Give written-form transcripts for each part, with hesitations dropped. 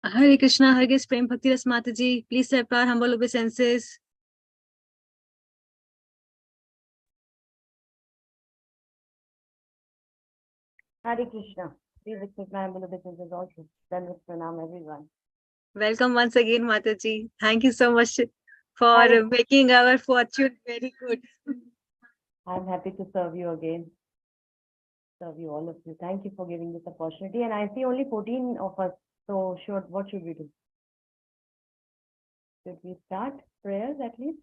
Hare Krishna, Hare Krishna, Prem, Bhakti, Rasa Mataji. Please step our humble obeisances. Hare Krishna. Please accept my humble obeisances also. Then with pranam everyone. Welcome once again, Mataji. Thank you so much for Hare. making our fortune very good. I'm happy to serve you again. Serve you, all of you. Thank you for giving this opportunity. And I see only 14 of us. So, what should we do? Should we start prayers at least?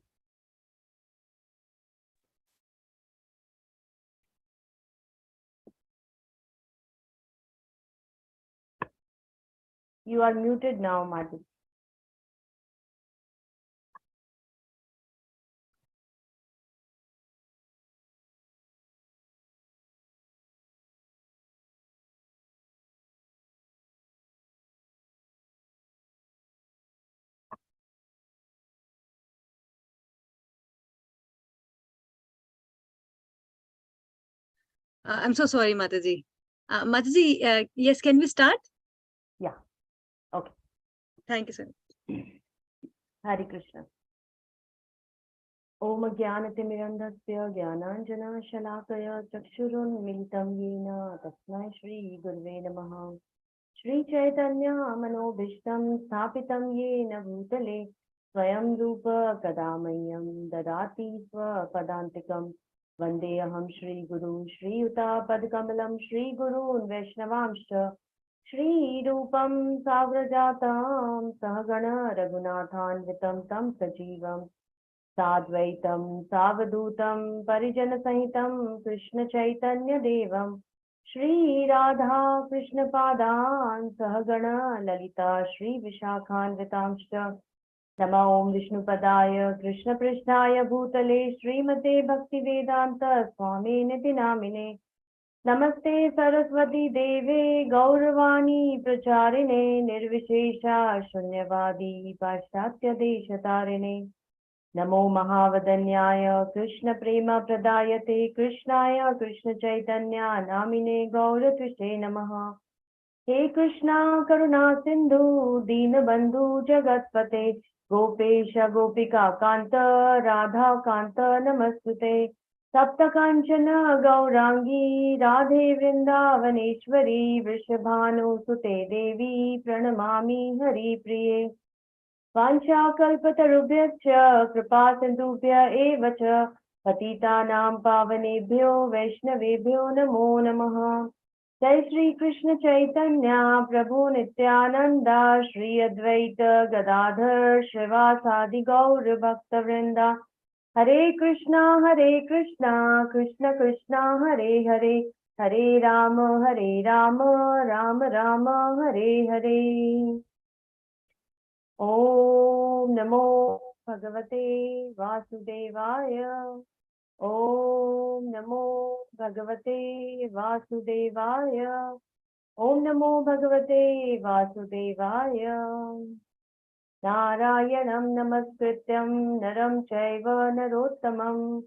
You are muted now, Mataji. I'm so sorry, Mataji. Mataji, yes, can we start? Yeah. Okay. Thank you, sir. Hare Krishna. Om Jnanatimirandhasya Jnananjana Shalakaya Chakshurunmilitam Yena Tasmai Shri Gurve Namaha. Shri Chaitanya Manobhishtam Sthapitam Yena Bhutale Swayam Rupa Kadamayam Dadati Padantikam Vandeham Shri Guru Shri Yuta Padkamalam Shri Gurun Vaishnavamscha Shri Rupam Sagrajatam Sahagana Raghunathanvitam Tam Sajivam Sadvaitam Savadutam Parijana Sahitam Krishna Chaitanya Devam Shri Radha Krishna Padan Sahagana Lalita Shri Vishakhanvitamscha Nama Om Vishnu Padaya Krishna Prishnaya Bhutale Srimate Bhakti Vedanta Swami Niti Namine Namaste Saraswati Deve Gauravani Pracharine Nirvishesha Shunyavadi Paschatya Deshatarine Namo Mahavadanyaya Krishna Prema Pradayate Krishnaya Krishna Chaitanya Namine Gauratvishe Namaha He Krishna Karuna Sindhu Dinabandhu Jagatpate Gopesha Gopika Kanta Radha Kanta Namastute Sapta Kanchana Gaurangi Radhe Vrindavaneshwari Vrishabhanu Sute Devi Pranamami Hari Priye वाञ्छाकल्पतरुभ्यश्च कृपासिन्धुभ्य एव च पतितानां पावनेभ्यो वैष्णवेभ्यो नमो नमः जय श्री कृष्ण चैतन्य प्रभु नित्यानंदा श्री अद्वैत गदाधर श्रीवासादि गौर भक्तवृंदा हरे Krishna Krishna Krishna Hare Hare Hare Ram Ram Ram Hare Hare Om Namo Bhagavate Vasudevaya. Om Namo Bhagavate Vasudevaya. Om Namo Bhagavate Vasudevaya. Narayanam Namaskrityam Naram Chaiva Narottamam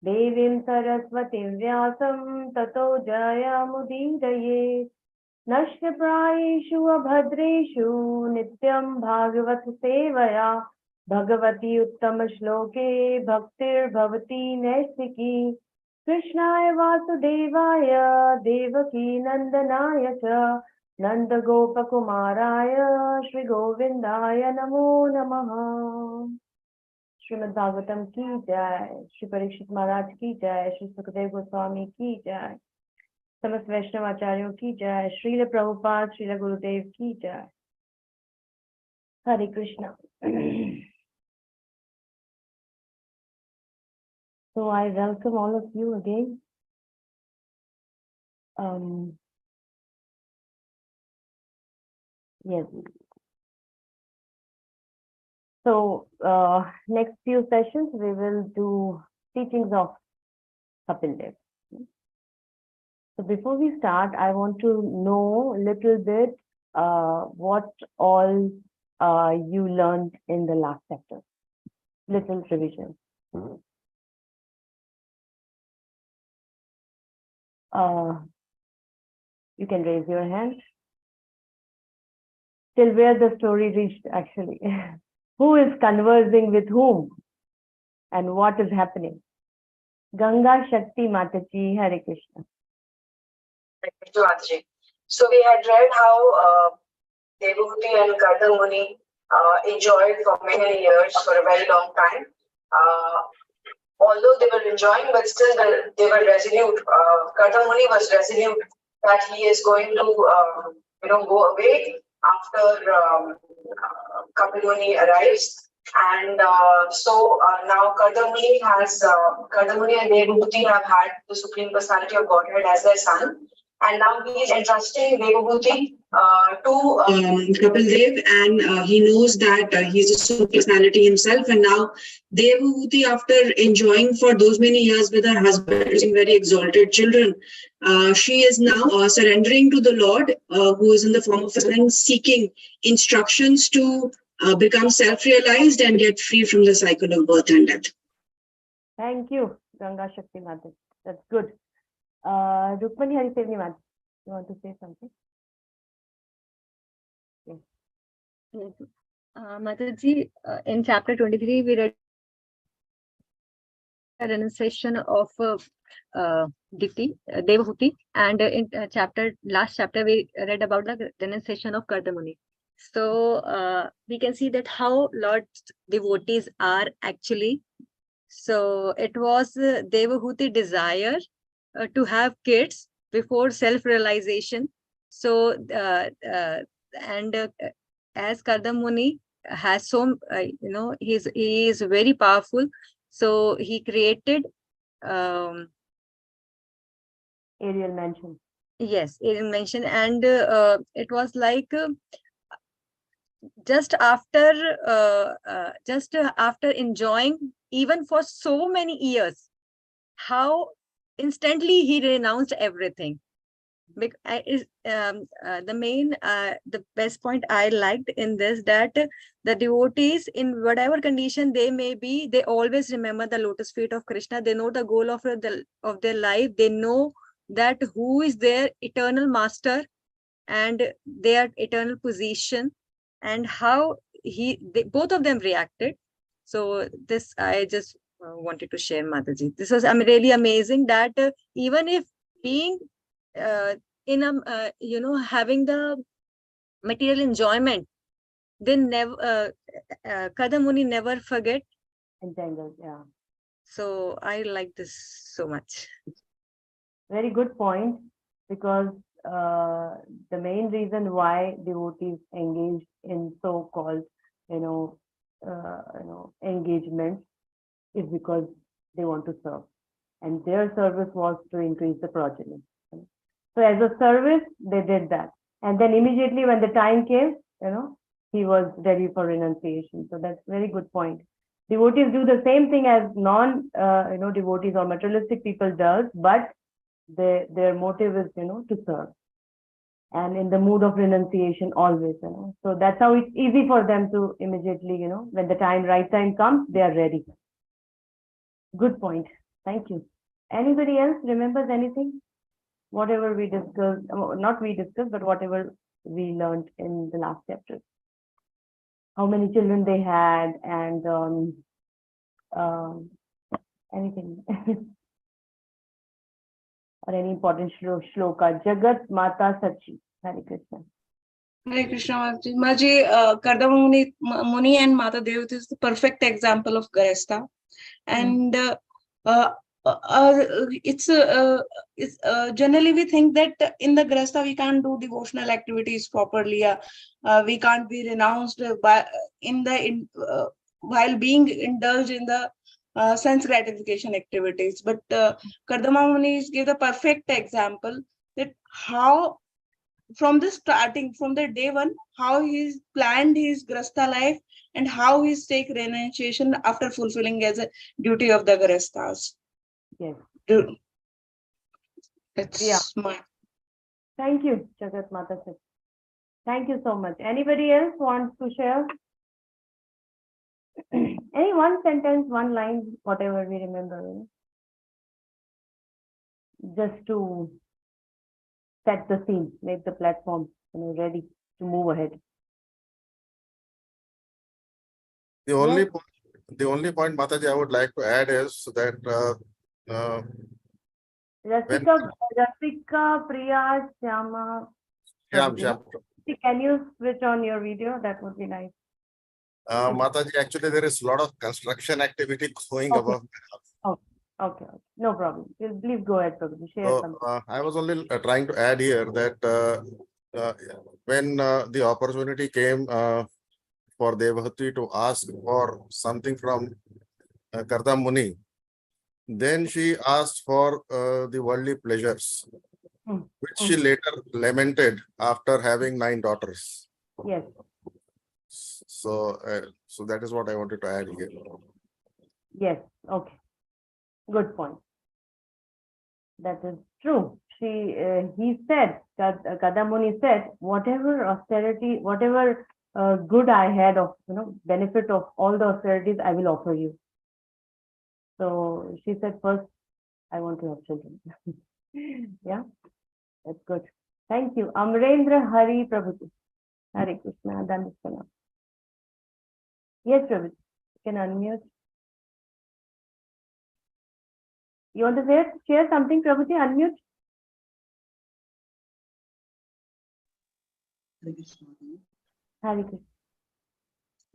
Devim Saraswatim Vyasam Tato Jayamudiraye नष्टप्रायेषु अभद्रेषु नित्यं भागवत सेवया भगवती उत्तमश्लोके भक्तिर्भवति नैष्ठिकी कृष्णाय वासुदेवाय देवकी नन्दनाय च नन्दगोपकुमाराय श्रीगोविन्दाय नमो नमः। श्रीमद्भागवतम की जय। श्री परीक्षित महाराज की जय। श्री सुखदेव गोस्वामी की जय। समस्त वैष्णव आचार्यों की जय। श्रील प्रभुपाद श्रील गुरुदेव की जय। हरे Krishna. So I welcome all of you again. Yes. So next few sessions we will do teachings of Kapil Dev. So before we start, I want to know a little bit what all you learned in the last chapter. Little revision. You can raise your hand. till where the story reached actually. Who is conversing with whom and what is happening? Ganga Shakti Mataji, Hare Krishna. Thank you, Mataji. So we had read how Devahuti and Gardha Muni enjoyed for many, many years, for a very long time. Although they were enjoying, but still they were resolute. Gardha Muni was resolute that he is going to, go away after Kapil Muni arrives. And now Gardha Muni and Devahuti have had the Supreme Personality of Godhead as their son. And now he is entrusting Devahuti to Kapil Dev, and he knows that he's a super personality himself. And now Devahuti, after enjoying for those many years with her husband, raising very exalted children, she is now surrendering to the Lord, who is in the form of a son, seeking instructions to become self-realized and get free from the cycle of birth and death. Thank you, Ganga Shakti Mataji. That's good. Rukmani Harisevni Mataji, you want to say something? Yes. Mataji, in chapter 23, we read a renunciation of Devahuti, and in last chapter, we read about the renunciation of Gardha Muni. So we can see that how Lord's devotees are actually. So it was Devahuti desire to have kids before self-realization. So as Gardha Muni has he is very powerful. So he created Aerial Mansion. Yes, Aerial Mansion, and it was like just after enjoying even for so many years, how instantly he renounced everything. The best point I liked in this, that the devotees, in whatever condition they may be, they always remember the lotus feet of Krishna. They know the goal of their life. They know that who is their eternal master and their eternal position, and how both of them reacted. So this I just wanted to share, Mataji. This was really amazing that even if being in a having the material enjoyment, they never Gardha Muni never forget. Entangled, yeah. So I like this so much. Very good point, because the main reason why devotees engage in so-called, engagement is because they want to serve, and their service was to increase the progeny. So as a service, they did that, and then immediately when the time came, he was ready for renunciation. So that's a very good point. Devotees do the same thing as devotees or materialistic people does, but their motive is, to serve, and in the mood of renunciation always, So that's how it's easy for them to immediately, when the right time comes, they are ready. Good point. Thank you. Anybody else remembers anything? Whatever we discussed, not we discussed, but whatever we learned in the last chapter. How many children they had, and anything. Or any important shloka. Jagat Mata Sachi. Hare Krishna. Hare Krishna, Mataji. Gardha Muni and Mata Devahuti is the perfect example of Grihastha. And it's generally we think that in the Grihastha we can't do devotional activities properly. We can't be renounced while being indulged in the sense gratification activities. But Gardha Muni gave the perfect example that how from the day one, how he's planned his Grihastha life and how he's take renunciation after fulfilling as a duty of the Grihasthas. Yes. That's my. Thank you, Jagat Mata. Thank you so much. Anybody else wants to share? Any one sentence, one line, whatever we remember, just to set the scene, make the platform ready to move ahead. The only point, Mataji, I would like to add is that when Rasika Priya Shyama. Shyam, Shyam, Can you switch on your video? That would be nice. Mataji, actually there is a lot of construction activity going Okay. above. Okay. No problem. Please go ahead, Prabhuji. Share So something. I was only trying to add here that when the opportunity came for Devahati to ask for something from Kardam Muni, then she asked for the worldly pleasures, which she later lamented after having 9 daughters. Yes. So that is what I wanted to add here. Yes. Okay. Good point. That is true. He said, Kadamuni said, whatever austerity, whatever good I had of, benefit of all the austerities, I will offer you. So she said, first, I want to have children. Yeah, that's good. Thank you. Amrendra Hari Prabhuji. Hare Krishna. Dandavat. Yes, Prabhuji. You can unmute. You want to share something, Prabhuji? Unmute. Hare Krishna. I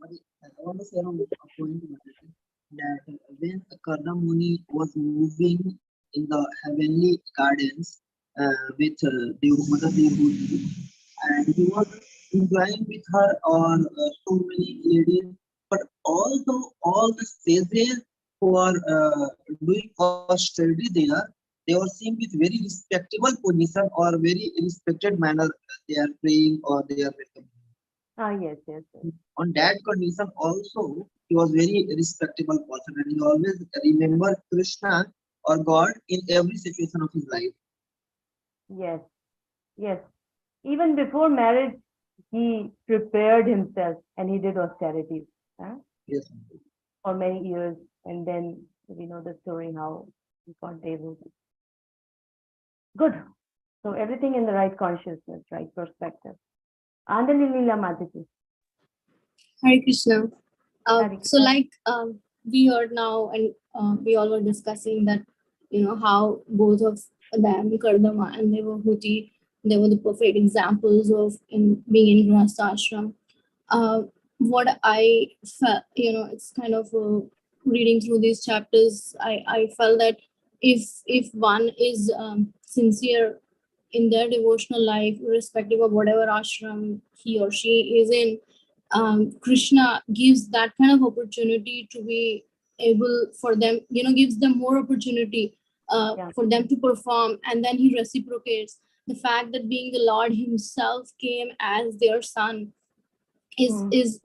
want to say on a point that when Karna Muni was moving in the heavenly gardens with Mataji, and he was enjoying with her on so many ladies, but although all the sages who are doing austerity there, they were seen with very respectable position or very respected manner. They are praying or they are welcoming. Yes. On that condition also, he was very respectable person and he always remembered Krishna or God in every situation of his life. Yes. Even before marriage, he prepared himself and he did austerities. Yes. For many years. And then we know the story how he got able to. Good. So everything in the right consciousness, right perspective. Andali Leela Mataji. Hare Krishna. Hare Krishna. So like we heard now and we all were discussing that, how both of them, Kardama and Devahati, they were the perfect examples of being in Rasa ashram. What I felt, it's kind of reading through these chapters, I felt that if one is sincere in their devotional life, irrespective of whatever ashram he or she is in, Krishna gives that kind of opportunity to be able for them, gives them more opportunity for them to perform, and then he reciprocates. The fact that being the Lord himself came as their son is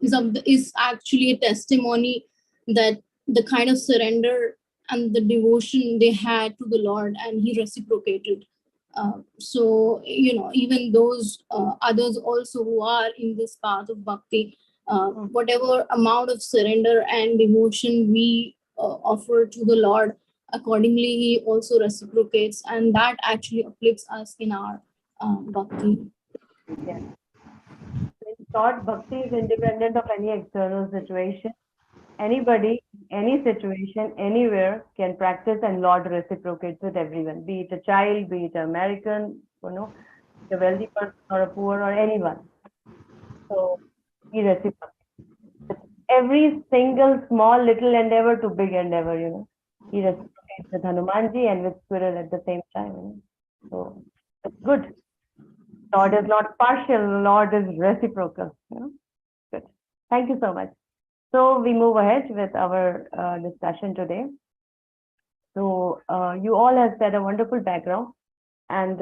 actually a testimony that the kind of surrender and the devotion they had to the Lord, and he reciprocated. So even those others also who are in this path of bhakti, whatever amount of surrender and devotion we offer to the Lord, accordingly he also reciprocates, and that actually uplifts us in our bhakti. Yes. In short, bhakti is independent of any external situation. Anybody, any situation, anywhere can practice, and Lord reciprocates with everyone, be it a child, be it an American, a wealthy person or a poor or anyone. So he reciprocates. Every single small little endeavor to big endeavor, he reciprocates with Hanumanji and with squirrel at the same time. So it's good. Lord is not partial, Lord is reciprocal. Good. Thank you so much. So we move ahead with our discussion today. So you all have said a wonderful background, and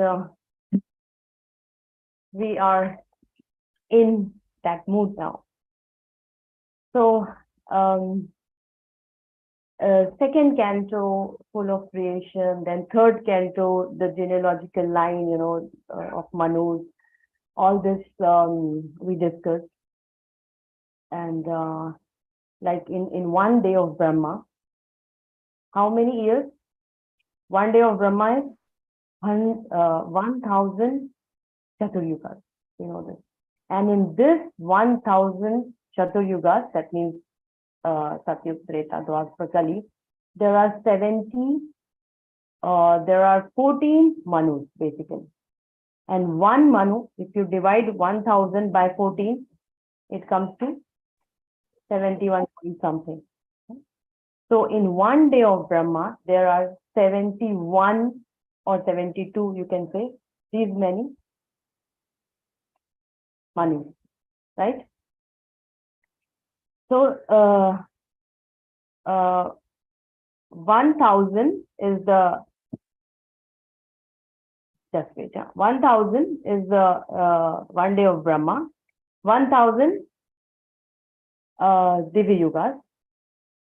we are in that mood now. So second canto, full of creation, then third canto, the genealogical line, of Manu. All this we discussed, and like in one day of Brahma, how many years? One day of Brahma is 1,000 Chaturyugas, this. And in this 1,000 Chaturyugas, that means Satyug, Treta, Dwapar, Kali, there are 14 Manus basically. And one Manu, if you divide 1000 by 14, it comes to 71 point something. So in one day of Brahma, there are 71 or 72, you can say, these many Manus, right? So 1000 is the, just wait, 1000 is the one day of Brahma, 1000 Divya Yugas,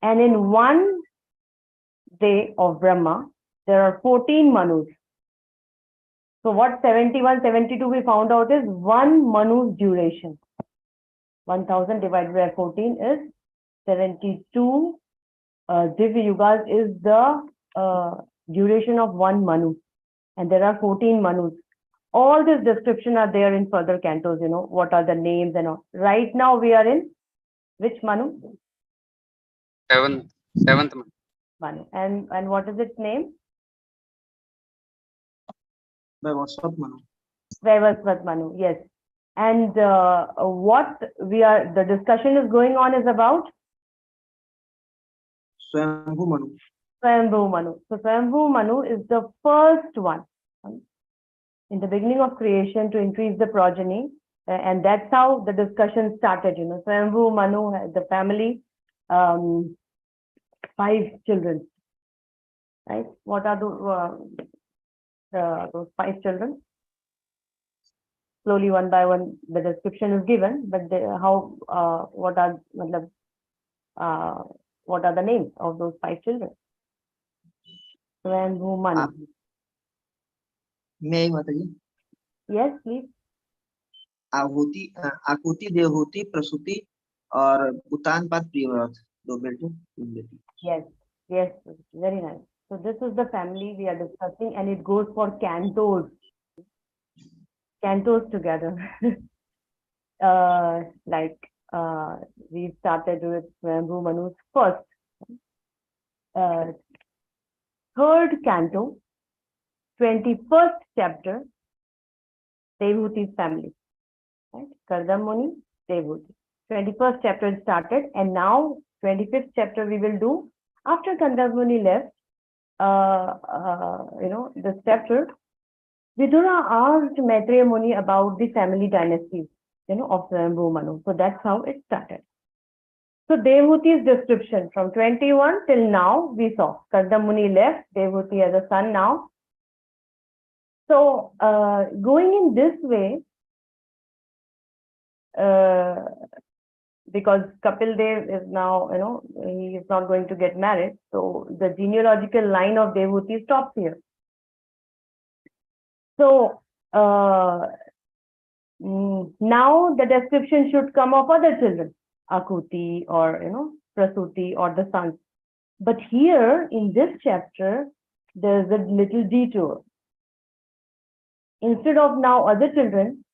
and in one day of Brahma, there are 14 Manus. So what 71, 72 we found out is one Manu's duration. 1000 divided by 14 is 72. Divya Yugas is the duration of one Manu. And there are 14 Manus. All this description are there in further cantos, you know, what are the names and all. Right now we are in which Manu? Seventh Manu. And what is its name? Vaibhava Manu. Vaibhava Manu, yes. And what the discussion is going on is about? Swayambhu Manu. Swayambhu Manu. So Swayambhu Manu is the first one in the beginning of creation to increase the progeny. And that's how the discussion started, you know. Swayambhu Manu had the family, 5 children, right? What are those 5 children? Slowly, one by one, the description is given, but what are the names of those 5 children? Swayambhu Manu. May I, Mataji? Yes, please. आहुति आकुति देवहूति प्रसूति और उतान पाद प्रियव्रत 2 बेटे 3 बेटी. Yes, very nice. So this is the family we are discussing, and it goes for cantos together. We started with Swayambhu Manu's first, 3rd canto, 21st chapter, Devhuti's family, right? Kardam Muni, Devhuti. 21st chapter started, and now 25th chapter we will do after Kardam Muni left. This chapter, Vidura asked Maitreya Muni about the family dynasties, of Swayambhu Manu. So that's how it started. So Devhuti's description from 21 till now we saw. Kardam Muni left, Devhuti has a son now. So going in this way, because Kapil Dev is now, he is not going to get married. So the genealogical line of Devhuti stops here. So now the description should come of other children, Akuti or, Prasuti or the sons. But here in this chapter, there's a little detour. Instead of now other children,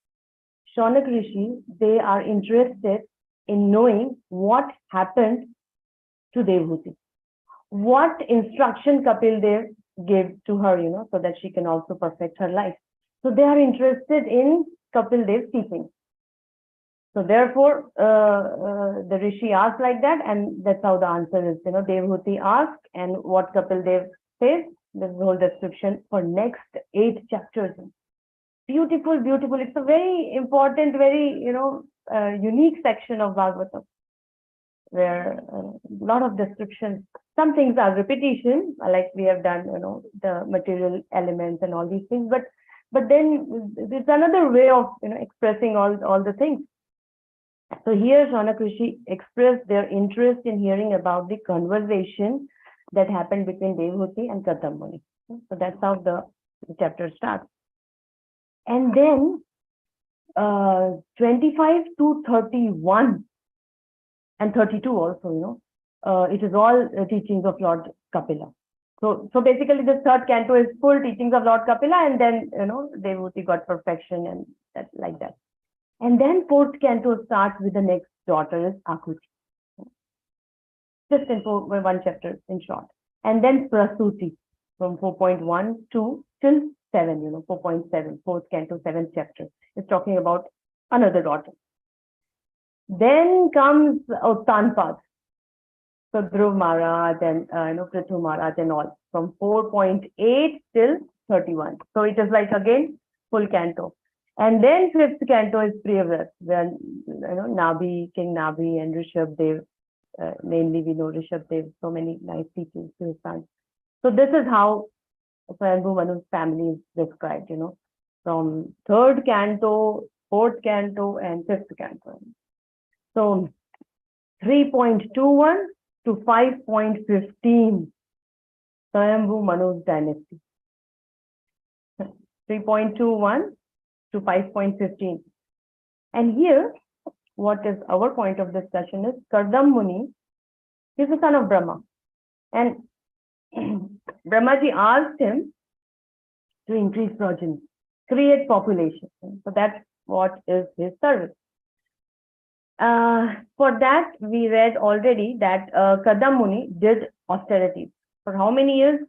Shaunak Rishi, they are interested in knowing what happened to Devhuti. What instruction Kapil Dev gave to her, so that she can also perfect her life. So they are interested in Kapil Dev's teaching. So therefore, the Rishi asked like that, and that's how the answer is. Devhuti asked, and what Kapil Dev says, this whole description for next 8 chapters. Beautiful, beautiful. It's a very important, very, unique section of Bhagavatam, where a lot of descriptions. Some things are repetition, like we have done, the material elements and all these things. But then there's another way of, expressing all the things. So here, Shaunak Rishi expressed their interest in hearing about the conversation that happened between Devhuti and Kardam Muni. So that's how the chapter starts. And then 25 to 31 and 32 also, it is all teachings of Lord Kapila. So basically the 3rd canto is full teachings of Lord Kapila, and then, Devhuti got perfection and that like that. And then 4th canto starts with the next daughter is Akuti. just in one chapter in short. And then Prasuti from 4.1 to till 7, 4.7, fourth canto, 7th chapter is talking about another daughter. Then comes Uttanpad. So Dhruv Maharaj and Prithu Maharaj and all from 4.8 till 31. So it is like again full canto. And then 5th canto is Priyavrat, where Nabi, King Nabi and Rishabh Dev, mainly we know Rishabh Dev, so many nice teachings to his sons. So this is how Swayambhu Manu's family is described, from 3rd canto, 4th canto and 5th canto. So 3.21 to 5.15, Swayambhu Manu's dynasty. 3.21 to 5.15. And here, what is our point of discussion is Kardam Muni is the son of Brahma. And Brahmaji asked him to increase progeny, create population. So that's what is his service. For that, we read already that Kardam Muni did austerities. For how many years?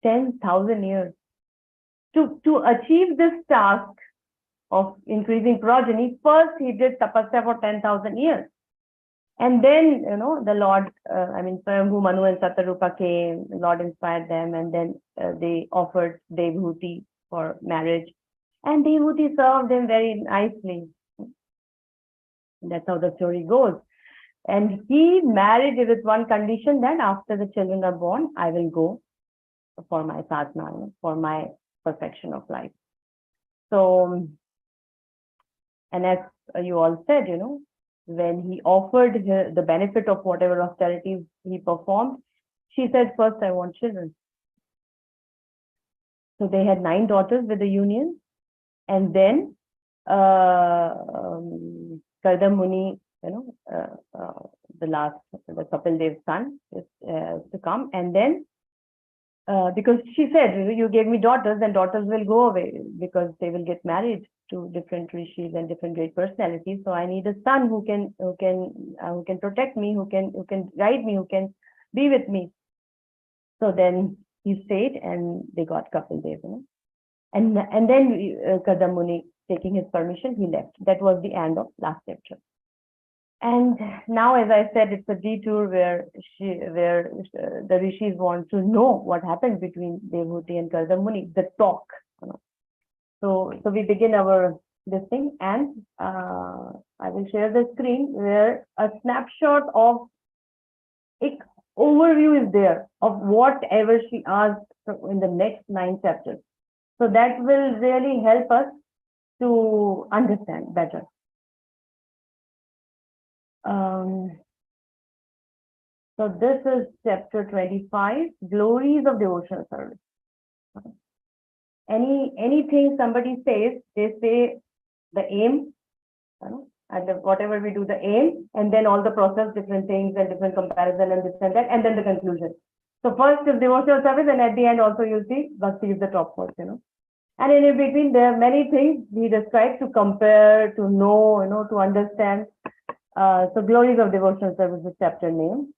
10,000 years. To achieve this task of increasing progeny, first he did tapasya for 10,000 years. And then, the Lord, Swayambhu Manu and Satarupa came, the Lord inspired them, and then they offered Devhuti for marriage. And Devhuti served him very nicely. That's how the story goes. And he married with one condition, that after the children are born, I will go for my sadhana, for my perfection of life. So, and as you all said, when he offered her the benefit of whatever austerities he performed, she said, first, I want children. So they had 9 daughters with the union. And then Kardam Muni, the Kapil Dev's son is to come. And then because she said, you gave me daughters, then daughters will go away because they will get married to different rishis and different great personalities. So I need a son who can protect me, who can guide me, who can be with me. So then he stayed, and they got Kapil Dev. And then Kardam Muni, taking his permission, he left. That was the end of last chapter. And now, as I said, it's a detour where the rishis want to know what happened between Devhuti and Kardam Muni, the talk. So we begin this thing, and I will share the screen where a snapshot of overview is there of whatever she asked in the next 9 chapters. So that will really help us to understand better. So this is chapter 25, glories of devotional service. Anything somebody says, they say the aim, and whatever we do, the aim, and then all the process, different things and different comparison and this and that, and then the conclusion. So first is devotional service, and at the end also you'll see Bhakti is the top course, And in between, there are many things we describe to compare, to know, to understand. So glories of devotional service is chapter name.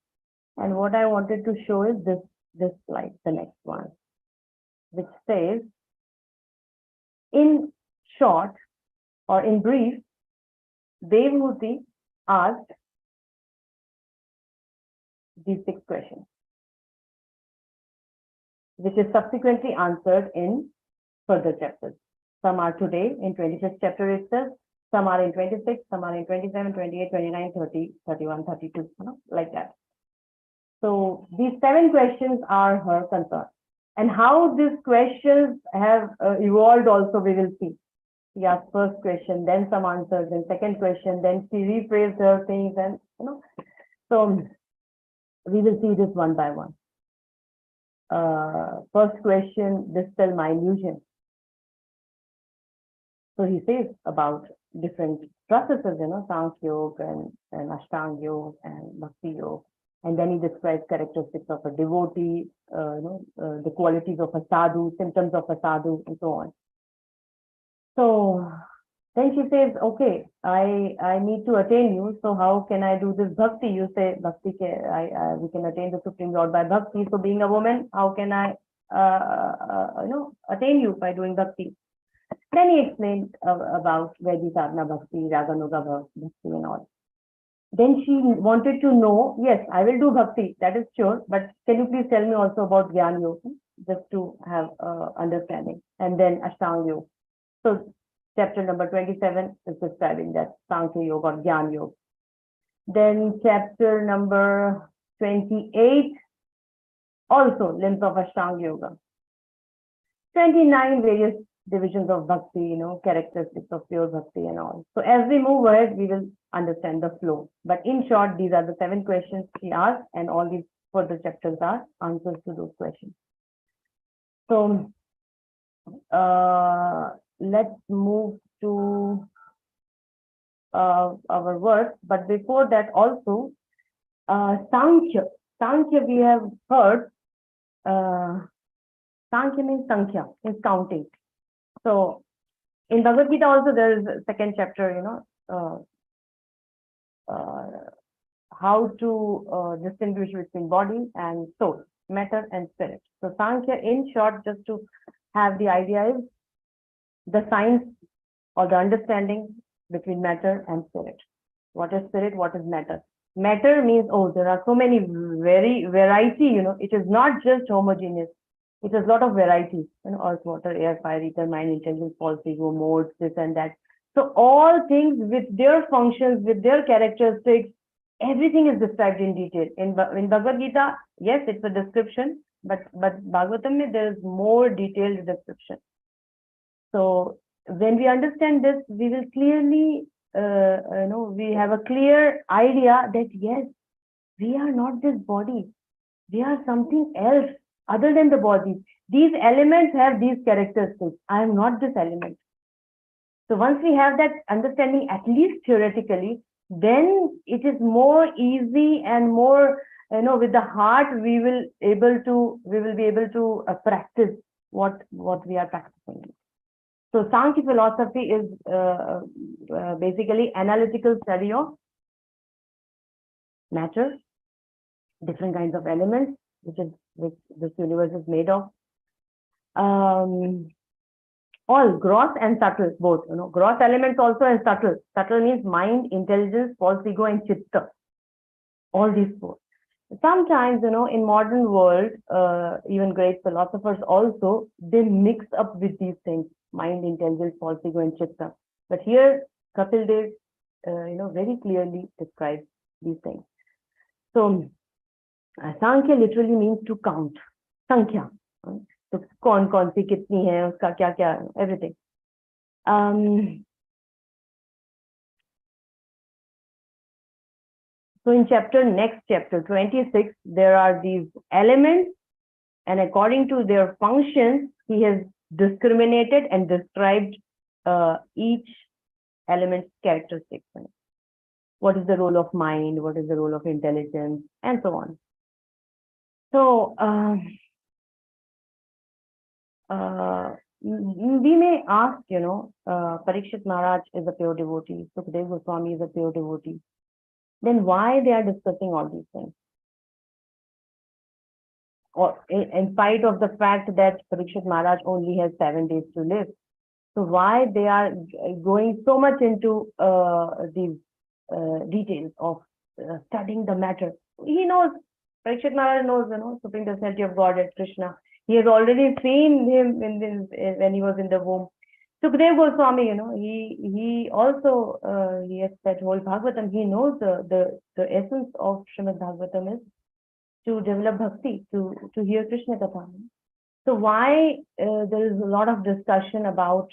And what I wanted to show is this slide, the next one, which says, in short or in brief, Devhuti asked these 6 questions, which is subsequently answered in further chapters. Some are today in 25th chapter itself, some are in 26, some are in 27, 28, 29, 30, 31, 32, like that. So these 7 questions are her concern. And how these questions have evolved also we will see. She asked first question, then some answers, then second question, then she rephrased her things, and so we will see this one by one. First question, dispel my illusion. So he says about different processes, Sankhya Yoga and Ashtanga Yoga and Bhakti Yoga. And then he describes characteristics of a devotee, the qualities of a sadhu, symptoms of a sadhu, and so on. So Then she says, okay, I need to attain you. So how can I do this bhakti? You say, bhakti, we can attain the Supreme Lord by bhakti. So being a woman, how can I, attain you by doing bhakti? Then he explained about Vedi Sadhana Bhakti, Raganuga Bhakti and all. Then she wanted to know, yes, I will do bhakti, that is sure, but can you please tell me also about Gyan Yoga, just to have understanding, and then Ashtanga Yoga. So chapter number 27 is describing that Sankhya Yoga or Gyan Yoga. Then chapter number 28, also limbs of Ashtanga Yoga. 29 various divisions of bhakti, characteristics of pure bhakti and all. So as we move ahead, we will understand the flow. But in short, these are the 7 questions she asked, and all these further chapters are answers to those questions. So let's move to our work. But before that, also Sankhya. Sankhya we have heard. Sankhya means Sankhya, means counting. So in Bhagavad Gita also there is a second chapter, how to distinguish between body and soul, matter and spirit. So Sankhya, in short, just to have the idea, is the science or the understanding between matter and spirit. What is spirit? What is matter? Matter means, oh, there are so many variety, it is not just homogeneous. It is a lot of variety, earth, water, air, fire, ether, mind, intelligence, false ego, modes, this and that. So all things with their functions, with their characteristics, everything is described in detail. In Bhagavad Gita, yes, it's a description, but Bhagavatam, there is more detailed description. So when we understand this, we will clearly, we have a clear idea that yes, we are not this body. We are something else other than the body. These elements have these characteristics. I am not this element. So once we have that understanding, at least theoretically, then it is more easy and more, with the heart, we will be able to practice what we are practicing. So Sankhya philosophy is basically analytical study of matter, different kinds of elements, which this universe is made of. All gross and subtle, both, gross elements also and subtle. Subtle means mind, intelligence, false ego, and chitta. All these four. Sometimes, in modern world, even great philosophers also, they mix up with these things, mind, intelligence, false ego, and chitta. But here, Kapil Dev, very clearly describes these things. So, Sankhya literally means to count. Sankhya. So, kaun si kitni hai, uska kya, everything. So in next chapter 26, there are these elements, and according to their functions, he has discriminated and described each element's characteristics. What is the role of mind? What is the role of intelligence? And so on. So we may ask, Parikshit Maharaj is a pure devotee, Sukadeva Goswami is a pure devotee. Then why they are discussing all these things? Or in spite of the fact that Parikshit Maharaj only has 7 days to live. So why they are going so much into these details of studying the matter? He knows, Parikshit Maharaj knows, Supreme Personality of Godhead, Krishna. He has already seen him when he was in the womb. Sukadeva Goswami, he also, he has said whole Bhagavatam, he knows the essence of Srimad Bhagavatam is to develop bhakti, to hear Krishna Katha. So why there is a lot of discussion about,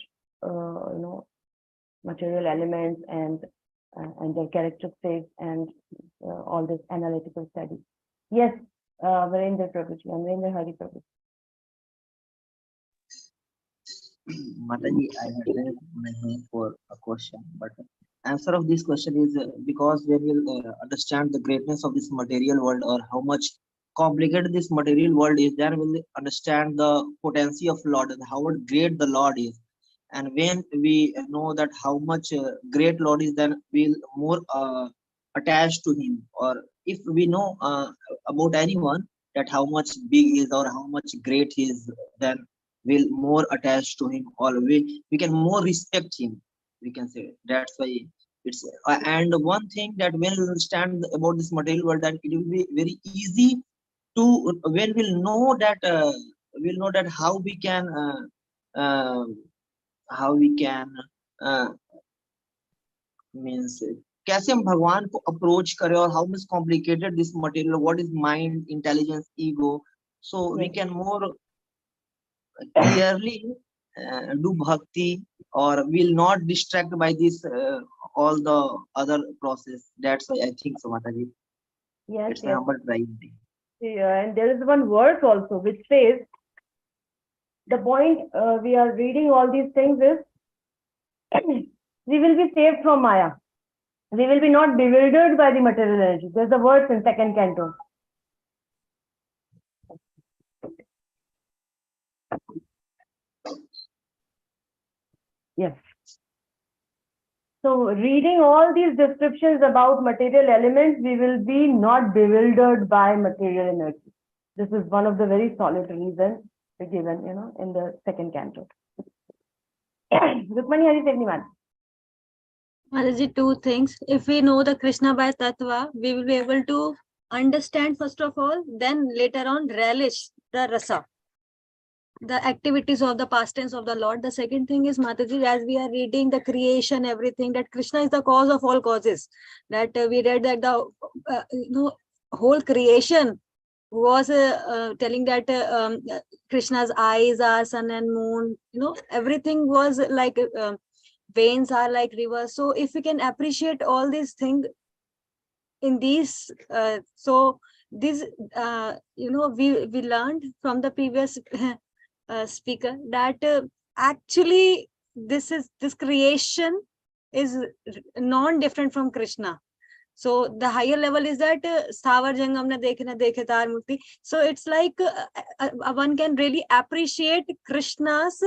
material elements and their characteristics and all this analytical study? Yes, Virendra Prabhuji, Virendra Hari Prabhuji. Mataji, I had raised my hand for a question, but answer of this question is because when we understand the greatness of this material world or how much complicated this material world is, then we'll understand the potency of Lord and how great the Lord is. And when we know that how much great Lord is, then we'll more attached to Him. Or if we know about anyone that how much big is or how much great he is, then we'll more attached to Him, or we can more respect Him. We can say that's why it's and one thing that when we understand about this material world, then it will be very easy to when we'll know that how we can uh, means कैसे हम भगवान को approach करें और how much complicated this material, what is mind, intelligence, ego, so we can more clearly do bhakti, or will not distract by this all the other process. That's why I think so, Mataji. Yes, It's a yes. humble try. Yeah, and there is one verse also which says the point we are reading all these things is we will be saved from Maya. We will be not bewildered by the material energy. There's a verse in second canto. Yes. So reading all these descriptions about material elements, we will be not bewildered by material energy. This is one of the very solid reasons given, in the second canto. Rukmani, Hari Sevniman. Mataji, two things. If we know the Krishna by Tattva, we will be able to understand first of all, then later on relish the rasa, the activities of the past tense of the Lord. The second thing is, Mataji, as we are reading the creation, everything, that Krishna is the cause of all causes. That we read that the whole creation was telling that Krishna's eyes are sun and moon. Everything was like veins are like rivers. So if we can appreciate all these things in these, so this, we learned from the previous speaker that actually this creation is non-different from Krishna. So the higher level is that Sthavar Jangam na dekhe tar murti. So it's like one can really appreciate Krishna's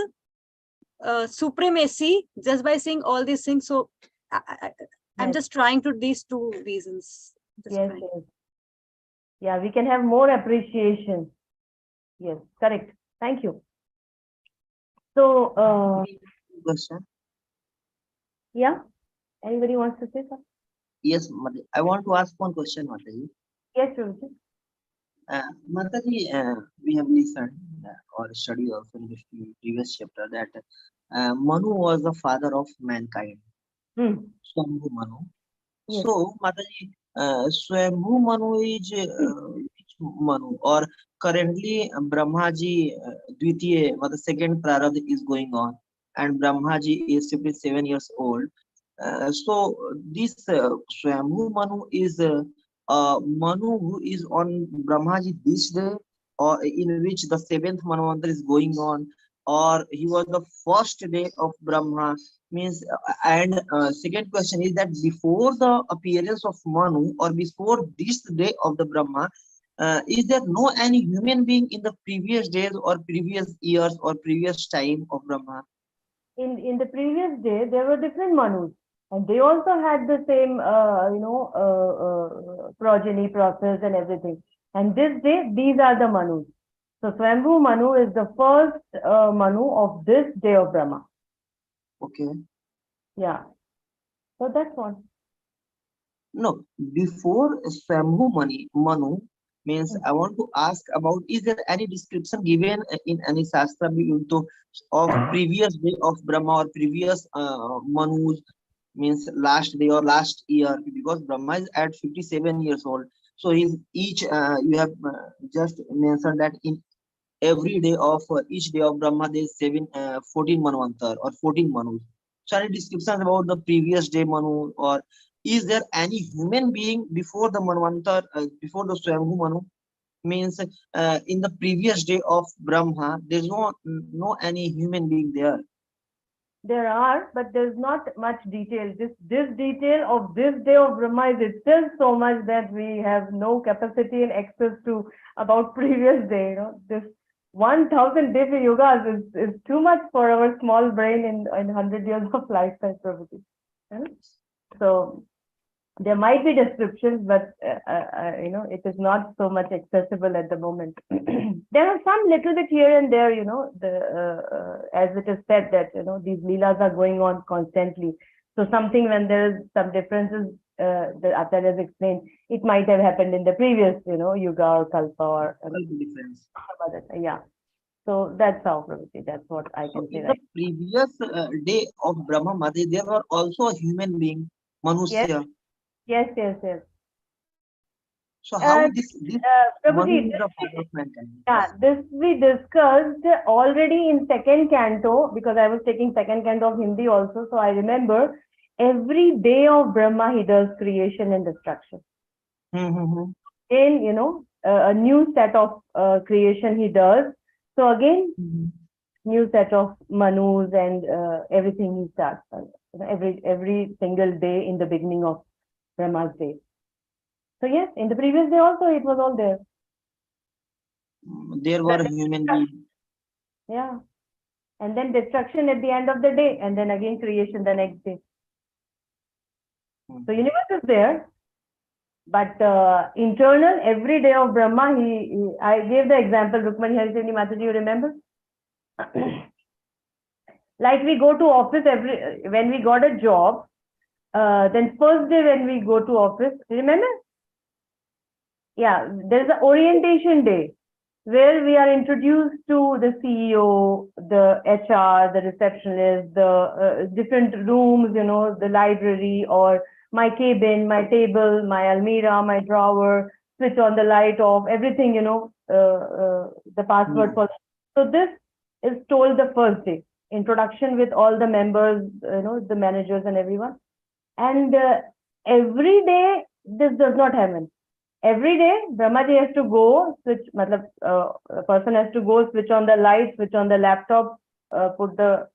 supremacy just by seeing all these things. So I'm Yes. just trying to these two reasons. Just Yes, trying. yes. Yeah, we can have more appreciation. Yes, correct. Thank you. So, Question. yeah, anybody wants to say something? Yes, Mataji. I want to ask one question, Mataji. Yes, Ruchi. Mataji, we have listened or studied also in the previous chapter that Manu was the father of mankind. Swambhu Manu. Yes. So, Mataji, Swambhu Manu is which Manu, or currently Brahmaji Dvitiya, the second Prarabdha is going on, and Brahmaji is 57 years old. So this Swambhu Manu is Manu who is on Brahmaji this day, or in which the seventh Manvantara is going on, or he was the first day of Brahma. Means, and second question is that before the appearance of Manu or before this day of the Brahma, is there no any human being in the previous days or previous years or previous time of Brahma? In the previous day, there were different Manus, and they also had the same, progeny process and everything. And this day, these are the Manus. So Swambhu Manu is the first Manu of this day of Brahma. Okay. Yeah. So that's what. No, before Swambhu Manu means I want to ask about, is there any description given in any Shastra of previous day of Brahma or previous Manus, means last day or last year, because Brahma is at 57 years old. So he's each, you have just mentioned that in every day of each day of Brahma there is 14 Manvantar or 14 Manus. So any descriptions about the previous day Manu, or is there any human being before the Manvantar, before the Swambhu Manu? Means in the previous day of Brahma, there's no any human being there. There are, but there's not much detail. This detail of this day of Brahma is itself so much that we have no capacity and access to about previous day. 1,000 Divya Yogas is too much for our small brain in 100 years of lifetime, Prabhuji. So there might be descriptions, but it is not so much accessible at the moment. There are some little bit here and there, as it is said that these leelas are going on constantly. So something when there is some differences, the Acharya has explained, it might have happened in the previous, yuga or kalpa or difference. Yeah. So that's how, Prabhuji. That's what I So can say. in the previous day of Brahma Mataji, there were also a human being, Manusya. Yes. So how this Manu Prabhuji, is the father of mankind? yeah, this we discussed already in second canto, because I was taking second canto of Hindi also. So I remember every day of Brahma he does creation and destruction. Mm-hmm. In a new set of creation he does. So again, new set of Manus and everything he starts. Every single day in the beginning of Brahma's day. So yes, in the previous day also it was all there. There were human beings. Yeah. And then destruction at the end of the day, and then again creation the next day. So universe is there, but internal, every day of Brahma, I gave the example, Rukmani Hariseni Mataji, you remember? Like we go to office when we got a job, then first day when we go to office, remember? Yeah, there's an orientation day where we are introduced to the CEO, the HR, the receptionist, the different rooms, the library or my cabin, my table, my almirah, my drawer, switch on the light off, everything, the password for. So this is told the first day, introduction with all the members, the managers and everyone. And every day, this does not happen. Every day, Brahmaji has to go, a person has to go, switch on the light, switch on the laptop, put the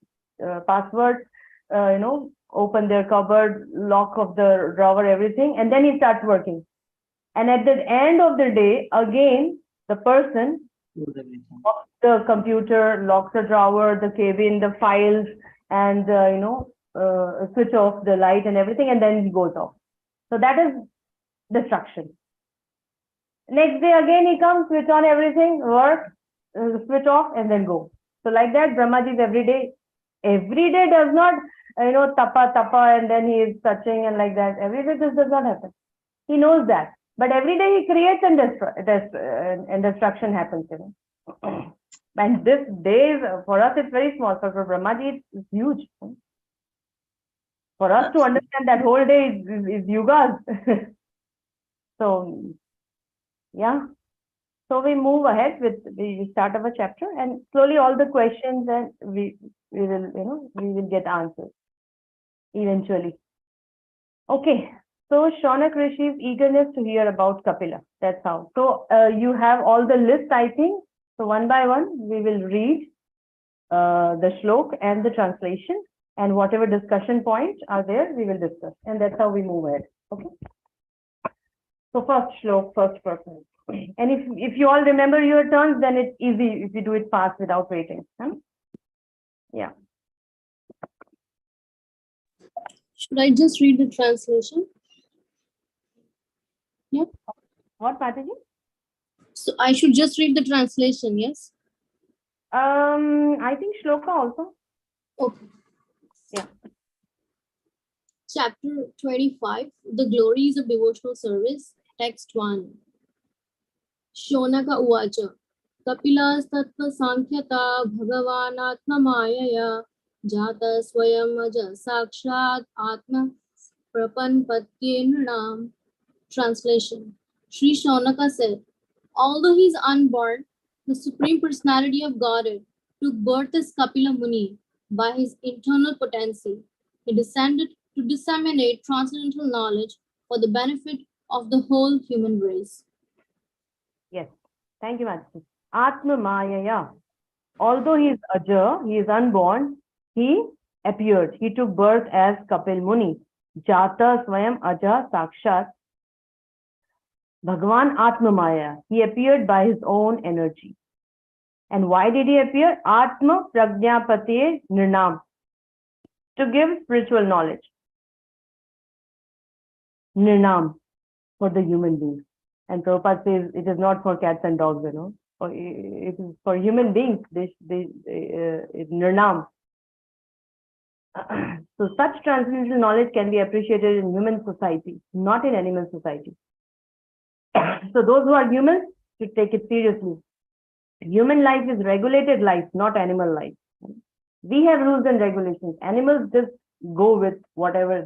password, open their cupboard, lock of the drawer, everything, and then he starts working. And at the end of the day, again, the person locks the computer, locks the drawer, the cabin, the files, and, switch off the light and everything, and then he goes off. So that is destruction. Next day again he comes, switch on everything, work, switch off, and then go. So like that, Brahmaji is every day. Every day does not, tapa, and then he is touching and like that. Every day this does not happen. He knows that. But every day he creates and destruction happens. And this day, for us, it's very small. So for Brahmaji, it's huge. For us to understand that whole day is yugas. So, yeah. So we move ahead we start our chapter, and slowly all the questions and we will get answers eventually. Okay. So Shaunak Rishi's eagerness to hear about Kapila. That's how. So you have all the list, I think. So one by one, we will read the shlok and the translation, and whatever discussion points are there, we will discuss. And that's how we move ahead. Okay. So first shlok, first person. And if you all remember your turns, then it's easy if you do it fast without waiting. Huh? Yeah. Should I just read the translation? Yep. What, Mataji? So I should just read the translation, yes? I think shloka also. Okay. Yeah. Chapter 25, The Glories of Devotional Service, Text 1. Shonaka Uvacha. Kapilas Tattva Sankhya Bhagavanatma Mayaya Jata Swayam Aja Sakshat Atma Prapanpatyenam. Translation. Sri Shonaka said, although he is unborn, the Supreme Personality of Godhead took birth as Kapila Muni by his internal potency. He descended to disseminate transcendental knowledge for the benefit of the whole human race. Yes. Thank you, Mataji. Atma Mayaya. Although he is Aja, he is unborn, he appeared. He took birth as Kapil Muni. Jata Swayam Aja Sakshat. Bhagavan Atma Maya. He appeared by his own energy. And why did he appear? Atma Prajnapatiye Nirnam, to give spiritual knowledge. Nirnam, for the human beings. And Prabhupada says it is not for cats and dogs, it is for human beings. Nirnam. So such transcendental knowledge can be appreciated in human society, not in animal society. So those who are humans should take it seriously. Human life is regulated life, not animal life. We have rules and regulations. Animals just go with whatever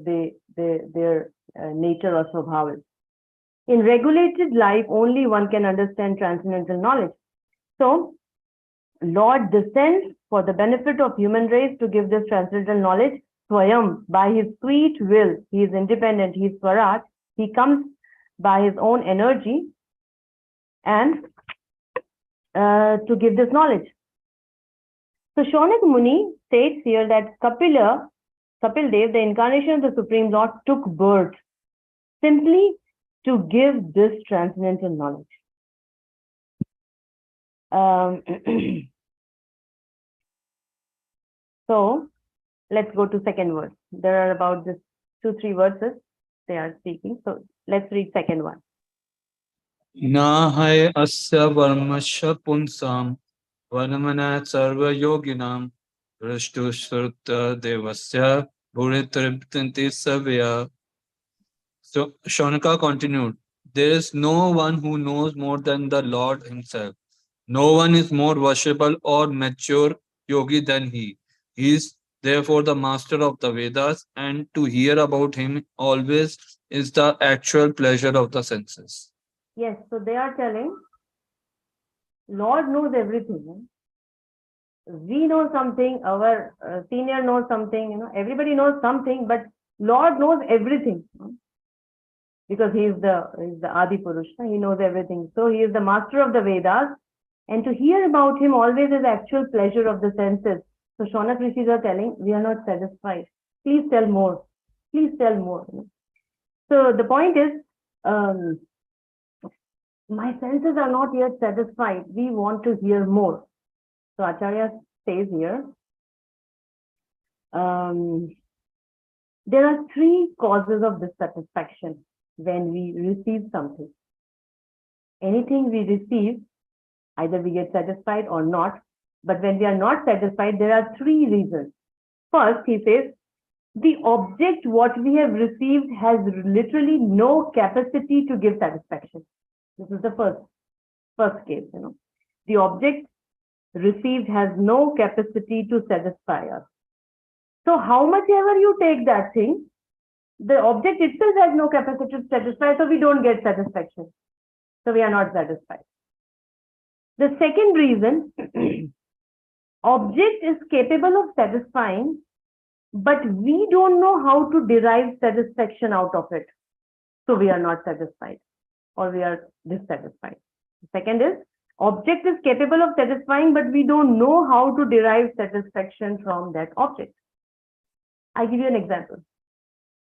their nature or swabhav is. In regulated life, only one can understand transcendental knowledge. So, Lord descends for the benefit of human race to give this transcendental knowledge. Swayam, by his sweet will, he is independent, he is Swaraj, he comes by his own energy and to give this knowledge. So Shaunak Muni states here that Kapil Dev, the incarnation of the Supreme Lord, took birth simply to give this transcendental knowledge. So let's go to second verse. There are about this 2-3 verses they are speaking. So let's read second one. Na hai asya varmasya punsam varmanat sarva yoginam rashtu shrutta devasya bhuritriptanti savya. So Shaunaka continued, there is no one who knows more than the Lord himself. No one is more worshipable or mature yogi than he. He is therefore the master of the Vedas, and to hear about him always is the actual pleasure of the senses. Yes, so they are telling, Lord knows everything. We know something, our senior knows something, everybody knows something, but Lord knows everything. Because he is the Adi Purusha, he knows everything. So he is the master of the Vedas, and to hear about him always is actual pleasure of the senses. So Shaunak Rishis are telling, we are not satisfied. Please tell more. Please tell more. So the point is, my senses are not yet satisfied. We want to hear more. So Acharya says here, there are 3 causes of dissatisfaction when we receive something. Anything we receive, either we get satisfied or not, but when we are not satisfied, there are 3 reasons. First, he says, the object what we have received has literally no capacity to give satisfaction. This is the first case, The object received has no capacity to satisfy us. So how much ever you take that thing, the object itself has no capacity to satisfy, so we don't get satisfaction. So we are not satisfied. The second reason, object is capable of satisfying, but we don't know how to derive satisfaction out of it. So we are not satisfied, or we are dissatisfied. The second is, object is capable of satisfying, but we don't know how to derive satisfaction from that object. I give you an example.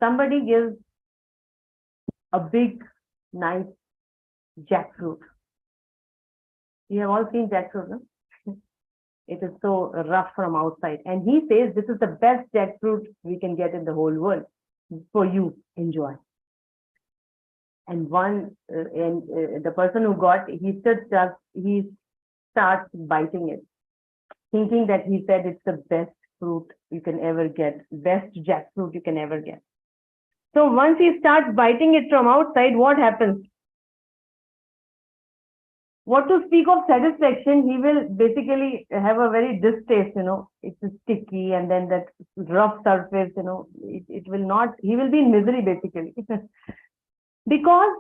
Somebody gives a big, nice jackfruit. You have all seen jackfruit, no? It is so rough from outside. And he says, this is the best jackfruit we can get in the whole world. For you, enjoy. And the person who got, he starts biting it, thinking that he said it's the best fruit you can ever get, best jackfruit you can ever get. So once he starts biting it from outside, what happens? What to speak of satisfaction, he will basically have a very distaste, it's sticky, and then that rough surface, it will not, he will be in misery basically. Because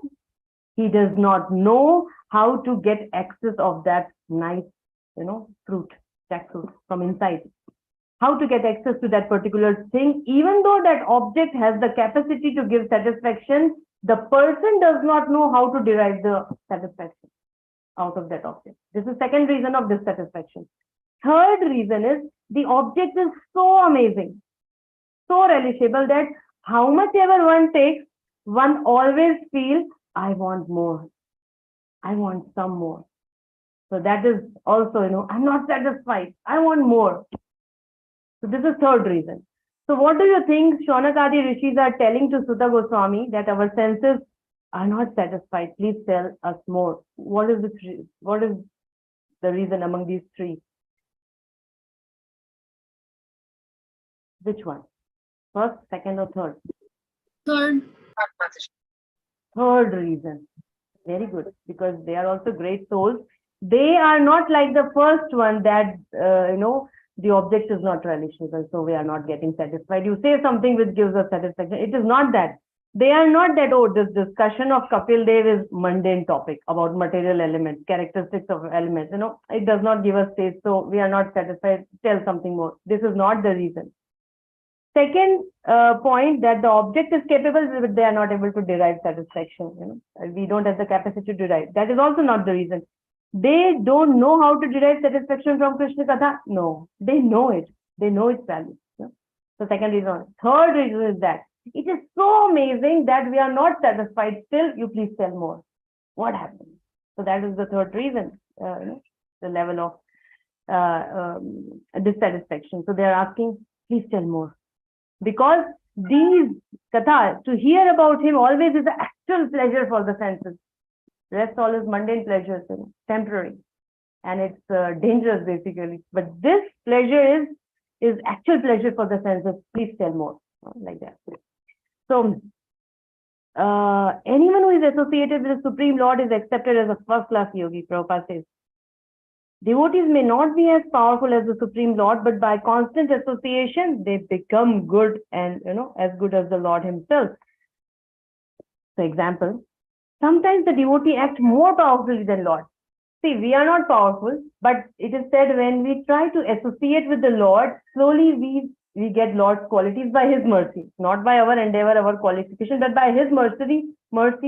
he does not know how to get access of that nice, fruit, jackfruit from inside. How to get access to that particular thing, even though that object has the capacity to give satisfaction, the person does not know how to derive the satisfaction out of that object. This is second reason of dissatisfaction. Third reason is, the object is so amazing, so relishable, that how much ever one takes, one always feels, I want more. I want some more. So that is also, I'm not satisfied. I want more. So this is third reason. So what do you think Shaunakadi rishis are telling to Sutta Goswami, that our senses are not satisfied? Please tell us more. What is the reason among these three? Which one? First, second, or third? Third, Third reason. Very good, because they are also great souls. They are not like the first one that, the object is not relishable, so we are not getting satisfied. You say something which gives us satisfaction. It is not that. They are not that, oh, this discussion of Kapil Dev is mundane topic about material elements, characteristics of elements. It does not give us taste, so we are not satisfied. Tell something more. This is not the reason. Second point, that the object is capable, but they are not able to derive satisfaction. We don't have the capacity to derive. That is also not the reason. They don't know how to derive satisfaction from Krishna Katha. No, they know it. They know its value. So second reason. Third reason is that it is so amazing that we are not satisfied. Still, you please tell more. What happened? So that is the third reason. The level of dissatisfaction. So they are asking, please tell more. Because these kathas, to hear about him always is an actual pleasure for the senses. Rest all is mundane pleasures, temporary, and it's dangerous basically. But this pleasure is actual pleasure for the senses. Please tell more, like that. So anyone who is associated with the Supreme Lord is accepted as a first-class yogi. Prabhupada says. Devotees may not be as powerful as the Supreme Lord, but by constant association, they become good and, as good as the Lord himself. For example, sometimes the devotee acts more powerfully than Lord. See, we are not powerful, but it is said when we try to associate with the Lord, slowly we get Lord's qualities by his mercy, not by our endeavor, our qualification, but by his mercy,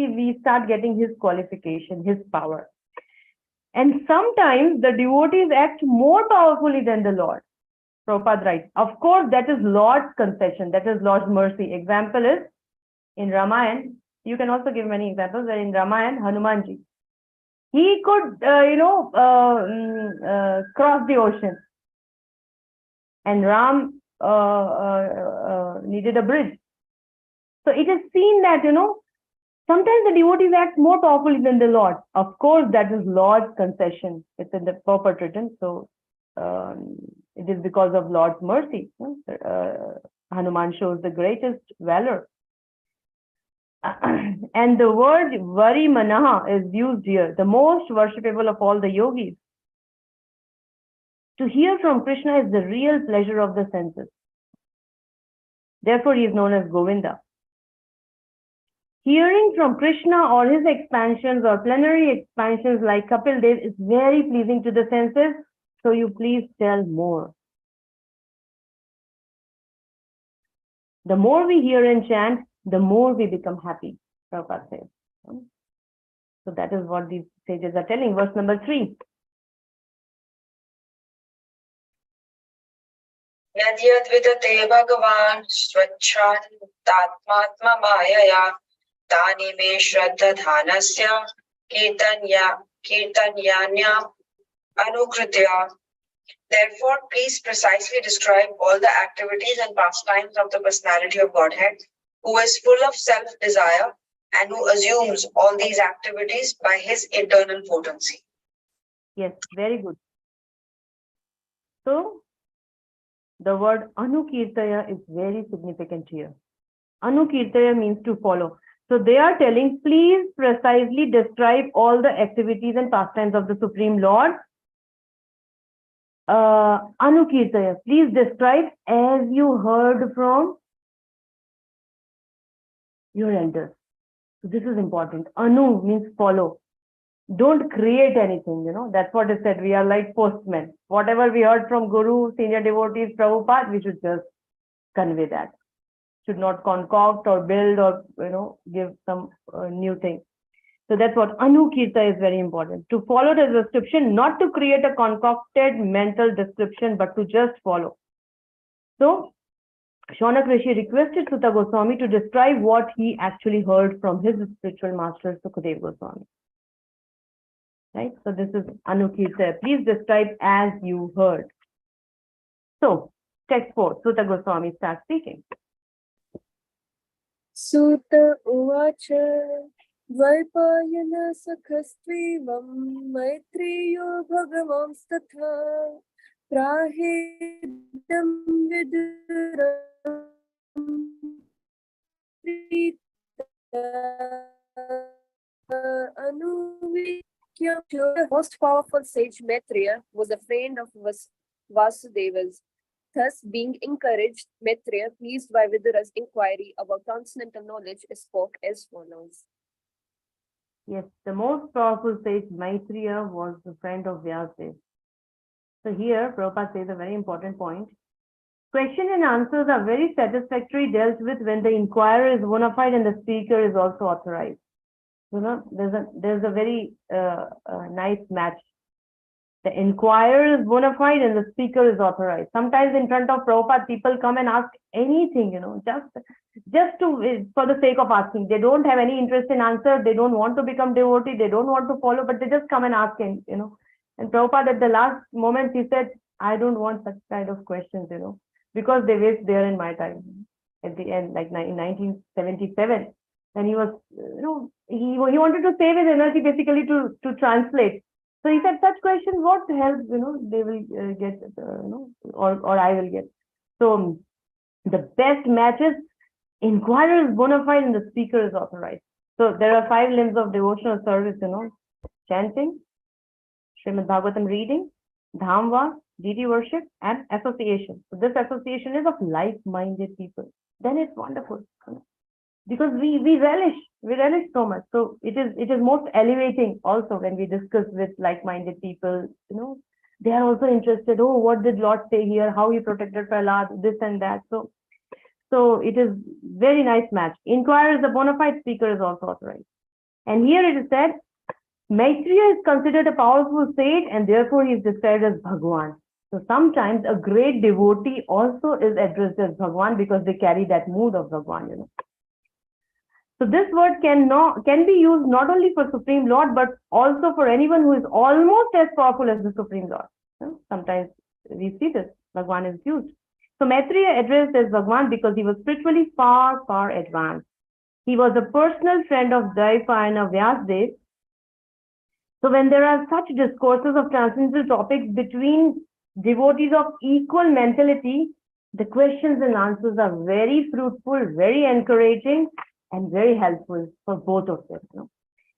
we start getting his qualification, his power. And sometimes the devotees act more powerfully than the Lord. Prabhupada writes, of course, that is Lord's concession, that is Lord's mercy. Example is, in Ramayana, you can also give many examples, where in Ramayana, Hanumanji, he could, cross the ocean. And Ram needed a bridge. So it is seen that, sometimes the devotees act more powerfully than the Lord. Of course, that is Lord's concession. It's in the purport written. So it is because of Lord's mercy. Hanuman shows the greatest valor. And the word Vari Manaha is used here, the most worshipable of all the yogis. To hear from Krishna is the real pleasure of the senses. Therefore, he is known as Govinda. Hearing from Krishna or his expansions or plenary expansions like Kapil Dev is very pleasing to the senses. So you please tell more. The more we hear and chant, the more we become happy, Prabhupada says. So that is what these sages are telling. Verse number 3. Yadyadvidate Bhagavan Swachhatatmatma Mayaya Tani Me Shraddha Dhanasya Kirtanyanya Anukritya. Therefore, please precisely describe all the activities and pastimes of the personality of Godhead, who is full of self-desire and who assumes all these activities by his internal potency. Yes, very good. So, the word Anukirtaya is very significant here. Anukirtaya means to follow. So they are telling, please precisely describe all the activities and pastimes of the Supreme Lord. Anukirtaya, please describe as you heard from your elders. So this is important. Anu means follow. Don't create anything, That's what is said. We are like postmen. Whatever we heard from Guru, senior devotees, Prabhupada, we should just convey that. Should not concoct or build or, give some new thing. So that's what Anukirta is very important. To follow the description, not to create a concocted mental description, but to just follow. So, Shaunak Rishi requested Sutta Goswami to describe what he actually heard from his spiritual master, Sukadeva Goswami. right? So this is Anukirta. Please describe as you heard. So, text 4, Suta Goswami starts speaking. Suta Uvacha Vaipayana Sakhastvivam Maitriyo Bhagavam Statha Prahedam Viduram Anuvikya. The most powerful sage Maitreya was a friend of Vasudeva's. Thus, being encouraged, Maitreya, pleased by Vidura's inquiry about transcendental knowledge, spoke as follows. Yes, the most powerful sage Maitreya was the friend of Vyasadeva. So here, Prabhupada says a very important point. Question and answers are very satisfactorily dealt with when the inquirer is bona fide and the speaker is also authorized. You know, there's a very nice match. The inquirer is bona fide and the speaker is authorized. Sometimes in front of Prabhupada, people come and ask anything, you know, just to for the sake of asking. They don't have any interest in answer. They don't want to become devotee. They don't want to follow, but they just come and ask, and you know. And Prabhupada at the last moment, he said, I don't want such kind of questions, you know, because they waste their and my time. At the end, like in 1977, and he was, you know, he wanted to save his energy basically to translate. So he said, such questions, what help, you know, they will get, you know, or I will get. So the best matches, inquirer is bona fide and the speaker is authorized. So there are 5 limbs of devotional service, you know, chanting, Srimad Bhagavatam reading, Dhamva, deity worship, and association. So this association is of like-minded people. Then it's wonderful. You know? Because we relish so much. So it is most elevating also when we discuss with like-minded people, you know, they are also interested. Oh, what did Lord say here? How he protected Prahlad, this and that. So it is very nice match. Inquirer is a bona fide, speaker is also authorized. And here it is said, Maitreya is considered a powerful sage and therefore he is described as Bhagwan. So sometimes a great devotee also is addressed as Bhagwan because they carry that mood of Bhagwan, you know. So this word can be used not only for Supreme Lord, but also for anyone who is almost as powerful as the Supreme Lord. Sometimes we see this, Bhagwan is used. So Maitreya addressed as Bhagwan because he was spiritually far, far advanced. He was a personal friend of Dvaipayana Vyasadeva. So when there are such discourses of transcendental topics between devotees of equal mentality, the questions and answers are very fruitful, very encouraging, and very helpful for both of them, you know,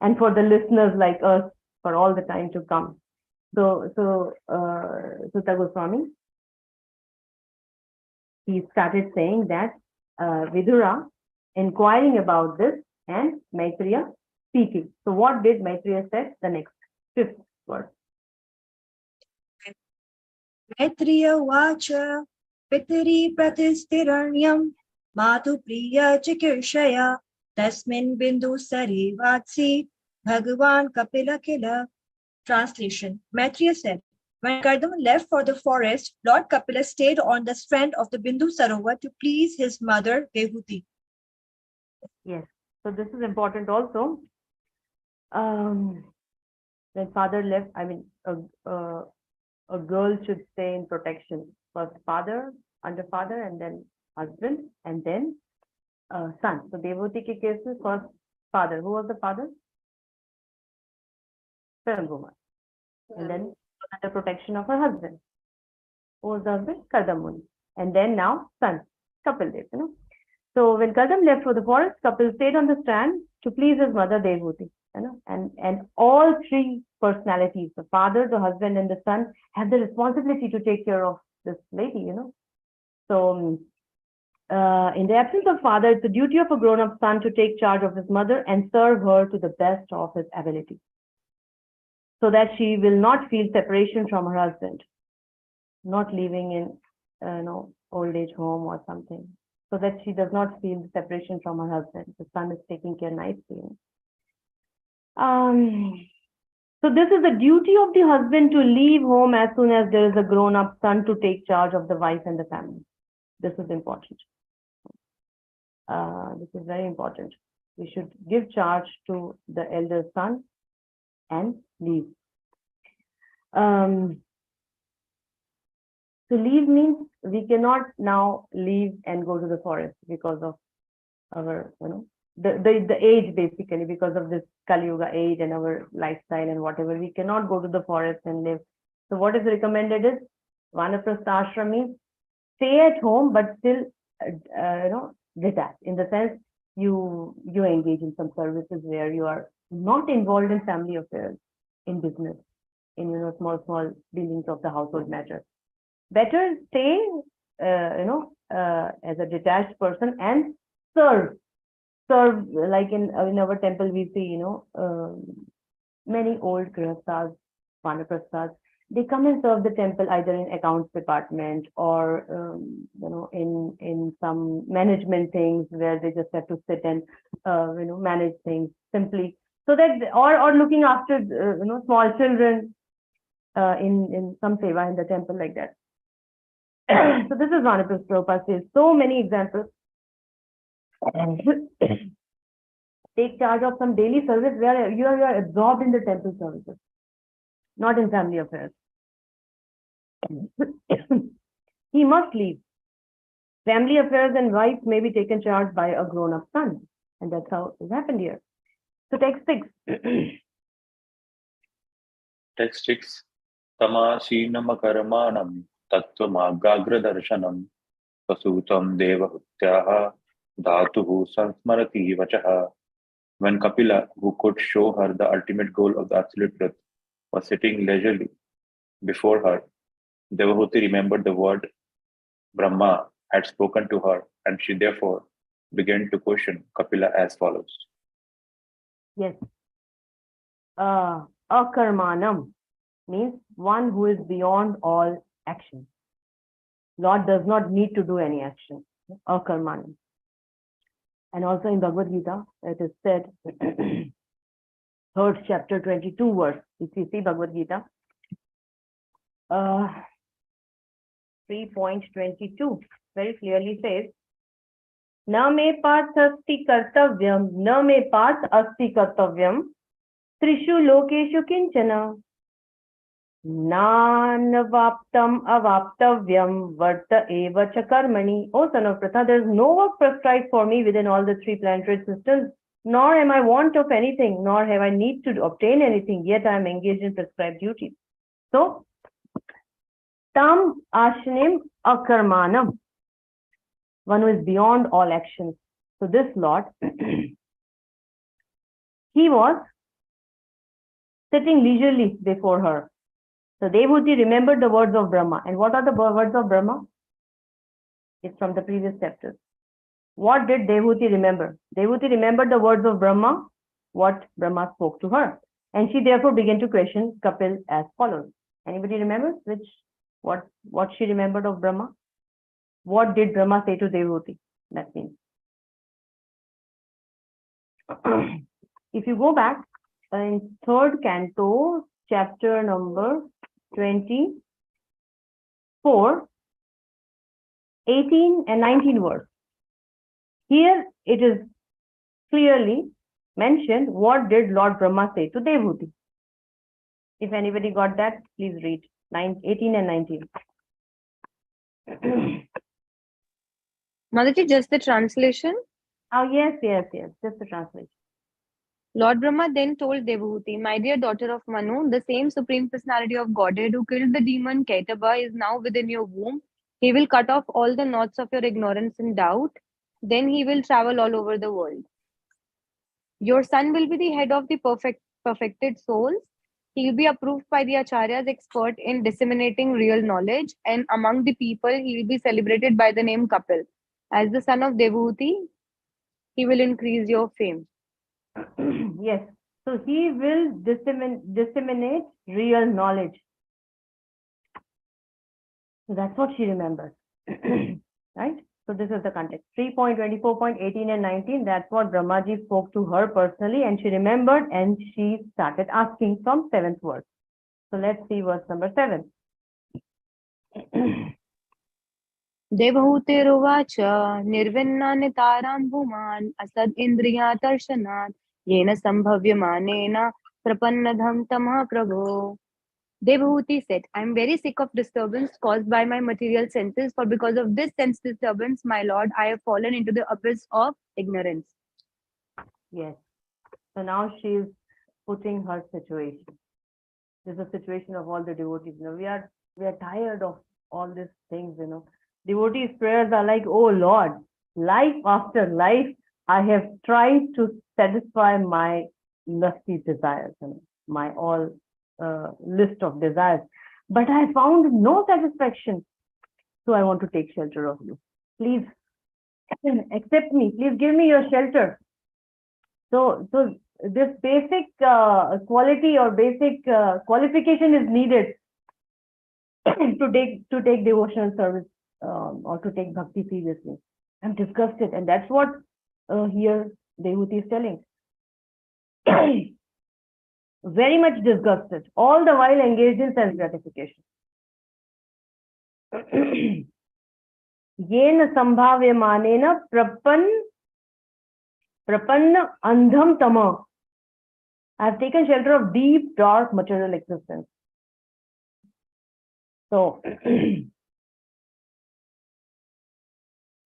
and for the listeners like us for all the time to come. So Suta Goswami, he started saying that Vidura inquiring about this and Maitreya speaking. So what did Maitreya say? The next 5th verse. Maitreya Vacha Pitari Pratisthiranyam Matu Priya Chikirshaya Tasmin Bindu Sari Vatsi Bhagavan Kapila Kila. Translation. Maitreya said, when Kardama left for the forest, Lord Kapila stayed on the strand of the Bindu Sarovar to please his mother Dehuti. Yes, so this is important also. When father left, I mean, a girl should stay in protection. First father, under father, and then husband, and then son. So Dehuti ke case mein first father. Who was the father? Prem. And then under protection of her husband. Who was the husband? Kardama. And then now son, Kapil Dev, you know. So when Kardam left for the forest, Kapil stayed on the strand to please his mother Dehuti. You know, and all 3 personalities, the father, the husband, and the son, have the responsibility to take care of this lady, you know. So in the absence of father, it's the duty of a grown-up son to take charge of his mother and serve her to the best of his ability, so that she will not feel separation from her husband, not living in old age home or something, so that she does not feel the separation from her husband. The son is taking care nicely. So this is the duty of the husband to leave home as soon as there is a grown-up son to take charge of the wife and the family. This is important. This is very important. We should give charge to the elder son and leave. To leave means we cannot now leave and go to the forest because of our, the age, basically, because of this Kali Yuga age and our lifestyle and whatever. We cannot go to the forest and live. So what is recommended is Vanaprastha ashram means stay at home, but still, detached, in the sense you engage in some services where you are not involved in family affairs, in business, in small dealings of the household matters. Better stay, as a detached person and serve. Like in our temple, we see, many old grihasthas, vanaprasthas, they come and serve the temple either in accounts department or, in some management things where they just have to sit and, manage things simply. So that, or looking after, small children in some seva in the temple, like that. So this is Vanaprastha Prabhupada says. So many examples. Take charge of some daily service where you are absorbed in the temple services, not in family affairs. He must leave. Family affairs and wife may be taken charge by a grown-up son, and that's how it happened here. So text 6. Text 6. Tamashinamakarmanam tattvamagagradarshanam pasutam devahutyaha dhatuhu sansmarati vachaha. When Kapila, who could show her the ultimate goal of the absolute truth, was sitting leisurely before her, Devahuti remembered the word Brahma had spoken to her, and she therefore began to question Kapila as follows. Yes. Akarmanam means one who is beyond all action. Lord does not need to do any action. Akarmanam. And also in Bhagavad Gita, it is said, 3rd chapter 22 verse, if you see Bhagavad Gita, 3.22 very clearly says, Na me parth asti kartavyam, na me parth asti kartavyam, trishu lokeshu kinchana, nanavaptam avaptavyam varta eva cha karmani. O son of Pratha, there is no work prescribed for me within all the 3 planetary systems, nor am I want of anything, nor have I need to obtain anything, yet I am engaged in prescribed duties. So, tam ashnim akarmanam, one who is beyond all actions. So this Lord, he was sitting leisurely before her. So Devahuti remembered the words of Brahma. And what are the words of Brahma? It's from the previous chapters. What did Devahuti remember? Devahuti remembered the words of Brahma, what Brahma spoke to her. And she therefore began to question Kapil as follows. Anybody remember what she remembered of Brahma? What did Brahma say to Devahuti? That means. If you go back in 3rd canto, chapter number 24, 18 and 19 verse. Here it is clearly mentioned what did Lord Brahma say to Devahuti. If anybody got that, please read 18 and 19. Mataji, just the translation? Oh, yes, just the translation. Lord Brahma then told Devahuti, my dear daughter of Manu, the same supreme personality of Godhead who killed the demon Kaitaba is now within your womb. He will cut off all the knots of your ignorance and doubt. Then he will travel all over the world. Your son will be the head of the perfected souls. He will be approved by the acharyas, expert in disseminating real knowledge, and among the people he will be celebrated by the name Kapil. As the son of Devahuti, he will increase your fame. Yes, so he will disseminate real knowledge. So that's what she remembers. Right? So this is the context. 3.24.18 and 19, that's what Brahmaji spoke to her personally, and she remembered and she started asking from 7th verse. So let's see verse number 7. Devahuterovacha nirvinnanitaram bhuman asad indriya tarshanat yena sambhavyamanena prapannadham tamah prabho. Devahuti said, I am very sick of disturbance caused by my material senses, for because of this sense disturbance, my lord, I have fallen into the abyss of ignorance. Yes. So now she is putting her situation. This is a situation of all the devotees. We are tired of all these things, Devotees' prayers are like, oh Lord, life after life, I have tried to satisfy my lusty desires, my all list of desires, but I found no satisfaction. So I want to take shelter of you. Please accept me. Please give me your shelter. So this basic quality or basic qualification is needed to take devotional service or to take bhakti seriously. I'm disgusted, and that's what here Devahuti is telling. Very much disgusted, all the while engaged in self gratification. Yena sambhavyamanena prapanna andham tama. I have taken shelter of deep, dark material existence. So,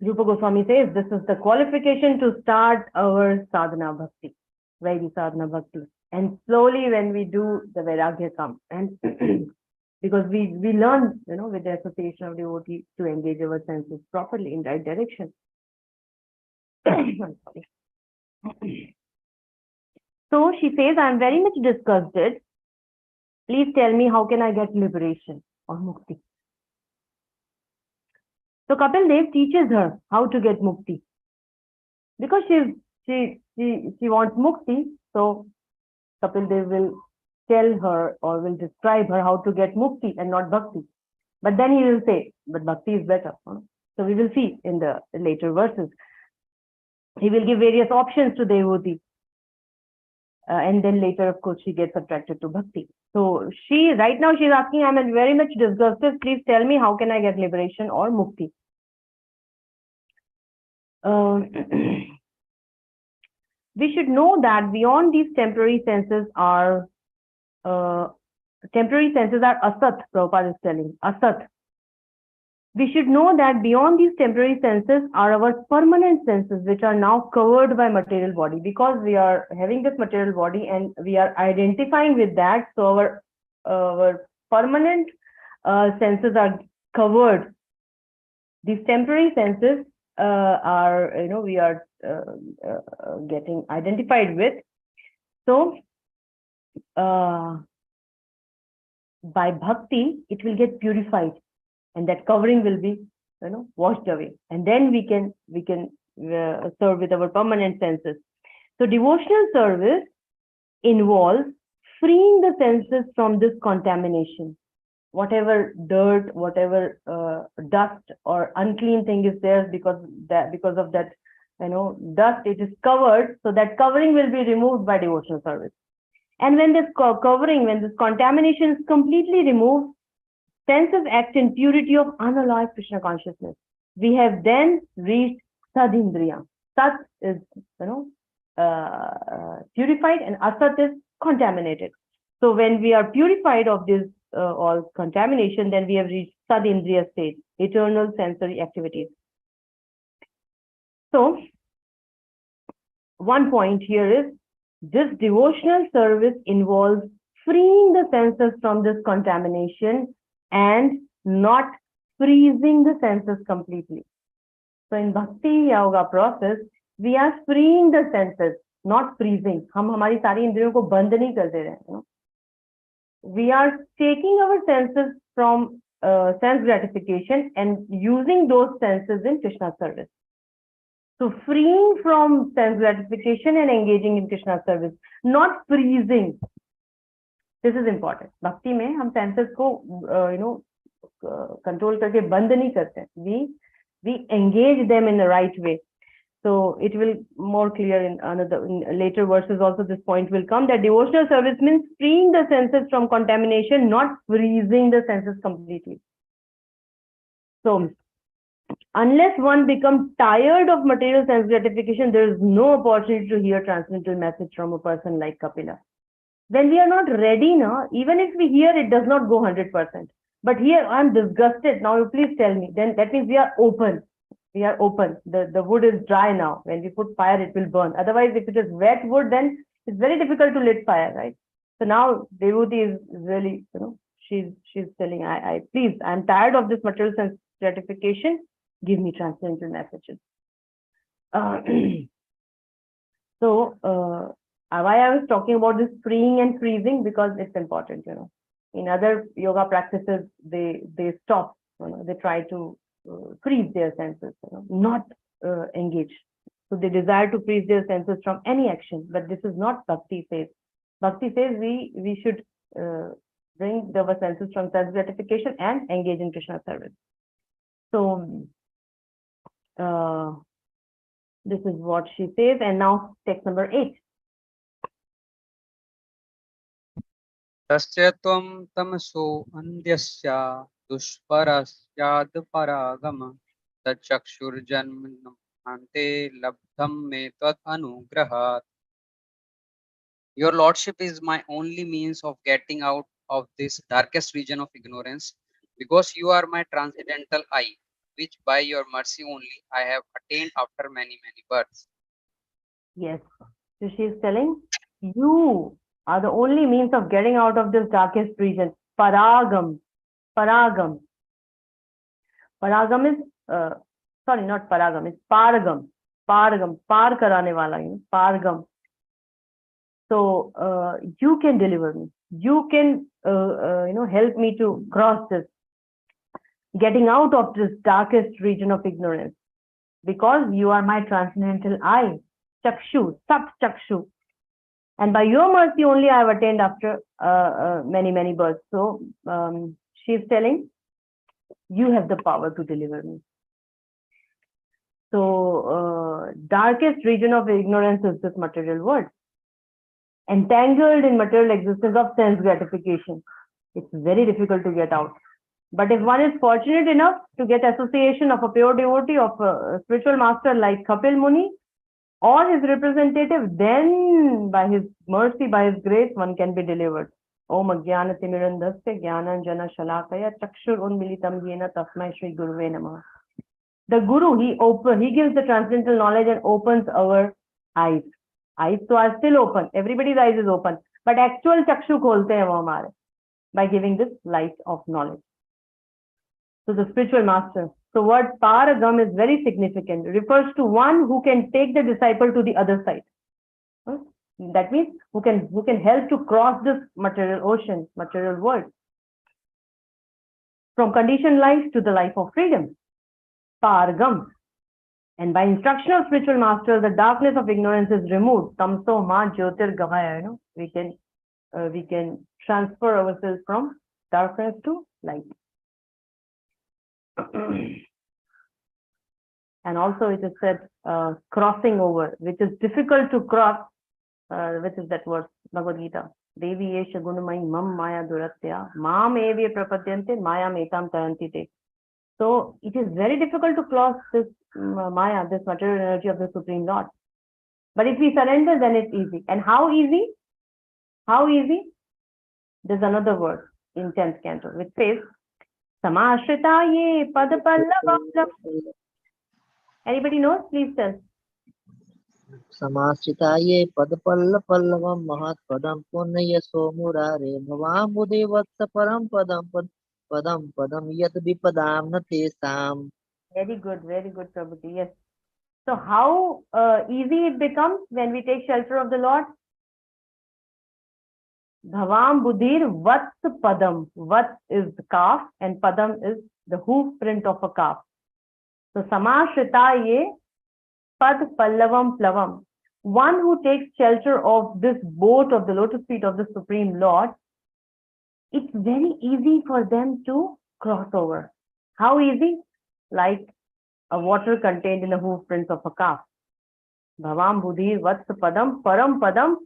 Rupa Goswami says this is the qualification to start our sadhana bhakti, Vaidhi sadhana bhakti. And slowly when we do, the Vairagya comes. And because we learn, with the association of devotees to engage our senses properly in right direction. I'm sorry. So she says, I'm very much disgusted. Please tell me, how can I get liberation or mukti? So Kapil Dev teaches her how to get mukti. Because she wants mukti, so Kapil Dev will tell her or will describe her how to get mukti and not bhakti. But then he will say, but bhakti is better. So we will see in the later verses. He will give various options to Devahuti. And then later, of course, she gets attracted to bhakti. So right now she's asking, I'm very much disgusted. Please tell me, how can I get liberation or mukti? We should know that beyond these temporary senses are asat, Prabhupada is telling, asat. We should know that beyond these temporary senses are our permanent senses, which are now covered by material body, because we are having this material body and we are identifying with that. So our permanent senses are covered. These temporary senses are, we are getting identified with. So by bhakti, it will get purified. And that covering will be, washed away, and then we can serve with our permanent senses. So devotional service involves freeing the senses from this contamination. Whatever dirt, whatever dust or unclean thing is there, because of that, dust, it is covered. So that covering will be removed by devotional service. And when this covering, when this contamination is completely removed, senses act in purity of unalloyed Krishna consciousness. We have then reached Sadindriya. Sat is, purified, and Asat is contaminated. So when we are purified of this all contamination, then we have reached Sadindriya state, eternal sensory activities. So one point here is, this devotional service involves freeing the senses from this contamination and not freezing the senses completely. So in Bhakti Yoga process, we are freeing the senses, not freezing. हम हमारी सारी इंद्रियों को बंद नहीं कर दे रहे हैं. We are taking our senses from sense gratification and using those senses in Krishna service. So freeing from sense gratification and engaging in Krishna service, not freezing. This is important. Bhakti में हम senses को control करके बंद नहीं करते. We engage them in the right way. So it will more clear in later verses also. This point will come that devotional service means freeing the senses from contamination, not freezing the senses completely. So unless one becomes tired of material sense gratification, there is no opportunity to hear transcendental message from a person like Kapila. When we are not ready, no, even if we hear, it does not go 100%. But here I'm disgusted. Now you please tell me. Then that means we are open. We are open. The wood is dry now. When we put fire, it will burn. Otherwise, if it is wet wood, then it's very difficult to lit fire, right? So now devotee is really, she's telling, I please, I'm tired of this material sense gratification. Give me transcendental messages. Why I was talking about this freeing and freezing, because it's important, In other yoga practices, they stop, they try to freeze their senses, not engage. So they desire to freeze their senses from any action, but this is not Bhakti says. Bhakti says we should bring our senses from sense gratification and engage in Krishna service. So this is what she says, and now text number 8. तस्य त्वं तमसो अन्ध्यस्य दुष्परस्यादपरागम तच्चक्षुर्जन्मन्ते लब्धं मे त्वत् अनुग्रहात्. Your Lordship is my only means of getting out of this darkest region of ignorance, because you are my transcendental eye, which by your mercy only I have attained after many, many births. Yes. So she is telling, you are the only means of getting out of this darkest region. Paragam. Paragam. Paragam is, sorry, not paragam, it's paragam. Paragam. Par karane wala, paragam. So you can deliver me. You can, help me to cross this, getting out of this darkest region of ignorance, because you are my transcendental eye, chakshu, sat chakshu. And by your mercy only I have attained after many, many births. So she is telling, you have the power to deliver me. So darkest region of ignorance is this material world. Entangled in material existence of sense gratification. It's very difficult to get out. But if one is fortunate enough to get association of a pure devotee, of a spiritual master like Kapil Muni, or his representative, then by his mercy, by his grace, one can be delivered. Om Ajnana Timirandhasya Jnananjana Shalakaya Chakshur Unmilitam Yena Tasmai Shri Guruve Namah. The Guru, he gives the transcendental knowledge and opens our eyes. Eyes so are still open. Everybody's eyes is open. But actual chakshu kholte hain wo hamare, by giving this light of knowledge. So the spiritual master. So word paragam is very significant. It refers to one who can take the disciple to the other side. That means who can help to cross this material ocean, material world. From conditioned life to the life of freedom. Paragam. And by instruction of spiritual master, the darkness of ignorance is removed. Tamso ma jyotir gamaya. We can transfer ourselves from darkness to light. And also it is said crossing over, which is difficult to cross, which is that word, Bhagavad Gita. Devi yesha gunamai mam maya duratya mam evya prapadyante maya metam taranti te. So it is very difficult to cross this maya, this material energy of the Supreme Lord. But if we surrender, then it's easy. And how easy? How easy? There's another word in 10th canto, which says, Samashritaye padapallavam. Anybody knows? Please tell. Samashritaye padapallavam mahat padam punnaya somurare bhavam buddhivatsa param padam padam yat vipadam natesam. Very good, Prabhuji. Yes. So how easy it becomes when we take shelter of the Lord? Bhavam buddhir vats padam. Vats is the calf and padam is the hoof print of a calf. So samashritaye pad pallavam plavam. One who takes shelter of this boat of the lotus feet of the Supreme Lord, it's very easy for them to cross over. How easy? Like a water contained in the hoof prints of a calf. Bhavam buddhir vats padam param padam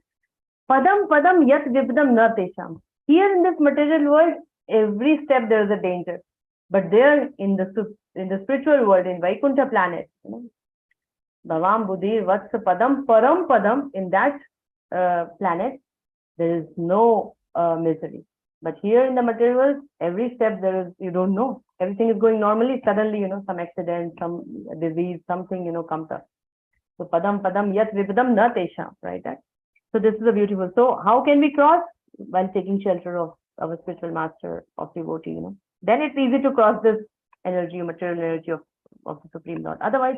padam yat vipdam na tesham. Here in this material world, every step there is a danger. But there in the spiritual world, in Vaikuntha planet, Bhavam buddhir vats padam param padam, in that planet, There is no misery. But here in the material world, every step there is, you don't know. Everything is going normally. Suddenly, some accident, some disease, something, comes up. So padam yat vipadam na tesham, right? So this is a beautiful. So how can we cross? While taking shelter of our spiritual master, of devotee, Then it's easy to cross this energy, material energy of the Supreme Lord. Otherwise,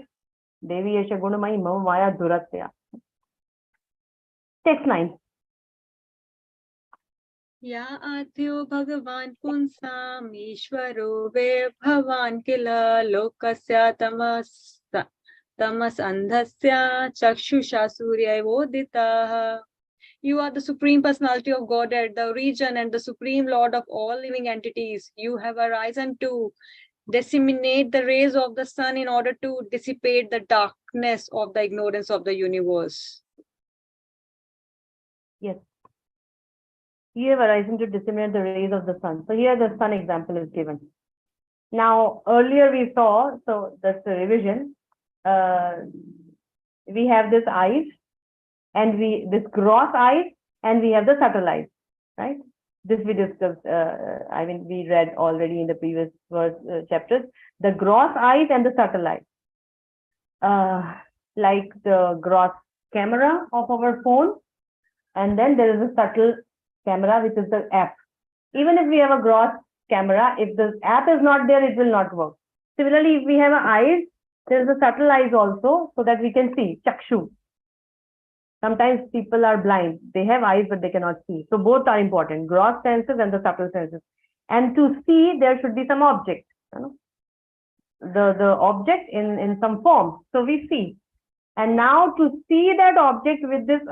Devi Esha Gunamai Maya Duratya. Text line. या आद्यो भगवान् पुंसाम् ईश्वरो वे भवान् किल लोकस्य तमसन्धस्य चक्षुषा सूर्यैवोदितः. You are the Supreme Personality of Godhead, the region and the Supreme Lord of all living entities. You have arisen to disseminate the rays of the sun in order to dissipate the darkness of the ignorance of the universe. Yes. You have arisen to disseminate the rays of the sun. So here the sun example is given. Now, earlier we saw, so that's the revision. We have this eyes, and this gross eyes, and we have the subtle eyes, right? This we discussed. We read already in the previous chapters. The gross eyes and the subtle eyes, like the gross camera of our phone, and then there is a subtle camera, which is the app. Even if we have a gross camera, if the app is not there, it will not work. Similarly, if we have eyes, there is a subtle eyes also, so that we can see. Chakshu. Sometimes people are blind. They have eyes, but they cannot see. So both are important, gross senses and the subtle senses. And to see, there should be some object. The object in some form. So we see. And now to see that object with this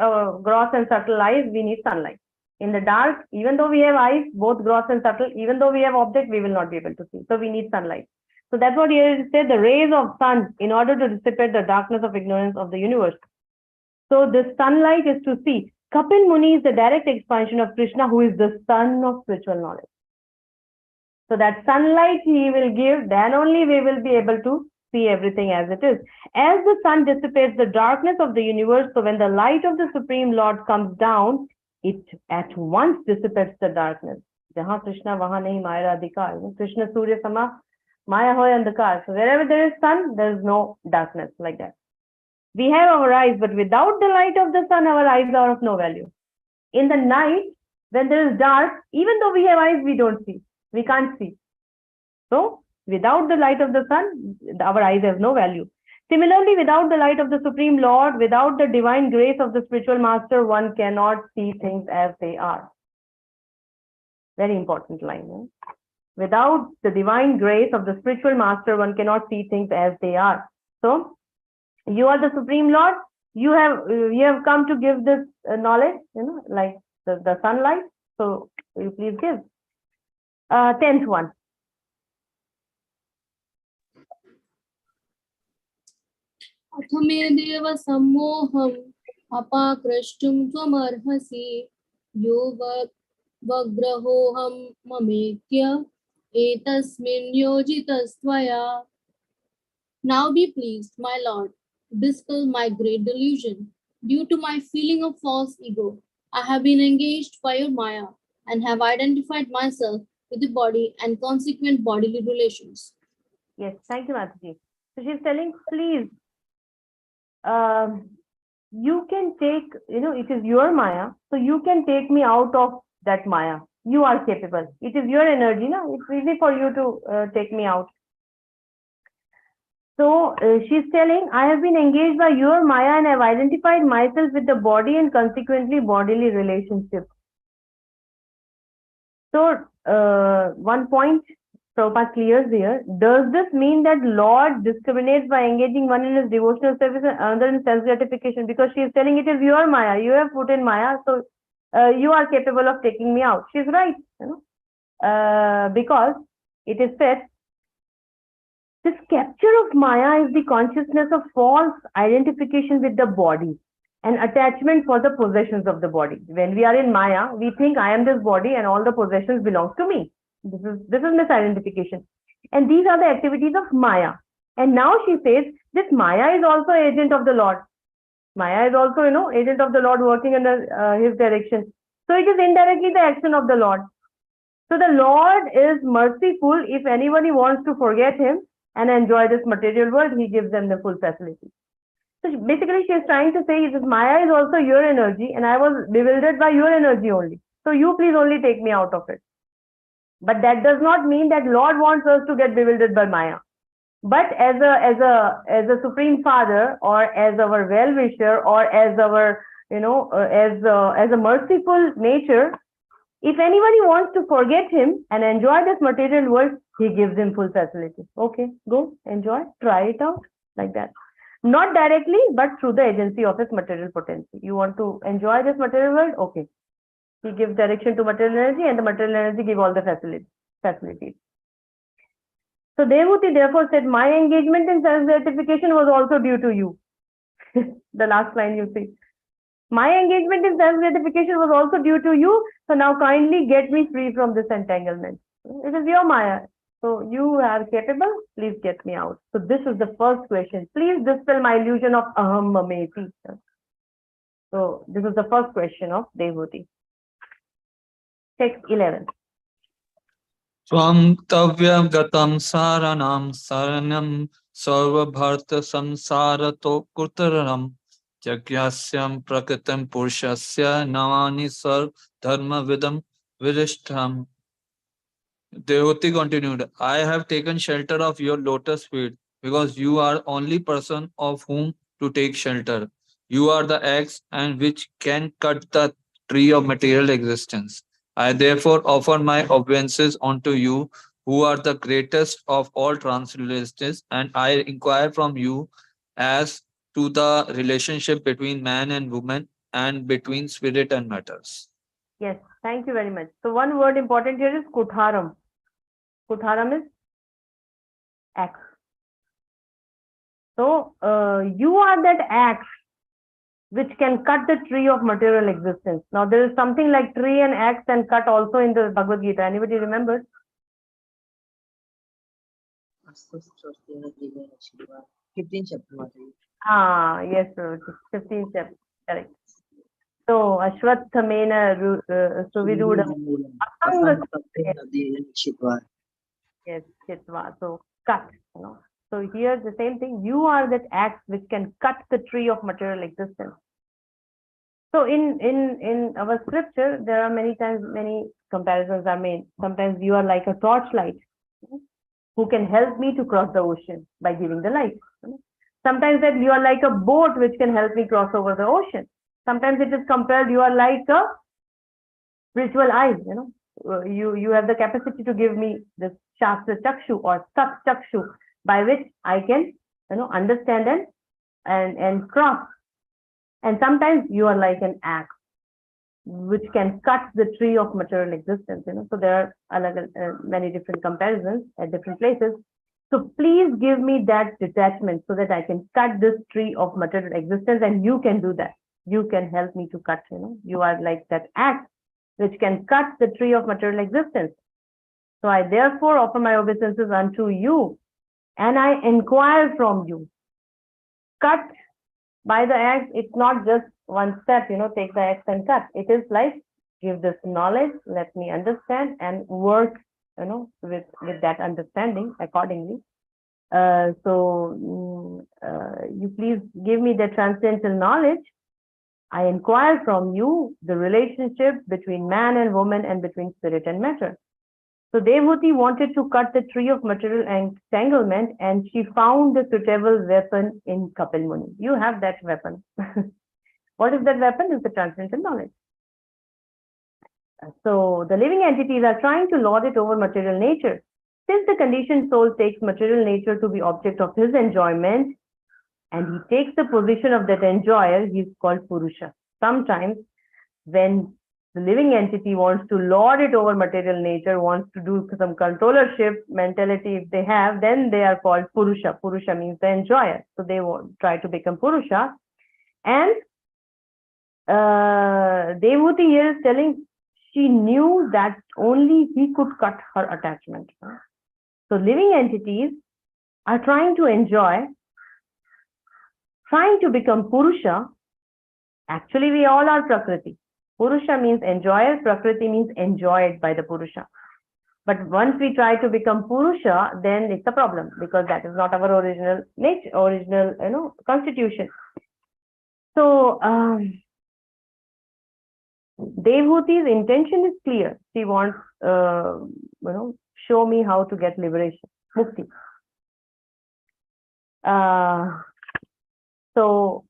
gross and subtle eyes, we need sunlight. In the dark, even though we have eyes, both gross and subtle, even though we have object, we will not be able to see. So we need sunlight. So that's what here it said, the rays of sun, in order to dissipate the darkness of ignorance of the universe. So this sunlight is to see. Kapil Muni is the direct expansion of Krishna, who is the sun of spiritual knowledge. So that sunlight he will give, then only we will be able to see everything as it is. As the sun dissipates the darkness of the universe, so when the light of the Supreme Lord comes down, it at once dissipates the darkness. Jahan Krishna, wahan nahi Maya adhikar. Krishna Surya Sama, Maya hoy andhakar. So wherever there is sun, there is no darkness, like that. We have our eyes, but without the light of the sun, our eyes are of no value. In the night, when there is dark, even though we have eyes, we don't see. We can't see. So without the light of the sun, our eyes have no value. Similarly, without the light of the Supreme Lord, without the divine grace of the spiritual master, one cannot see things as they are. Very important line. Without the divine grace of the spiritual master, one cannot see things as they are. So, you are the Supreme Lord. You have come to give this knowledge, like the sunlight. So, will you please give? 10th one. अथमे देव सम्मोहम् अपाकृष्टुं त्वमर्हसि यो वग्रहोऽहं ममेत्य एतस्मिन् योजितस्त्वया. Now be pleased, my Lord, dispel my great delusion. Due to my feeling of false ego, I have been engaged by your Maya and have identified myself with the body and consequent bodily relations. Yes, thank you, Mataji. So she's telling, please, you can take, it is your Maya, so you can take me out of that Maya. You are capable. It is your energy, it's easy for you to take me out. So she's telling, I have been engaged by your Maya and have identified myself with the body and consequently bodily relationships. So one point Prabhupada clears here. Does this mean that Lord discriminates by engaging one in his devotional service and another in self gratification? Because she is telling it is your Maya. You have put in Maya, so you are capable of taking me out. She's right, because it is said, this capture of Maya is the consciousness of false identification with the body and attachment for the possessions of the body. When we are in Maya, we think I am this body and all the possessions belong to me. This is misidentification. And these are the activities of Maya. And now she says, this Maya is also agent of the Lord. Maya is also, agent of the Lord working under his direction. So So it is indirectly the action of the Lord. So the Lord is merciful. If anybody wants to forget him and enjoy this material world, he gives them the full facility. So basically she is trying to say that Maya is also your energy and I was bewildered by your energy only. So you please only take me out of it. But that does not mean that Lord wants us to get bewildered by Maya. But as a Supreme Father, or as our well-wisher, or as our, as a merciful nature, if anybody wants to forget him and enjoy this material world, he gives him full facility. Okay, go, enjoy, try it out, like that. Not directly, but through the agency of his material potency. You want to enjoy this material world? Okay. He gives direction to material energy, and the material energy give all the facilities. So Devahuti therefore said, my engagement in self-gratification was also due to you. The last line you see. My engagement in self-gratification was also due to you. So now kindly get me free from this entanglement. It is your Maya. So you are capable, please get me out. So this is the first question. Please dispel my illusion of aham mameti. So this is the first question of Devahuti. Text 11. Swam tavyam gatam saranam saranam sarva bharta samsarato kutaram Jagyasyam prakritam purushasya navani sar dharma vidam virishtham. Devahuti continued, I have taken shelter of your lotus feet because you are only person of whom to take shelter. You are the axe and which can cut the tree of material existence. I therefore offer my obeisances unto you, who are the greatest of all transcendentalists, and I inquire from you as to the relationship between man and woman and between spirit and matters. Yes, thank you very much. So one word important here is kutharam. Kutharam is axe. So you are that axe which can cut the tree of material existence. Now there is something like tree and axe and cut also in the Bhagavad Gita. Anybody remembers? 15th chapter, Mataji. Yes, 15th chapter, correct. So Ashwathamena Suviruda. Yes, Chitva. So cut, So here the same thing. You are that axe which can cut the tree of material existence. So in our scripture, there are many comparisons are made. Sometimes you are like a torchlight who can help me to cross the ocean by giving the light. Sometimes that you are like a boat which can help me cross over the ocean. Sometimes it is compared you are like a spiritual eye, you have the capacity to give me this Shastra Chakshu or Sat Chakshu by which I can understand and cross. And sometimes you are like an axe which can cut the tree of material existence. So there are many different comparisons at different places. So please give me that detachment so that I can cut this tree of material existence, and you can do that. You can help me to cut. You are like that axe which can cut the tree of material existence. So I therefore offer my obeisances unto you, and I inquire from you. Cut by the axe, it's not just one step, take the axe and cut. It is like, give this knowledge, let me understand and work, with that understanding accordingly. So you please give me the transcendental knowledge. I inquire from you the relationship between man and woman and between spirit and matter. So Devahuti wanted to cut the tree of material entanglement, and she found the suitable weapon in Kapil Muni. You have that weapon. What is that weapon? It's the transcendental knowledge. So the living entities are trying to lord it over material nature. Since the conditioned soul takes material nature to be object of his enjoyment, and he takes the position of that enjoyer, he is called Purusha. Sometimes when the living entity wants to lord it over material nature, wants to do some controllership mentality if they have, then they are called Purusha. Purusha means the enjoyer. So they try to become Purusha. And Devahuti here is telling she knew that only he could cut her attachment. So living entities are trying to enjoy, trying to become Purusha. Actually, we all are Prakriti. Purusha means enjoyer, Prakriti means enjoyed by the Purusha. But once we try to become Purusha, then it's a problem because that is not our original nature, original, constitution. So, Devhuti's intention is clear. She wants, show me how to get liberation, mukti. So,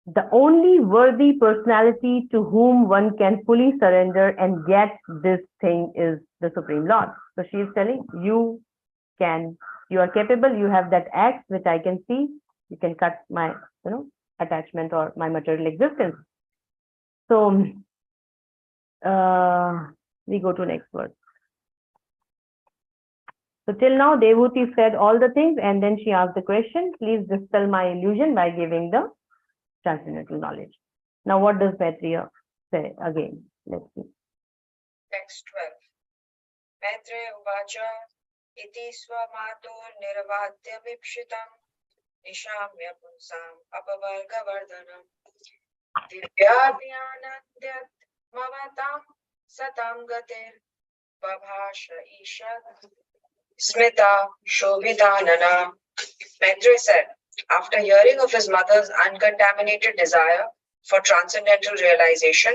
the only worthy personality to whom one can fully surrender and get this thing is the Supreme Lord. So she is telling, you are capable, you have that axe which I can see, you can cut my, attachment or my material existence. So, we go to next verse. So till now, Devhuti said all the things and then she asked the question, please dispel my illusion by giving the transcendental knowledge. Now, what does Maitreya say again? Let's see. Text 12. Maitreya uvacha iti swamato nirvadya vipshitam nishamya punsam apavarga vardhanam divyadhyanandyat mamatam satam gatir babhasha ishat smita shobhitanana. Maitreya said, after hearing of his mother's uncontaminated desire for transcendental realization,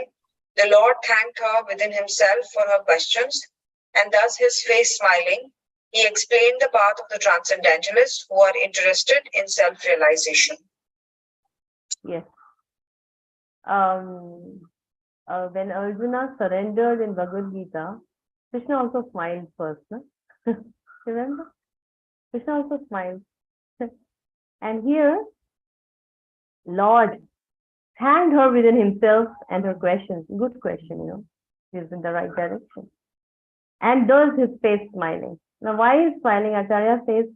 the Lord thanked her within himself for her questions, and thus his face smiling, he explained the path of the transcendentalists who are interested in self-realization. Yes. When Arjuna surrendered in Bhagavad Gita, Krishna also smiled first. No? Remember? Krishna also smiled. And here, Lord thanked her within himself and her questions. Good question, He's in the right direction. And does his face smiling. Now, why is smiling? Acharya says,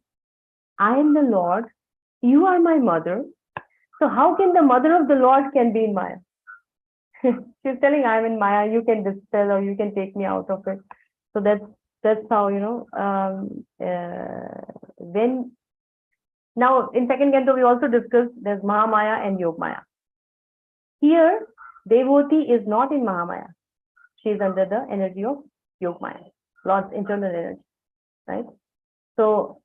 I am the Lord, you are my mother. So how can the mother of the Lord can be in Maya? She's telling, I'm in Maya, you can dispel or you can take me out of it. So that's how, when now in second canto we also discussed there's Mahamaya and Yogmaya. Here, Devoti is not in Mahamaya. She is under the energy of Yogmaya, Lord's internal energy, right? So,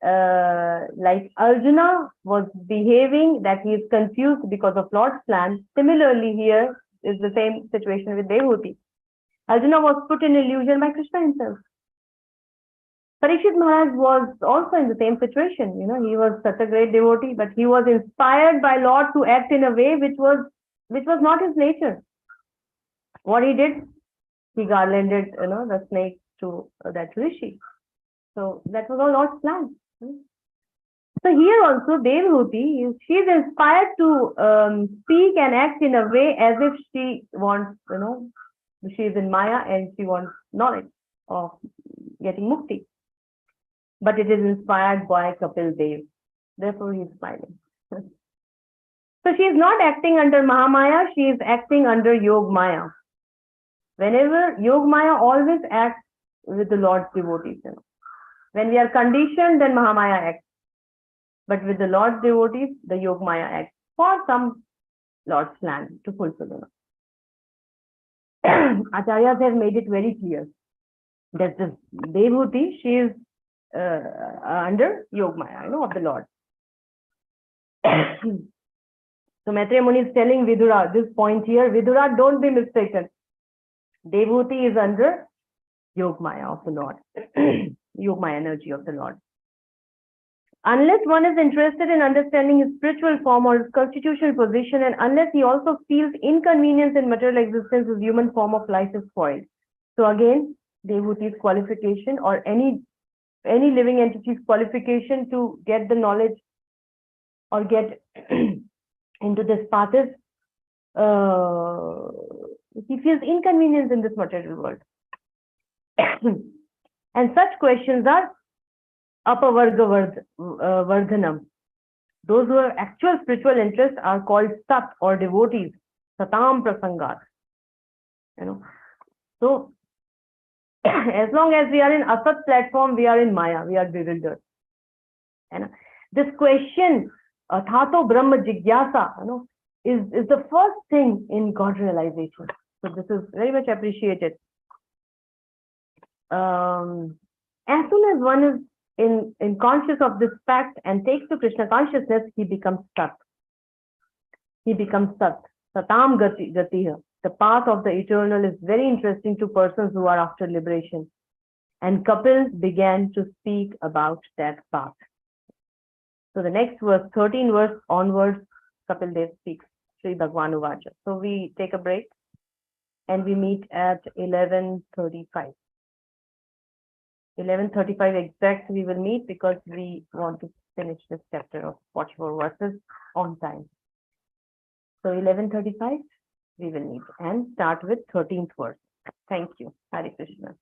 like Arjuna was behaving that he is confused because of Lord's plan. Similarly, here is the same situation with Devoti. Arjuna was put in illusion by Krishna himself. Parikshit Maharaj was also in the same situation. He was such a great devotee, but he was inspired by Lord to act in a way which was not his nature. What he did, he garlanded, the snake to that rishi. So that was all Lord's plan. So here also, Devhuti, she is inspired to speak and act in a way as if she wants, she is in Maya and she wants knowledge of getting mukti. But it is inspired by Kapil Dev. Therefore, he is smiling. So she is not acting under Mahamaya, she is acting under Yogmaya. Whenever Yogmaya always acts with the Lord's devotees. When we are conditioned, then Mahamaya acts. But with the Lord's devotees, the Yogmaya acts for some Lord's plan to fulfill. Acharyas have made it very clear that this Devhuti, she is under Yogmaya, of the Lord. So Maitreya Muni is telling Vidura, this point here, Vidura, don't be mistaken. Devhuti is under Yogmaya of the Lord, Yogmaya energy of the Lord. Unless one is interested in understanding his spiritual form or his constitutional position, and unless he also feels inconvenience in material existence, his human form of life is spoiled. So again, Devhuti's qualification or any living entity's qualification to get the knowledge or get into this path is he feels inconvenience in this material world. And such questions are apavarga vardhanam. Those who have actual spiritual interests are called sat or devotees, satam prasangat. So as long as we are in asat platform, we are in Maya, we are bewildered. This question, Thato Brahma Jigyasa, is the first thing in God realization. So this is very much appreciated. As soon as one is in conscious of this fact and takes to Krishna consciousness, he becomes sat. He becomes sat. Satam gati. The path of the eternal is very interesting to persons who are after liberation. And Kapil began to speak about that path. So the next verse, 13 verse onwards, Kapil Dev speaks, Sri Bhagwan Uvacha. So we take a break and we meet at 11:35. 11:35 exact we will meet because we want to finish this chapter of 44 verses on time. So 11:35 we will meet and start with 13th verse. Thank you. Hare Krishna.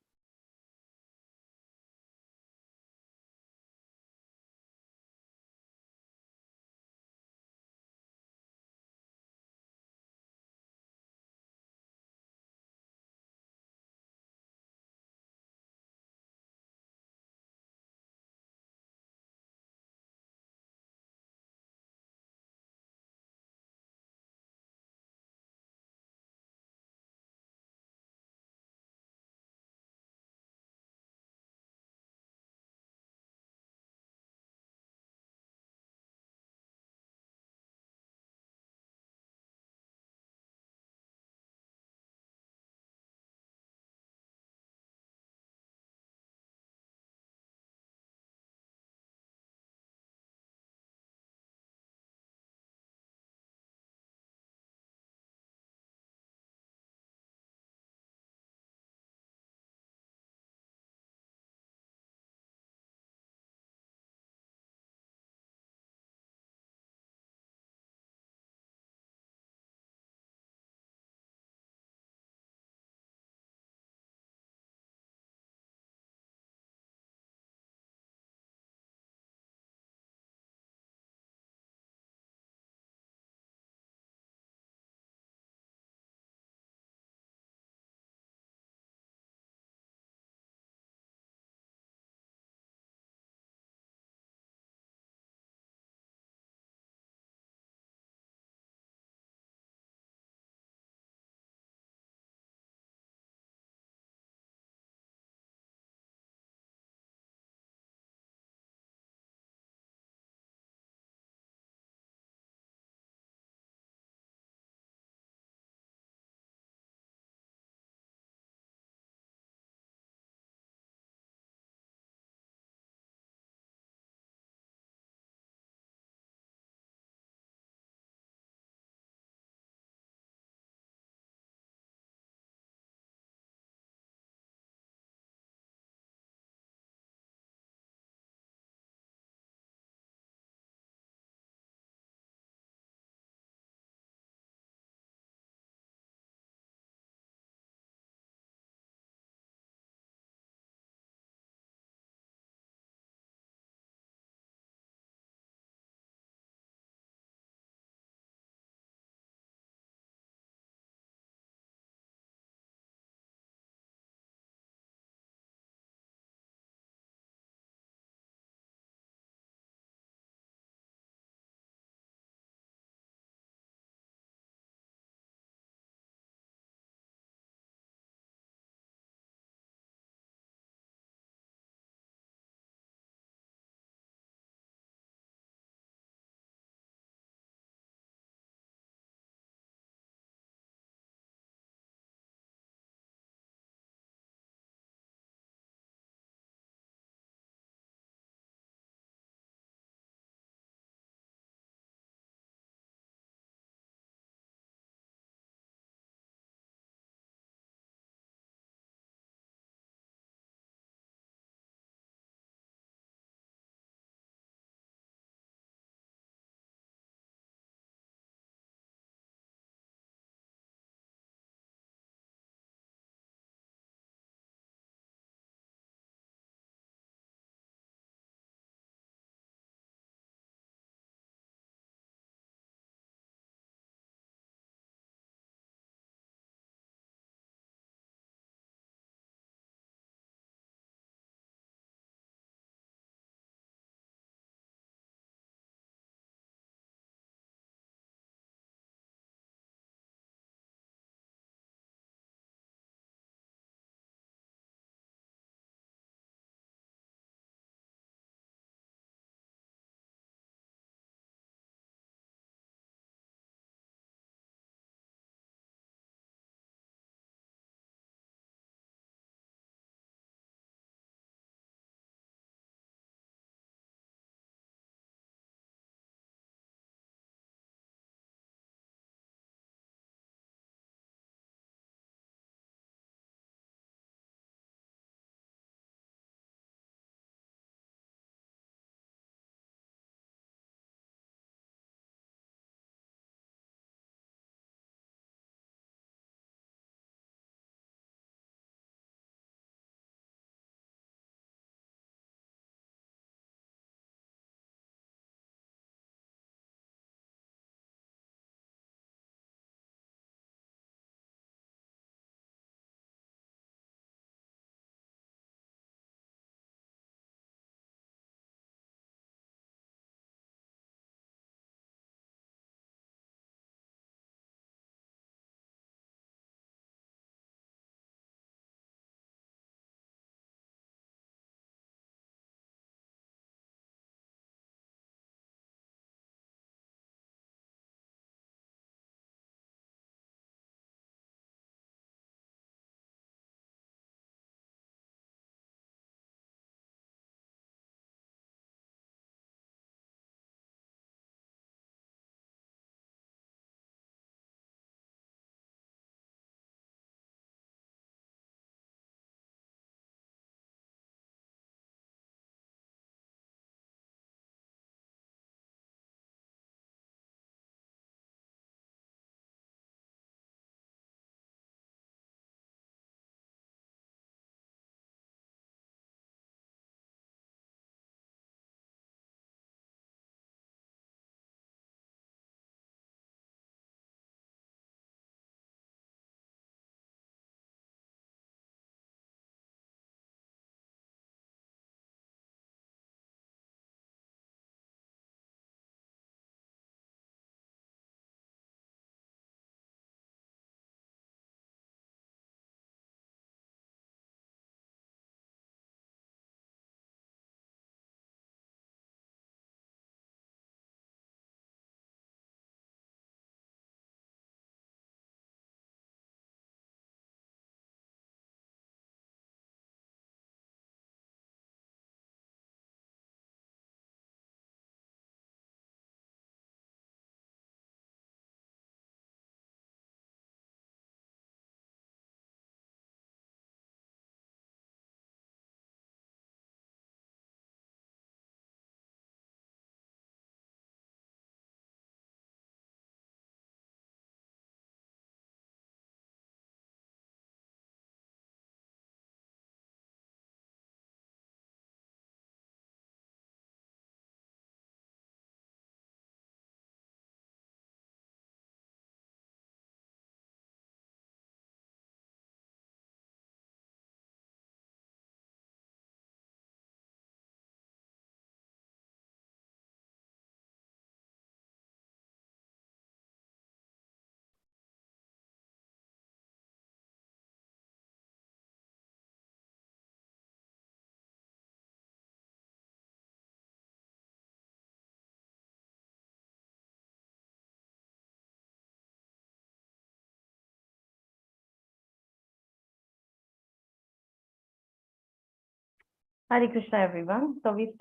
Hare Krishna, everyone. So we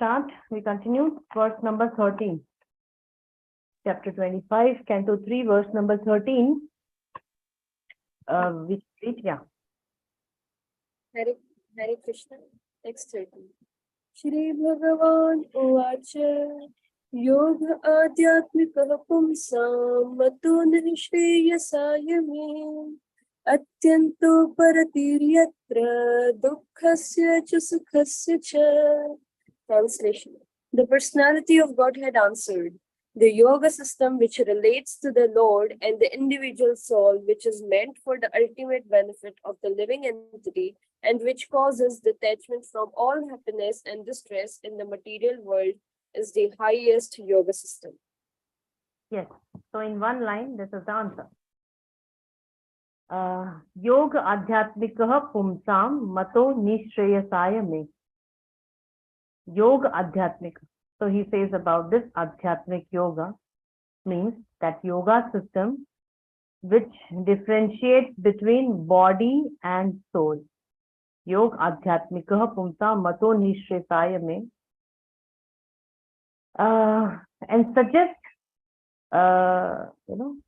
continue verse number 13. Chapter 25, Canto 3, verse number 13. Which read, yeah. Hare, Hare Krishna. Next 13. Shri Bhagavan Uvacha Yoga Adhyatmikah Pumsam Mato Nishreyasaaya Me Atyanto Paratiryatra Dukkhasya Cha Sukhasya Cha. Translation. The personality of Godhead answered, the yoga system which relates to the Lord and the individual soul, which is meant for the ultimate benefit of the living entity and which causes detachment from all happiness and distress in the material world, is the highest yoga system. Yes. So in one line, this is the answer. Yoga Adhyatmikah Pumsam Mato Nishreyasaya Me. Yoga Adhyatmika. So he says about this Adhyatmik Yoga means that yoga system which differentiates between body and soul. Yoga Adhyatmika Pumsa Mato Nishreyasaya Me. And suggest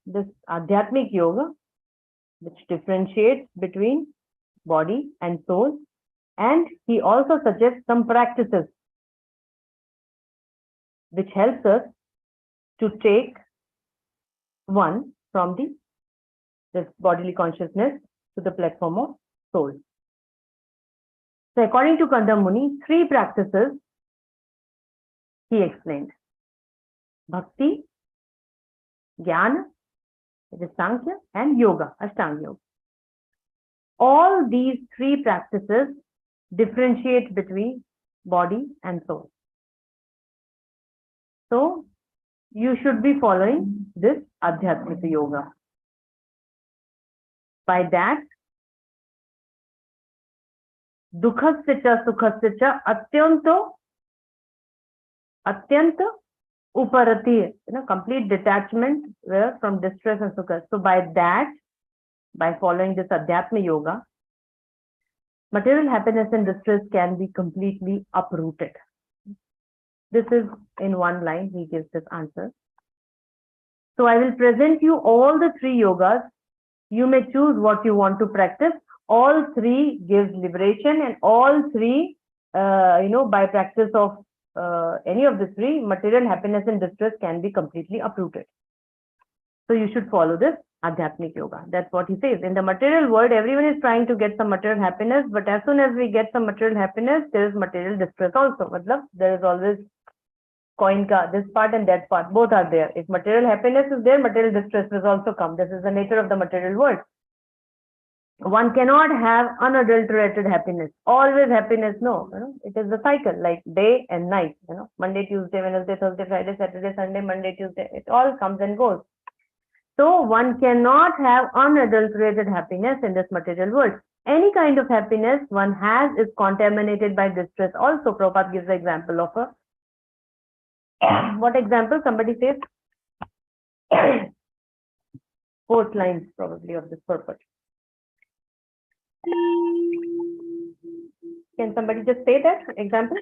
this Adhyatmik Yoga which differentiates between body and soul, and he also suggests some practices which helps us to take one from this bodily consciousness to the platform of soul. So according to Kanda Muni, 3 practices he explained: Bhakti, Jnana, it is Sankhya, and Yoga, Ashtanga Yoga. All these 3 practices differentiate between body and soul. So you should be following this Adhyatmika Yoga. By that, Dukhasya cha Sukhasya cha Atyanta Uparati, complete detachment from distress and sukha. So by that, by following this Adhyatma Yoga, material happiness and distress can be completely uprooted. This is in one line, he gives this answer. So I will present you all the 3 yogas. You may choose what you want to practice. All 3 gives liberation, and all 3, by practice of any of the 3, material happiness and distress can be completely uprooted. So you should follow this Adhyatmik Yoga. That's what he says. In the material world, everyone is trying to get some material happiness, but as soon as we get some material happiness, there is material distress also. There is always coin ka, this part and that part, both are there. If material happiness is there, material distress will also come. This is the nature of the material world. One cannot have unadulterated happiness. Always happiness, no. It is the cycle, like day and night. Monday, Tuesday, Wednesday, Thursday, Friday, Saturday, Sunday, Monday, Tuesday. It all comes and goes. So one cannot have unadulterated happiness in this material world. Any kind of happiness one has is contaminated by distress. Also, Prabhupada gives the example of a what example? Somebody says 4th lines probably of this purport. Can somebody just say that example?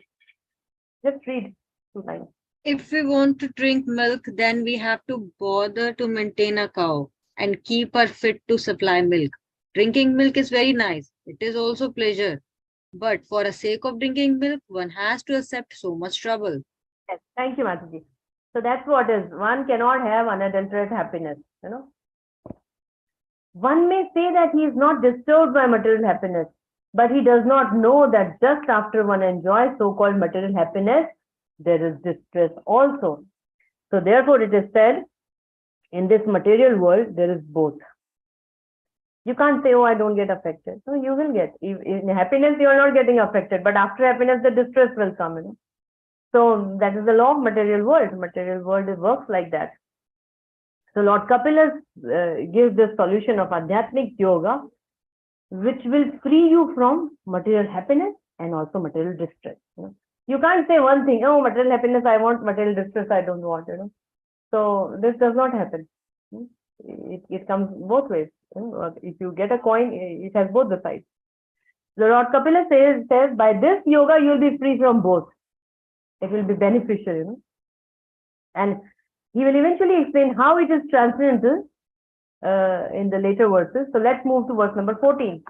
Just read 2 lines. If we want to drink milk, then we have to bother to maintain a cow and keep her fit to supply milk. Drinking milk is very nice. It is also pleasure. But for the sake of drinking milk, one has to accept so much trouble. Yes, thank you, Mataji. So that's what is. One cannot have unadulterated happiness. One may say that he is not disturbed by material happiness, but he does not know that just after one enjoys so-called material happiness, there is distress also. So therefore it is said, in this material world, there is both. You can't say, oh, I don't get affected. No, you will get. In happiness, you are not getting affected, but after happiness, the distress will come. So that is the law of material world. Material world, it works like that. So Lord Kapila gives this solution of Adhyatmik Yoga, which will free you from material happiness and also material distress. You can't say one thing, oh, material happiness I want, material distress I don't want. So this does not happen. It comes both ways. If you get a coin, it has both the sides. The Lord Kapila says, by this yoga, you'll be free from both. It will be beneficial, you know. And he will eventually explain how it is transcendental in the later verses. So let's move to verse number 14.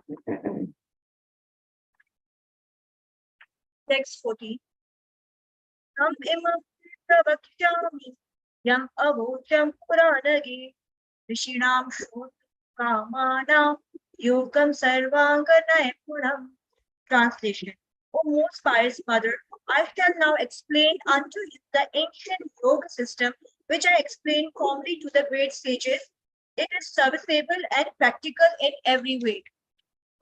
Text 14. Tam imam pravakshami yam avocam puranagi rishinam shut kamana yogam sarvanga punam. Translation. O most pious mother, I shall now explain unto you the ancient yoga system which I explained calmly to the great sages. It is serviceable and practical in every way.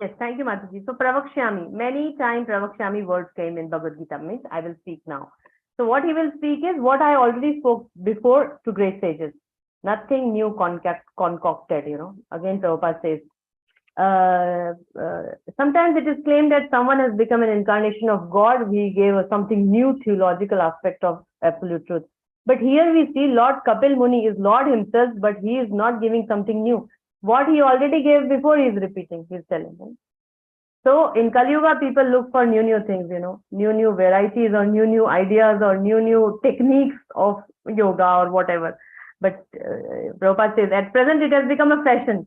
Yes, thank you, Mataji. So Pravakshami, many times Pravakshami words came in Bhagavad Gita, means I will speak now. So what he will speak is what I already spoke before to great sages. Nothing new concocted, you know. Again, Prabhupada says, sometimes it is claimed that someone has become an incarnation of God. We gave something new theological aspect of absolute truth. But here we see Lord Kapil Muni is Lord himself, but he is not giving something new. What he already gave before, he is repeating, he is telling them. So in Kali Yuga, people look for new things, you know, new varieties or new ideas or new techniques of yoga or whatever. But Prabhupada says, at present it has become a fashion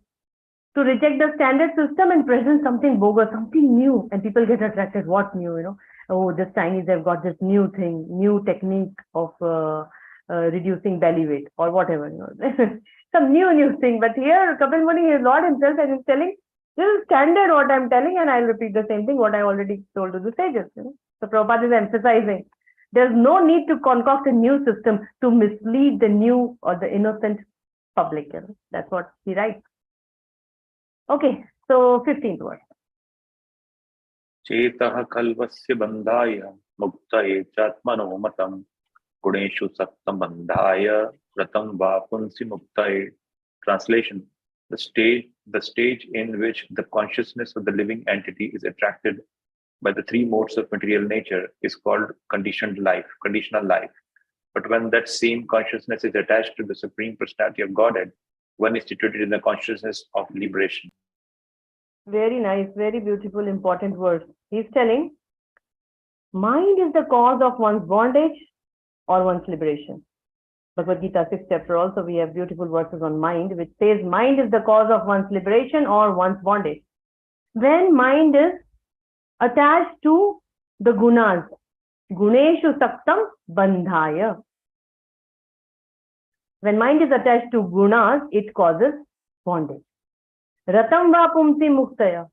to reject the standard system and present something bogus, something new, and people get attracted. What new, you know? Oh, this Chinese have got this new thing, new technique of reducing belly weight or whatever, you know. Some new thing. But here Kapil Muni is Lord himself and is telling, this is standard what I'm telling, and I'll repeat the same thing what I already told to the sages. You know? So Prabhupada is emphasizing there's no need to concoct a new system to mislead the new or the innocent public. You know? That's what he writes. Okay, so 15th verse. Chetah kalvasya bandhaya muktaye chatmano matam guneshu saktam bandhaya ratam vapunsi muktaye. Translation: the stage in which the consciousness of the living entity is attracted by the three modes of material nature is called conditional life. But when that same consciousness is attached to the Supreme Personality of Godhead, one is situated in the consciousness of liberation. Very nice, very beautiful, important verse. He's telling, mind is the cause of one's bondage or one's liberation. Bhagavad Gita 6th chapter also we have beautiful verses on mind, which says mind is the cause of one's liberation or one's bondage. When mind is attached to the gunas, guneshu saktam bandhaya. When mind is attached to gunas, it causes bondage. Ratam va pumsi muktaya.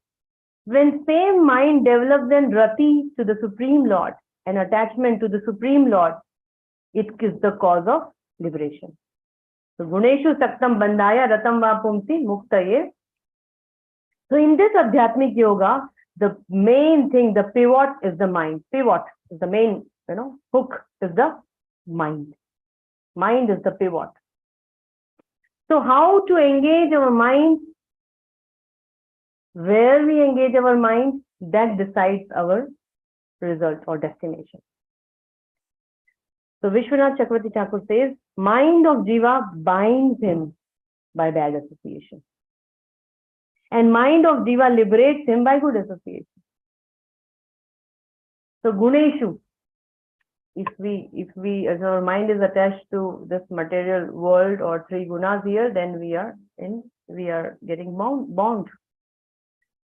When same mind develops an rati to the Supreme Lord, an attachment to the Supreme Lord, it is the cause of liberation. So guneshu saktam bandhaya ratam va pumsi muktaye. So in this Adhyatmic yoga, the main thing, the pivot is the mind. Pivot is the main, you know, hook is the mind. Mind is the pivot. So how to engage our mind? Where we engage our mind, that decides our result or destination. So Vishwanath Chakravarti Thakur says, mind of Jiva binds him by bad association. And mind of Jiva liberates him by good association. So Guneshu, if our mind is attached to this material world or three gunas here, then we are getting bound.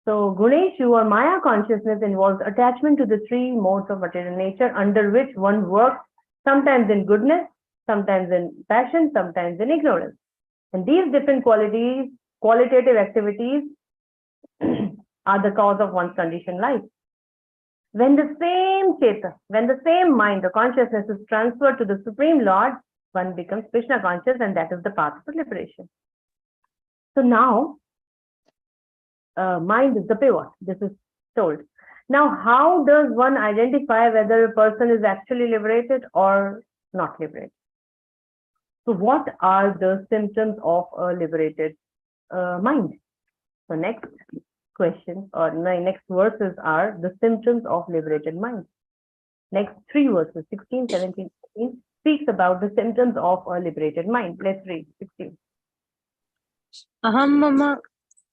So Guneshu or Maya consciousness involves attachment to the three modes of material nature under which one works, sometimes in goodness, sometimes in passion, sometimes in ignorance. And these different qualitative activities are the cause of one's conditioned life. When the same cheta, when the same mind, the consciousness is transferred to the Supreme Lord, one becomes Krishna conscious, and that is the path for liberation. So now, mind is the pivot. This is told. Now, how does one identify whether a person is actually liberated or not liberated? So what are the symptoms of a liberated mind? So next question or next verses are the symptoms of liberated mind. Next three verses, 16, 17, 18, speaks about the symptoms of a liberated mind. Let's read 16. Aham mama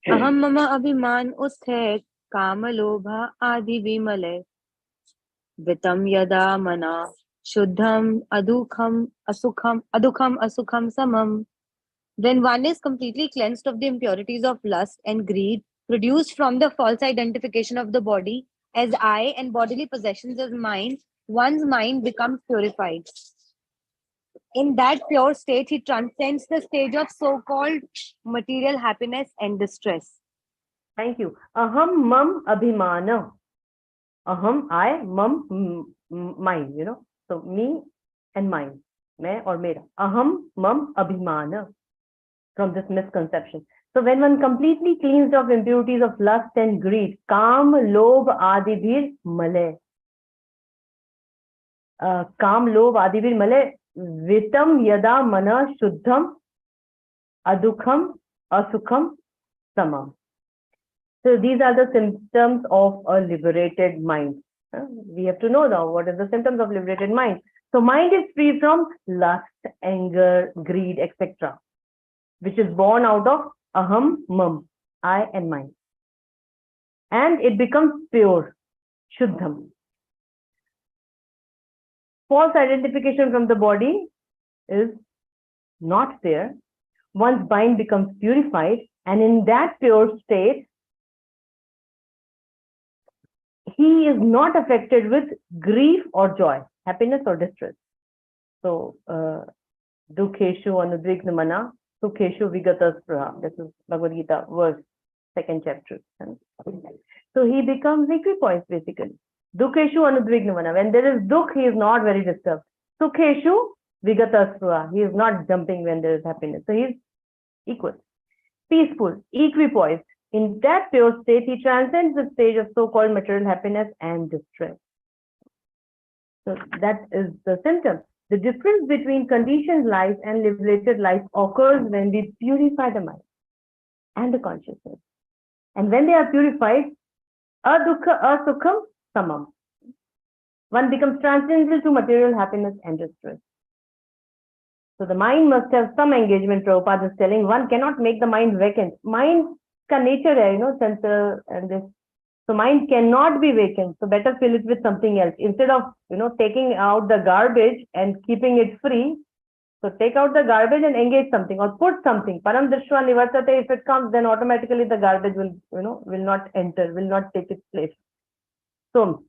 abhiman uthet कामलोभा आदिविमले वितं यदा मना शुद्धम adukham asukham samam. When one is completely cleansed of the impurities of lust and greed produced from the false identification of the body as I and bodily possessions as mine, one's mind becomes purified. In that pure state, he transcends the stage of so-called material happiness and distress. Thank you. Aham mam abhimana. Aham, I, mam, mine, you know. So me and mine. Main or mera. Aham mam abhimana. From this misconception. So when one completely cleansed of impurities of lust and greed, kam, lobh, adibhir, male. Kam, lobh, adibhir, male. Vitam, yada, mana, shuddham, adukham, asukham, samam. So these are the symptoms of a liberated mind. We have to know now what is the symptoms of liberated mind. So mind is free from lust, anger, greed, etc., which is born out of aham, mam, I and mine. And it becomes pure, shuddham. False identification from the body is not there. One's mind becomes purified, and in that pure state, he is not affected with grief or joy, happiness or distress. So, dukheshu anudvigna mana, sukheshu vigata. This is Bhagavad Gita verse, 2nd chapter. So he becomes equipoised basically. Dukheshu anudvigna mana. When there is dukh, he is not very disturbed. Sukheshu vigata. He is not jumping when there is happiness. So he is equal, peaceful, equipoised. In that pure state, he transcends the stage of so-called material happiness and distress. So that is the symptom. The difference between conditioned life and liberated life occurs when we purify the mind and the consciousness. And when they are purified, adukha, asukham, samam. One becomes transcendental to material happiness and distress. So the mind must have some engagement. Prabhupada is telling one cannot make the mind vacant. Mind ka nature hai, you know, center and this. So mind cannot be vacant. So better fill it with something else. Instead of, you know, taking out the garbage and keeping it free, so take out the garbage and engage something or put something. Param drishva nivartate. If it comes, then automatically the garbage will, you know, will not enter, will not take its place. So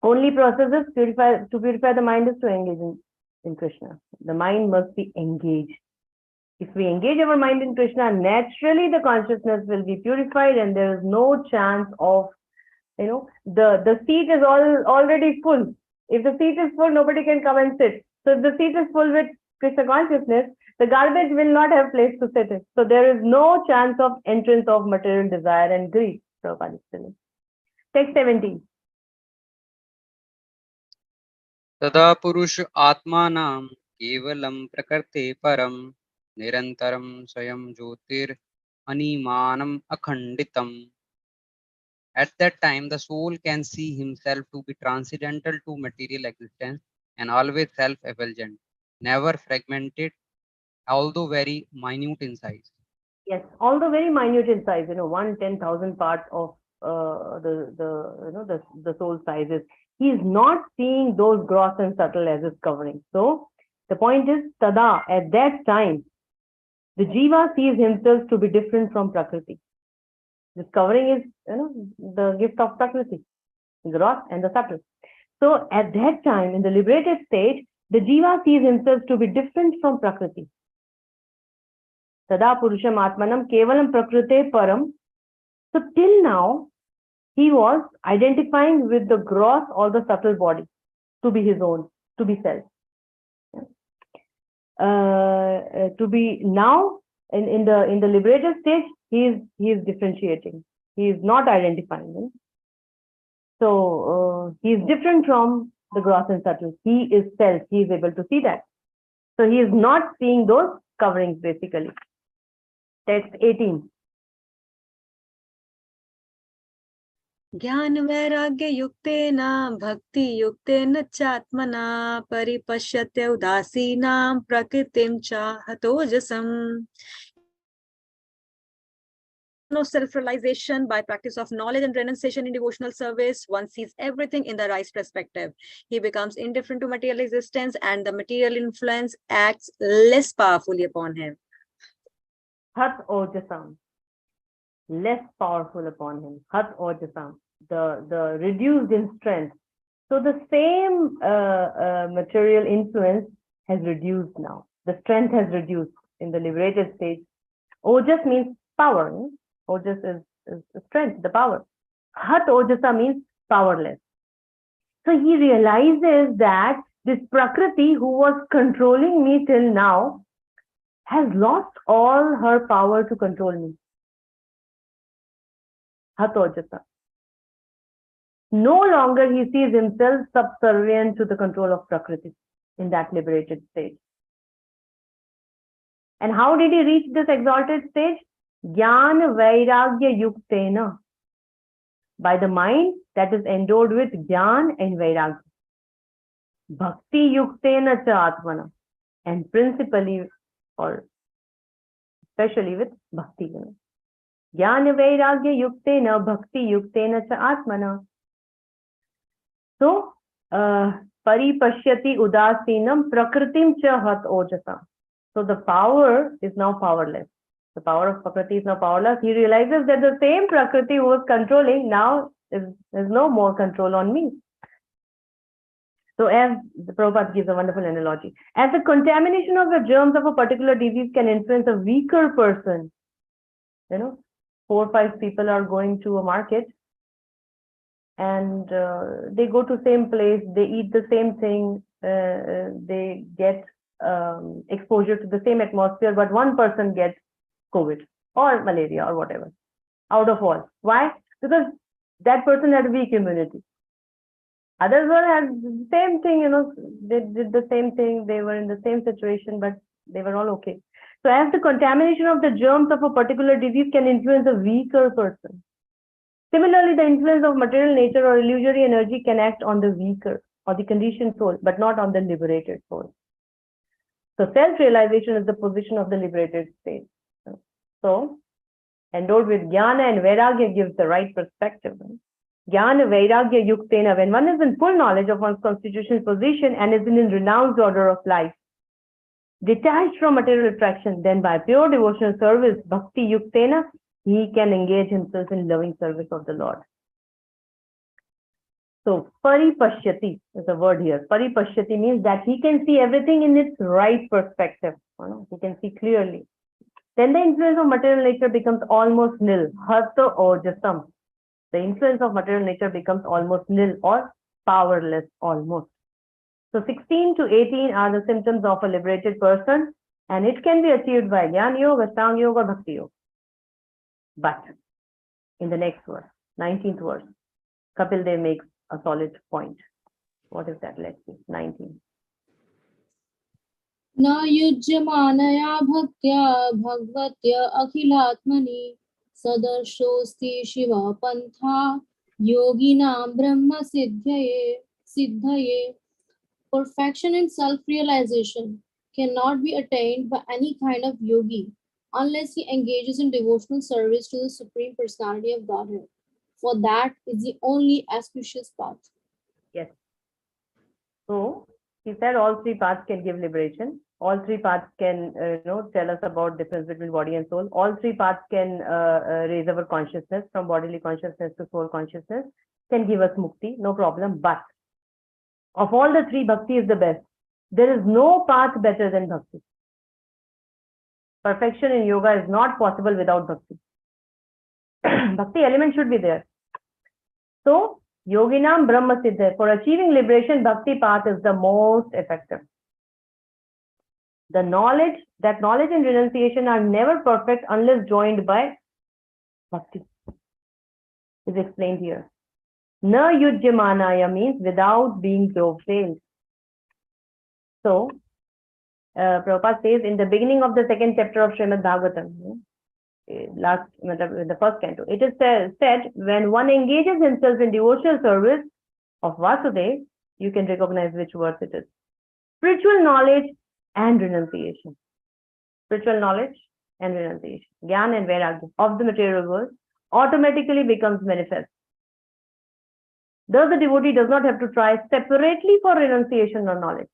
only processes to purify the mind is to engage in Krishna. The mind must be engaged. If we engage our mind in Krishna, naturally the consciousness will be purified and there is no chance of, you know, the seat is already full. If the seat is full, nobody can come and sit. So if the seat is full with Krishna consciousness, the garbage will not have place to sit in. So there is no chance of entrance of material desire and greed. Prabhupada is telling. Text 17. तदा पुरुष आत्मानं केवलं प्रकृते परं निरन्तरं स्वयं ज्योतिर अनिमानम् अखण्डितम्. At that time, the soul can see himself to be transcendental to material existence and always self-effulgent, never fragmented, although very minute in size. Yes, although very minute in size, you know, 1/10,000 parts of the soul sizes. He is not seeing those gross and subtle as his covering. So the point is, tada, at that time, the jiva sees himself to be different from Prakriti. This covering is, you know, the gift of Prakriti, the gross and the subtle. So at that time, in the liberated state, the jiva sees himself to be different from Prakriti. Tada Purusham Atmanam Kevalam Prakrite Param. So till now, he was identifying with the gross or the subtle body to be his own, to be self. To be now in the liberated stage, he is differentiating. He is not identifying. So he is different from the gross and subtle. He is self. He is able to see that. So he is not seeing those coverings basically. Text 18. ज्ञान वैराग्य युक्तेन भक्ति युक्तेन चात्मना परिपश्यते उदासीनां प्रकृतिं च हतोजसम्. of self-realization. By practice of knowledge and renunciation in devotional service, one sees everything in the right perspective. He becomes indifferent to material existence, and the material influence acts less powerfully upon him. Hat Ojasam, less powerful upon him. Hat Ojasam, the reduced in strength. So the same material influence has reduced now. The strength has reduced in the liberated stage. Ojas means power. Ojas is strength, the power. Hat Ojasa means powerless. So he realizes that this Prakriti who was controlling me till now has lost all her power to control me. Hat Ojasa. No longer he sees himself subservient to the control of Prakriti in that liberated stage. And how did he reach this exalted stage? Jnana Vairagya Yuktena. By the mind that is endowed with Jnana and Vairagya. Bhakti Yuktena cha Atmana. And principally or especially with Bhakti. Jnana Vairagya Yuktena Bhakti Yuktena cha Atmana. So, Paripashyati Udasinam Prakritim cha Hat Ojasa. So the power is now powerless. The power of Prakriti is now powerless. He realizes that the same Prakriti who was controlling now is no more control on me. So as the Prabhupada gives a wonderful analogy, as the contamination of the germs of a particular disease can influence a weaker person, 4 or 5 people are going to a market and they go to same place, they eat the same thing, they get exposure to the same atmosphere, but one person gets COVID or malaria or whatever out of all. Why? Because that person had weak immunity. Others were had the same thing, they did the same thing, they were in the same situation, but they were all okay. So as the contamination of the germs of a particular disease can influence a weaker person, similarly, the influence of material nature or illusory energy can act on the weaker or the conditioned soul, but not on the liberated soul. So self-realization is the position of the liberated state. So, endowed with Jnana and Vairagya gives the right perspective. Jnana Vairagya Yuktena, when one is in full knowledge of one's constitutional position and is in a renounced order of life, detached from material attraction, then by pure devotional service, Bhakti Yuktena, he can engage himself in loving service of the Lord. So, Paripashyati is a word here. Paripashyati means that he can see everything in its right perspective. He can see clearly. Then the influence of material nature becomes almost nil. Hatha Ojasam. The influence of material nature becomes almost nil or powerless almost. So 16 to 18 are the symptoms of a liberated person, and it can be achieved by Jnana Yoga, Ashtanga Yoga, or Bhakti Yoga. But in the next verse, 19th verse, Kapil Dev makes a solid point. What is that? Let's see. 19. Na yujyamanaya bhaktya bhagvatya akhilatmani sadarshosthi shiva pantha yoginam brahma siddhaye. Perfection in self-realization cannot be attained by any kind of yogi unless he engages in devotional service to the Supreme Personality of Godhead. For that is the only auspicious path. Yes. So he said all 3 paths can give liberation. All 3 paths can tell us about difference between body and soul. All 3 paths can raise our consciousness from bodily consciousness to soul consciousness, can give us mukti, no problem. But of all the 3, Bhakti is the best. There is no path better than Bhakti. Perfection in yoga is not possible without Bhakti. Bhakti element should be there. So, Yoginam Brahma Siddha. For achieving liberation, Bhakti path is the most effective. Knowledge and renunciation are never perfect unless joined by Bhakti. Is explained here. Na yujyamanaya means without being prevailed. So, Prabhupada says in the beginning of the 2nd chapter of Srimad Bhagavatam, the first canto, it is said, when one engages himself in devotional service of Vasudeva, you can recognize which verse it is. Spiritual knowledge and renunciation. Spiritual knowledge and renunciation, Jnana and Vairagya of the material world automatically becomes manifest. Thus, the devotee does not have to try separately for renunciation or knowledge.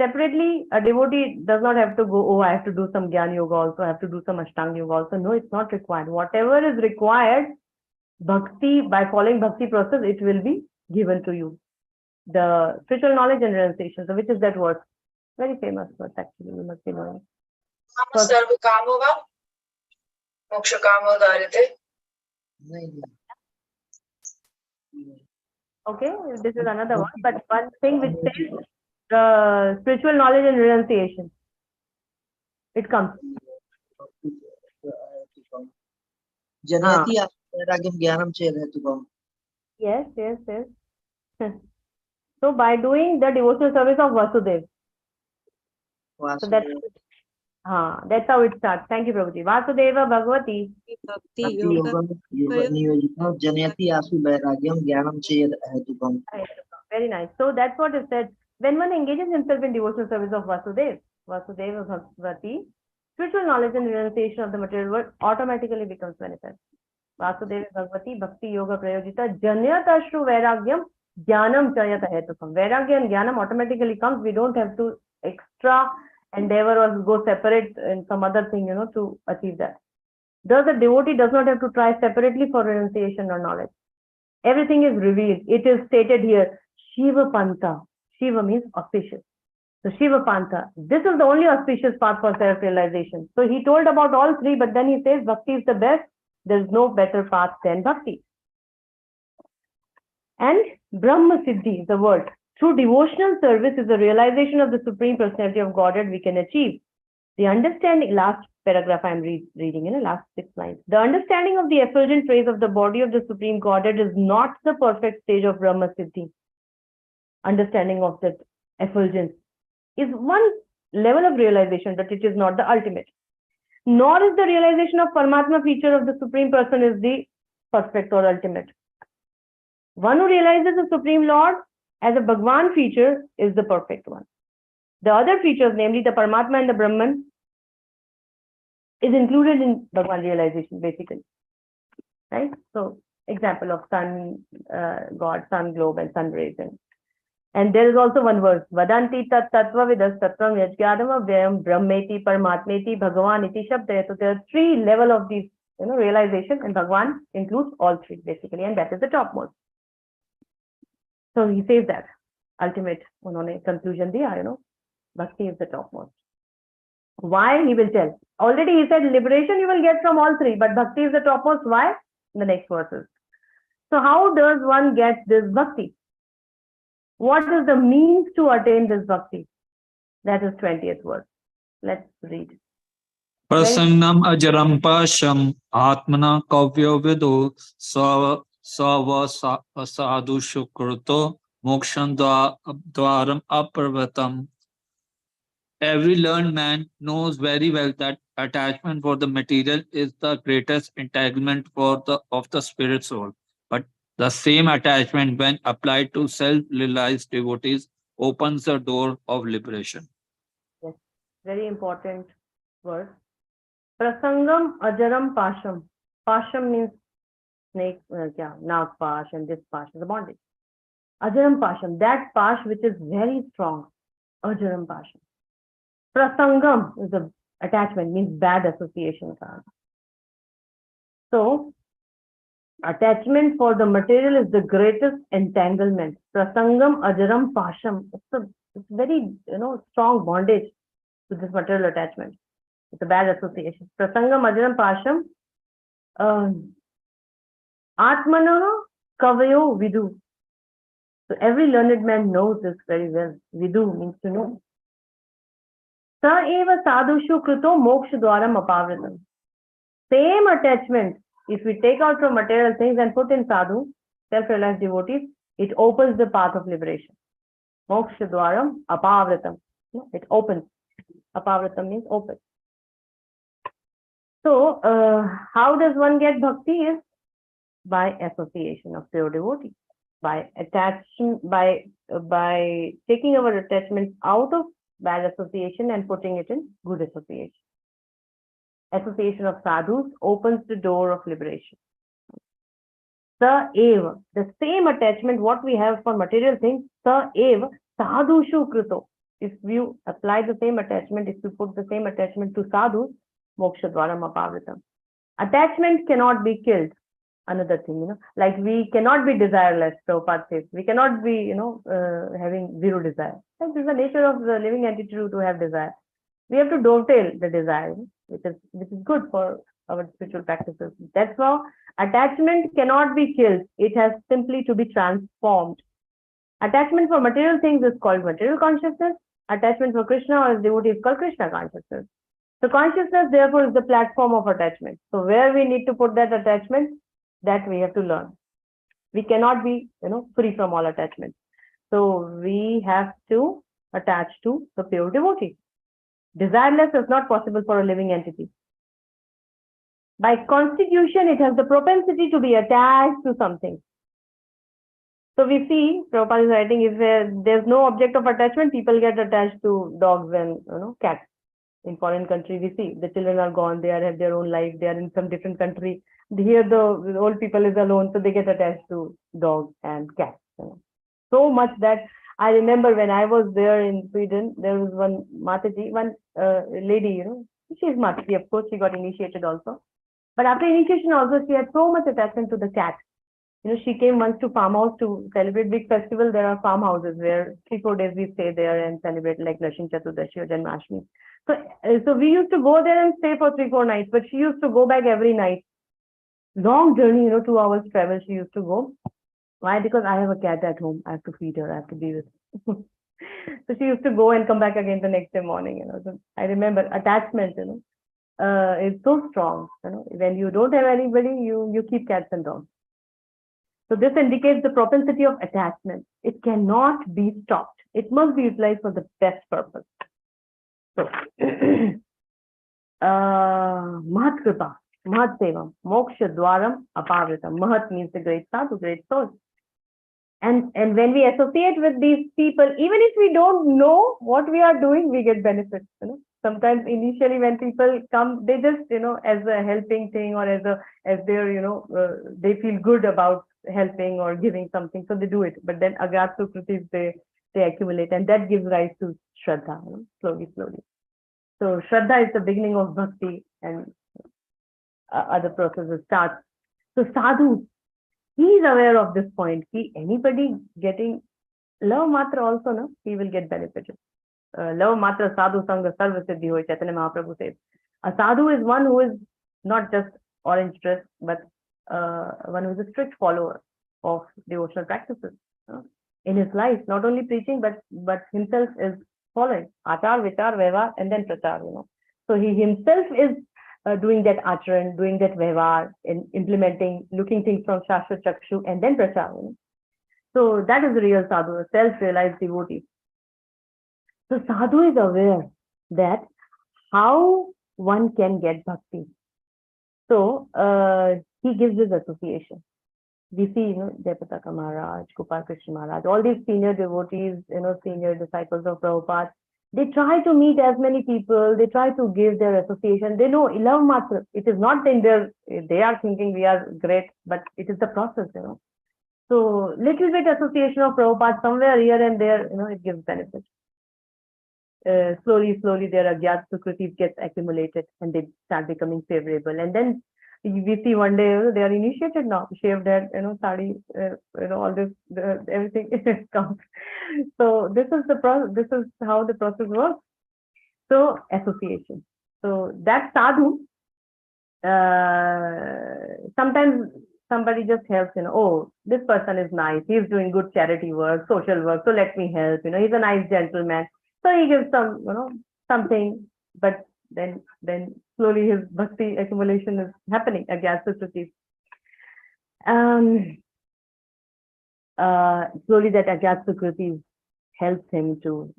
Separately, a devotee does not have to go, oh, I have to do some Jnana Yoga also, I have to do some Ashtanga Yoga also. No, it's not required. Whatever is required, Bhakti, by following Bhakti process, it will be given to you. The spiritual knowledge and renunciation. So, which is that word? Very famous word, actually, you must be knowing. First, Sarva Kamova, Moksha Kamo Dharite. okay, this is another one, but one thing which says the spiritual knowledge and renunciation. It comes. Janati Vairagyam Jnanam Chehetukam. Yes, yes, yes. So by doing the devotional service of Vasudev. So that's how it starts. Thank you, Prabhuji. Vasudeva Bhagavati. Bhakti Bhakti Yoga. Yoga Niyojita Janati Asu Vairagyam Jnanam Chehetukam. Very nice. So that's what is said. When one engages himself in devotional service of Vasudev, Vasudeva Bhagavati, spiritual knowledge and realization of the material world automatically becomes manifest. Vasudeva Bhagavati, Bhakti Yoga Prayojita, Janyatashru Vairagyam, Jnanam Chayata Hetukam. Vairagya and Jnanam automatically comes. We don't have to extra endeavor or go separate in some other thing, to achieve that. Thus, the devotee does not have to try separately for renunciation or knowledge. Everything is revealed. It is stated here. Shiva Panta. Shiva means auspicious. So Shiva Panta. This is the only auspicious path for self-realization. So he told about all three, but then he says Bhakti is the best. There is no better path than Bhakti. And Brahma Siddhi is the word. Through devotional service is the realization of the Supreme Personality of Godhead we can achieve. The understanding, last paragraph I am reading, last 6 lines. The understanding of the effulgent rays of the body of the Supreme Godhead is not the perfect stage of Brahma Siddhi. Understanding of that effulgence is one level of realization, but it is not the ultimate. Nor is the realization of Paramatma feature of the Supreme Person is the perfect or ultimate. One who realizes the Supreme Lord as a Bhagwan feature is the perfect one. The other features, namely the Paramatma and the Brahman, is included in Bhagwan realization, basically. Right? So, example of sun, God, sun globe, and sun rays. And there is also one verse, Vadanti tat tattva vidas tattvam yajgyadam avyayam brahmeti paramatmeti bhagavan iti shabdaya. So there are 3 levels of these, realization, and Bhagwan includes all 3 basically, and that is the topmost. So he says that ultimate, unhone conclusion diya, Bhakti is the topmost. Why? He will tell. Already he said liberation you will get from all 3, but Bhakti is the topmost. Why? In the next verses. So how does one get this Bhakti? What is the means to attain this Bhakti? That is 20th verse. Let's read. Prasannam ajaram pasham atmana kavyo vidu sava sadhu shukruto mokshan dwaram aparvatam. Every learned man knows very well that attachment for the material is the greatest entanglement of the spirit soul. But the same attachment, when applied to self-realized devotees, opens the door of liberation. Yes, very important word. Prasangam ajaram pasham. Pasham means snake, nag pash, and this pash is a bondage. Ajaram pasham, that pash which is very strong. Ajaram pasham. Prasangam is the attachment, means bad association. So, attachment for the material is the greatest entanglement. Prasangam ajaram pasham. It's very, strong bondage to this material attachment. It's a bad association. Prasangam ajaram pasham. Atmana kavayo vidu. So every learned man knows this very well. Vidu means to know. Sa eva sadhushu kruto moksha dwaram apavritam. Same attachment, if we take out from material things and put in sadhu, self-realized devotees, it opens the path of liberation. Moksha dwaram apavritam. It opens. Apavritam means open. So, how does one get bhakti? Is by association of pure devotees. By attachment, by taking our attachments out of bad association and putting it in good association. association of sadhus opens the door of liberation. Sa eva, the same attachment what we have for material things, sa eva sadhushu krito. If you apply the same attachment, if you put the same attachment to sadhus, moksha dwaram apavritam. Attachment cannot be killed. Another thing, like we cannot be desireless. Prabhupada says we cannot be, having zero desire. Like this is the nature of the living entity to have desire. We have to dovetail the desire, which is good for our spiritual practices. That's why attachment cannot be killed. It has simply to be transformed. Attachment for material things is called material consciousness. Attachment for Krishna or as devotee is called Krishna consciousness. So consciousness, therefore, is the platform of attachment. So where we need to put that attachment, that we have to learn. We cannot be, free from all attachments. So we have to attach to the pure devotee. Desireless is not possible for a living entity. By constitution, it has the propensity to be attached to something. So we see, Prabhupada is writing, if there's no object of attachment, people get attached to dogs and cats. In foreign country, we see the children are gone, they have their own life, they are in some different country. Here the old people is alone, so they get attached to dogs and cats. So much that I remember when I was there in Sweden, there was one Mataji, one lady, she's Mataji, of course, she got initiated also. But after initiation also, she had so much attachment to the cat. She came once to farmhouse to celebrate big festival. There are farmhouses where 3-4 days we stay there and celebrate like Lakshmi Chaturdashi or Janmashtami. So we used to go there and stay for 3-4 nights, but she used to go back every night. Long journey, 2 hours travel she used to go. Why? Because I have a cat at home. I have to feed her. I have to be with her. So she used to go and come back again the next day morning. So I remember attachment, is so strong. When you don't have anybody, you keep cats and dogs. So this indicates the propensity of attachment. It cannot be stopped. It must be utilized for the best purpose. So, Mahat Kripa, Mahat Seva, Moksha Dwaram Apavritam. Mahat means the great sadhu, great soul. And when we associate with these people, even if we don't know what we are doing, we get benefits. Sometimes initially when people come, they just, as a helping thing or as their, they feel good about helping or giving something, so they do it. But then agrat sukritis, they accumulate, and that gives rise to Shraddha, slowly. So Shraddha is the beginning of Bhakti, and other processes start. So sadhu, he is aware of this point. Anybody getting love matra also, he will get benefited. Love matra sadhu sangha sarva siddhi hoy, Chaitanya Mahaprabhu says. A sadhu is one who is not just orange dress, but one who is a strict follower of devotional practices. In his life, not only preaching, but himself is following. Achar, vichar, vehvar, and then prachar, So he himself is doing that acharan, doing that vehvar, in implementing, looking things from shastra chakshu, and then prachar. So that is the real sadhu, a self-realized devotee. So sadhu is aware that how one can get bhakti. So he gives this association. We see, Jayapataka Maharaj, Gopal Krishna Maharaj, all these senior devotees, senior disciples of Prabhupada, they try to meet as many people, they try to give their association. They know, love matra, it is not in they are thinking we are great, but it is the process, So little bit association of Prabhupada somewhere here and there, it gives benefit. Slowly, their agyat sukritis gets accumulated and they start becoming favorable. And then we see one day they are initiated now, shaved head, sari, all this, everything comes. So this is the process. This is how the process works. So association. So that sadhu, sometimes somebody just helps. Oh, this person is nice. He's doing good charity work, social work. So let me help. He's a nice gentleman. So he gives some, something, but then slowly his bhakti accumulation is happening. Agyat-sukritis. Slowly that Agyat-sukritis helps him to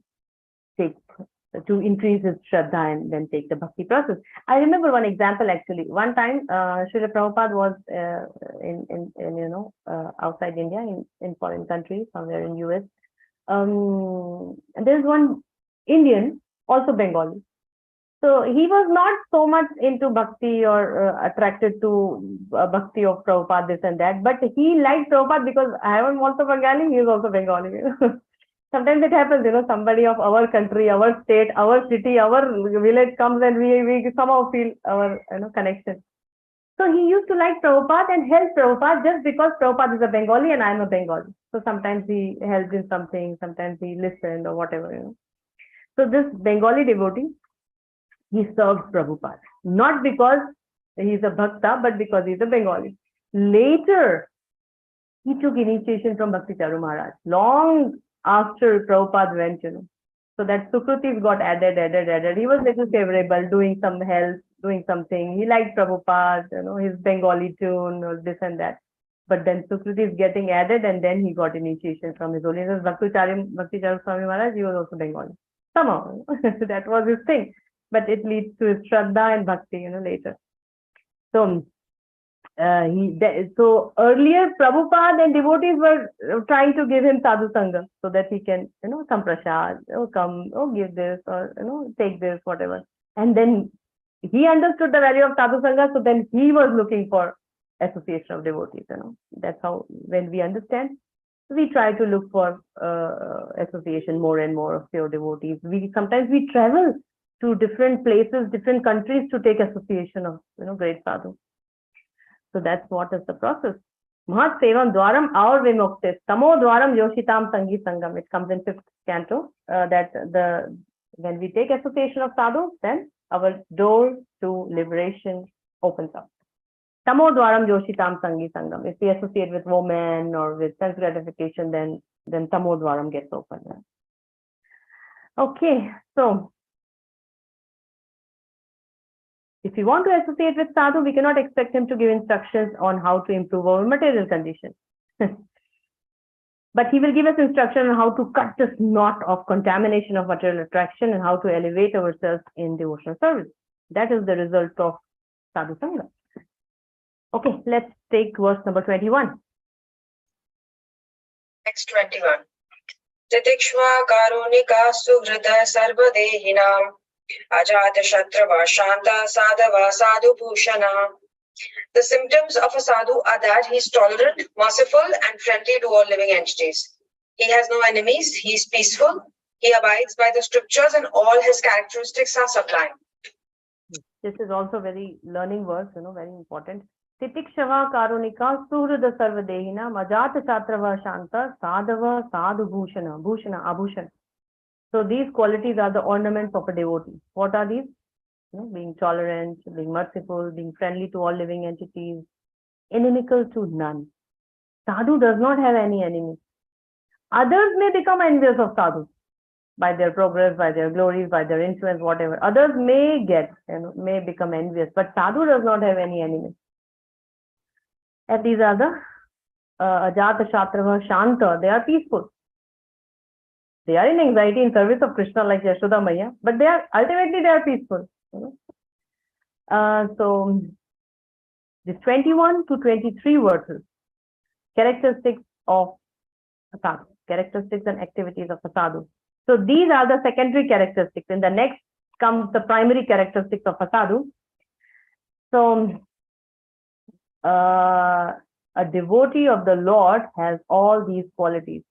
increase his shraddha and then take the bhakti process. I remember one example actually. One time, Srila Prabhupada was in outside India, in foreign country, somewhere in US. And there's one Indian, also Bengali. So he was not so much into bhakti or attracted to bhakti of Prabhupada, this and that, but he liked Prabhupada because I am also Bengali, he is also Bengali. Sometimes it happens, somebody of our country, our state, our city, our village comes and we somehow feel our connection. So he used to like Prabhupada and help Prabhupada just because Prabhupada is a Bengali and I am a Bengali. So sometimes he helped in something, sometimes he listened or whatever. So this Bengali devotee, he served Prabhupada, not because he's a Bhakta, but because he's a Bengali. Later, he took initiation from Bhakti Charu Maharaj, long after Prabhupada went, So that Sukrutis got added. He was little favorable, doing some help, doing something. He liked Prabhupada, his Bengali tune or this and that. But then Sukriti is getting added, and then he got initiation from His Holiness Bhakti Charu Swami Maharaj. He was also Bengali. Somehow, that was his thing. But it leads to his Shraddha and Bhakti, later. So, so earlier Prabhupada and devotees were trying to give him sadhu sangha so that he can, some prasad, come, give this, or take this, whatever. And then he understood the value of sadhu sangha, so then he was looking for association of devotees. That's how, when we understand, we try to look for association more and more of pure devotees. Sometimes we travel to different places, different countries to take association of great sadhu. So that's what is the process. Mahat Sevam Dwaram Aur Vimuktis Tamo Dwaram Yoshitam Sangi Sangam. It comes in 5th canto. When we take association of sadhu, then our door to liberation opens up. Tamo Dwaram Yoshitam Sangi Sangam. If we associate with women or with sense gratification, then Tamo Dwaram gets opened. Okay, so if we want to associate with sadhu, we cannot expect him to give instructions on how to improve our material condition. But he will give us instruction on how to cut this knot of contamination of material attraction and how to elevate ourselves in devotional service. That is the result of sadhu sangha. Okay, let's take verse number 21. Next 21. Titikshva karunika suhrida sarvadehinam ajata shatrava shanta sadhava sadhu bhushana. The symptoms of a sadhu are that he is tolerant, merciful, and friendly to all living entities. He has no enemies, he is peaceful, he abides by the scriptures, and all his characteristics are sublime. This is also very learning verse, very important. Titikshava karunika suhrida sarvadehina majata chatrava shanta sadhava sadhu bhushana. Bhushana, abhushan. So these qualities are the ornaments of a devotee. What are these? Being tolerant, being merciful, being friendly to all living entities, inimical to none. Sadhu does not have any enemies. Others may become envious of sadhus by their progress, by their glories, by their influence, whatever. Others may may become envious, but sadhu does not have any enemies. And these are the ajata shatrava shanta. They are peaceful. They are in anxiety in service of Krishna like Yashoda Maya, but ultimately they are peaceful. So the 21 to 23 verses, characteristics of a sadhu, characteristics and activities of a sadhu. So these are the secondary characteristics. In the next comes the primary characteristics of a sadhu. So a devotee of the Lord has all these qualities.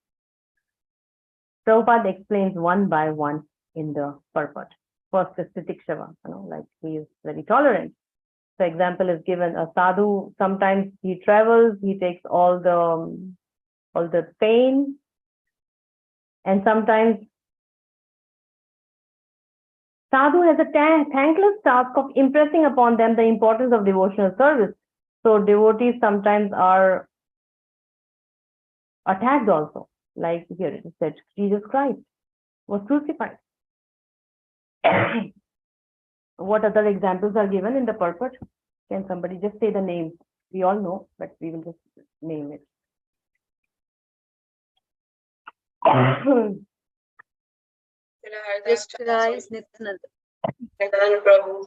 Prabhupada explains one by one in the purport. First is titikshava, like he is very tolerant. So example is given, a sadhu, sometimes he travels, he takes all the pain, and sometimes sadhu has a thankless task of impressing upon them the importance of devotional service. So devotees sometimes are attacked also. Like here it is said, Jesus Christ was crucified. What other examples are given in the purport? Can somebody just say the name? We all know, but we will just name it. Jesus Christ, Nityananda. Nityananda Prabhu.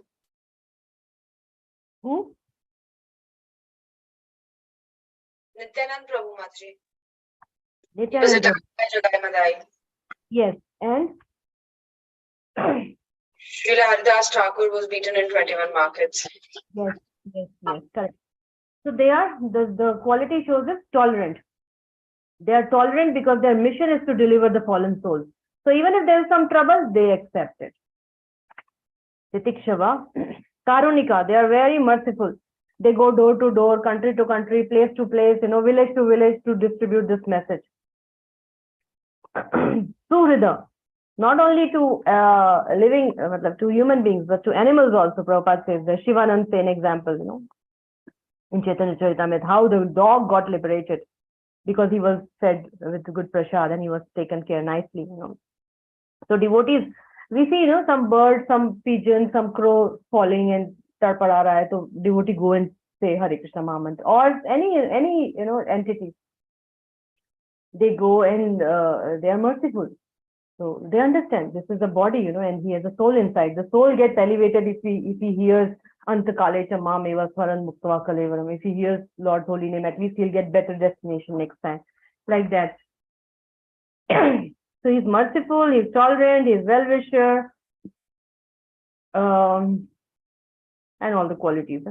Who? Nityananda Prabhu, Mataji. Nityananda. Jagai Madai. Yes, and Srila Haridas Thakur was beaten in 21 markets. Yes, yes, correct. So they are, the quality shows is tolerant. They are tolerant because their mission is to deliver the fallen souls. So even if there is some trouble, they accept it. Titikshava, Karunika, they are very merciful. They go door to door, country to country, place to place, village to village to distribute this message. Surida, not only to to human beings, but to animals also. Prabhupada says the Shivanand same example, in Chaitanya Charitamrita, how the dog got liberated because he was fed with good prasad and he was taken care nicely. So devotees, we see, some bird, some pigeon, some crow falling and tarpada raha hai, so devotee go and say Hare Krishna Mahamantra, or any entity. They go and they are merciful. So they understand this is the body, and he has a soul inside. The soul gets elevated if he hears Anta Kalecha Ma Meva Swaran Muktava Kalevaram. If he hears Lord's holy name, at least he'll get better destination next time. Like that. So he's merciful, he's tolerant, he's well-wisher, and all the qualities.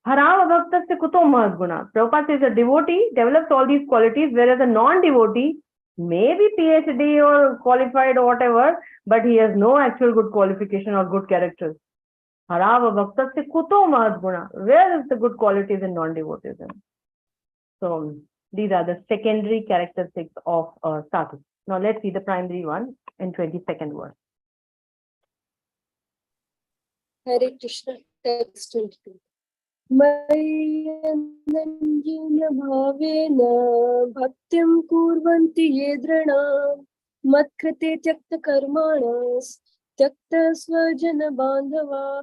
Harava Bhaktasya Kuto Mahadguna. Prabhupada says a devotee develops all these qualities, whereas a non-devotee may be PhD or qualified or whatever, but he has no actual good qualification or good characters. Harava Bhaktasya Kuto Mahadguna. Where is the good qualities in non-devotees? So these are the secondary characteristics of sadhu. Now let's see the primary one in 22nd verse. Hare Krishna, text 22. Mayyananjina bhavena bhaktyam kurvanti yedranam matkrite tyakta karmanas tyakta svajana bandhava.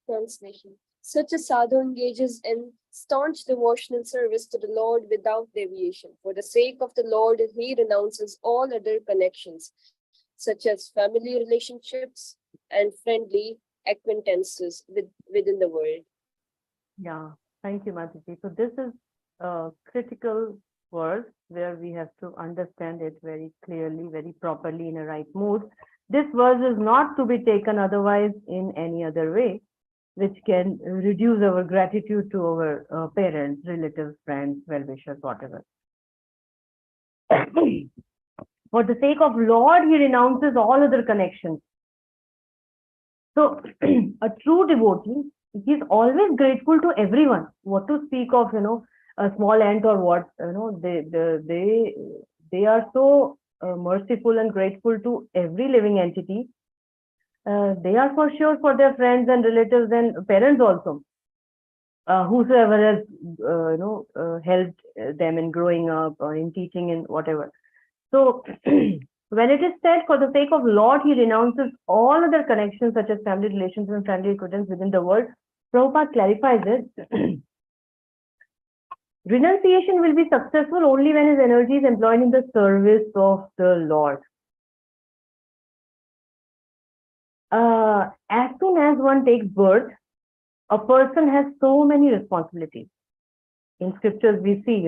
Translation. Such a sadhu engages in staunch devotional service to the Lord without deviation. For the sake of the Lord, he renounces all other connections, such as family relationships and friendly acquaintances within the world. Yeah, thank you, Mataji. So this is a critical verse where we have to understand it very clearly, very properly in a right mood. This verse is not to be taken otherwise in any other way, which can reduce our gratitude to our parents, relatives, friends, well-wishers, whatever. For the sake of Lord, he renounces all other connections. So a true devotee, he is always grateful to everyone. What to speak of, a small ant or what, they are so merciful and grateful to every living entity. They are for sure for their friends and relatives and parents also. Whosoever has helped them in growing up or in teaching and whatever. So when it is said, for the sake of Lord, he renounces all other connections such as family relations and family acquaintance within the world, Prabhupada clarifies it. Renunciation will be successful only when his energy is employed in the service of the Lord. As soon as one takes birth, a person has so many responsibilities. In scriptures, we see,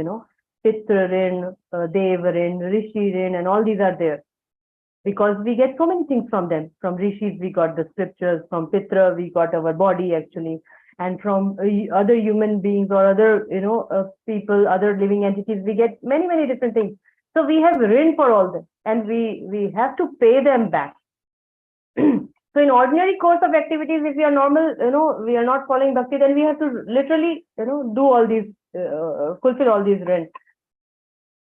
Pitra Rin, Deva Rin, Rishi Rin, and all these are there. Because we get so many things from them. From Rishis, we got the scriptures. From Pitra, we got our body, actually. And from other human beings or other, people, other living entities, we get many, many different things. So we have rin for all them, and we have to pay them back. So in ordinary course of activities, if we are normal, we are not following bhakti, then we have to literally, do all these, fulfill all these rents.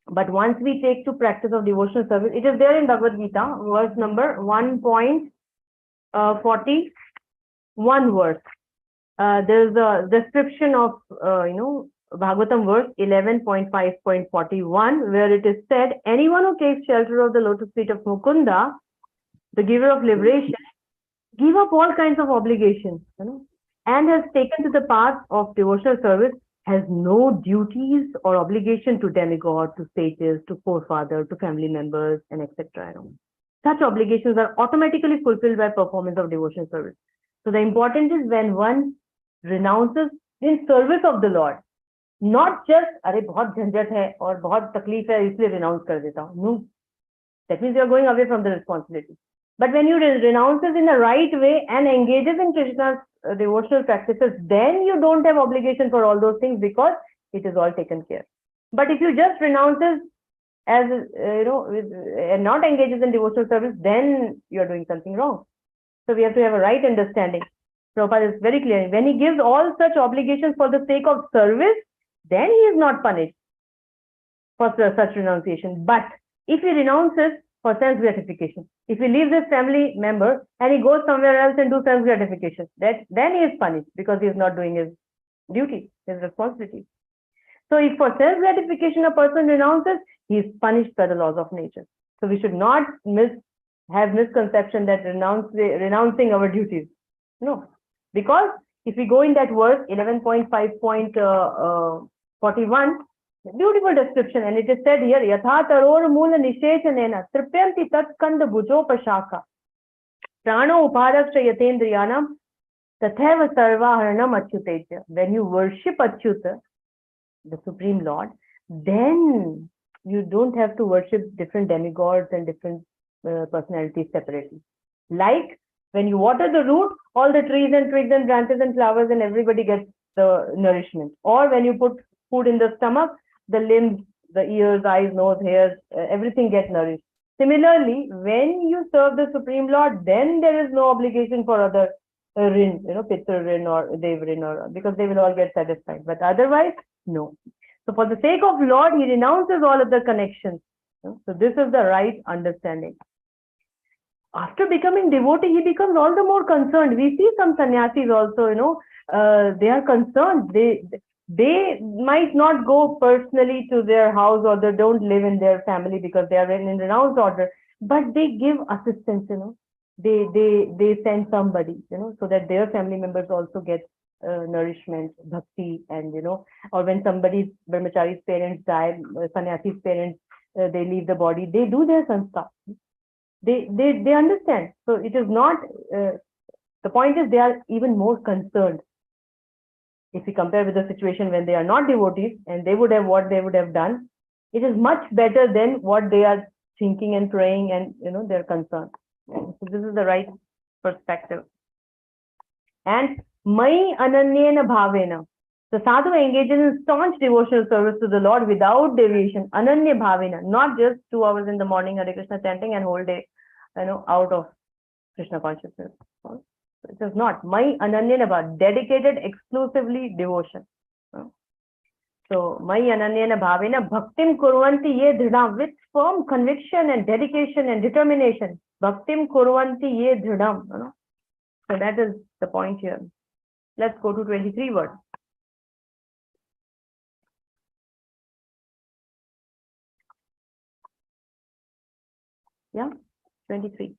But once we take to practice of devotional service, it is there in Bhagavad Gita, verse number 1.41 verse. There's a description of, Bhagavatam verse 11.5.41, where it is said, anyone who takes shelter of the lotus feet of Mukunda, the giver of liberation, give up all kinds of obligations, and has taken to the path of devotional service, has no duties or obligation to demigod, to sages, to forefather, to family members, and etc. Such obligations are automatically fulfilled by performance of devotional service. So the important is when one renounces in service of the Lord, not just अरे बहुत झंझट है और बहुत तकलीफ है इसलिए renounce कर देता हूँ. No, that means you are going away from the responsibility. But when you renounces in the right way and engages in Krishna's devotional practices, then you don't have obligation for all those things because it is all taken care. But if you just renounces as and not engages in devotional service, then you are doing something wrong. So we have to have a right understanding. Prabhupada is very clear. When he gives all such obligations for the sake of service, then he is not punished for such renunciation. But if he renounces for self-gratification, if he leaves his family member and he goes somewhere else and do self-gratification, then he is punished because he is not doing his duty, his responsibility. So if for self-gratification a person renounces, he is punished by the laws of nature. So we should not have misconception that renouncing our duties. No, because if we go in that verse 11.5.41, beautiful description, and it is said here, Yatha taror mula nishechanena tripyanti tat skanda bhujopashaka prano upadasya yatendriyanam tatheva sarvaharanam achyuteja. When you worship Achyuta, the Supreme Lord, then you don't have to worship different demigods and different personalities separately. Like when you water the root, all the trees and twigs and branches and flowers and everybody gets the nourishment. Or when you put food in the stomach, the limbs, the ears, eyes, nose, hairs, everything gets nourished. Similarly, when you serve the Supreme Lord, then there is no obligation for other rin, Pitru rin or Dev rin, or because they will all get satisfied. But otherwise, no. So for the sake of Lord, he renounces all of the connections. So this is the right understanding. After becoming devotee, he becomes all the more concerned. We see some sannyasis also, they are concerned. They might not go personally to their house, or they don't live in their family because they are in renounced order, but they give assistance, they send somebody, so that their family members also get nourishment, bhakti, and or when somebody's brahmachari's parents die, sannyasi's parents, they leave the body, they do their sanskar. They understand. So it is not, the point is they are even more concerned. If we compare with the situation when they are not devotees and they would have what they would have done, it is much better than what they are thinking and praying and they're concerned. So this is the right perspective. And Mai Ananyena Bhavena. The sadhu engages in staunch devotional service to the Lord without deviation. Ananya Bhavena, not just 2 hours in the morning Hare Krishna chanting and whole day, out of Krishna consciousness. It is not. Mai Ananyena Bhavena, dedicated exclusively devotion. So Mai Ananyena Bhavena Bhaktim Kurvanti Ye Dridam, with firm conviction and dedication and determination. Bhaktim Kurvanti Ye Dridam. So that is the point here. Let's go to 23 words. Yeah, 23.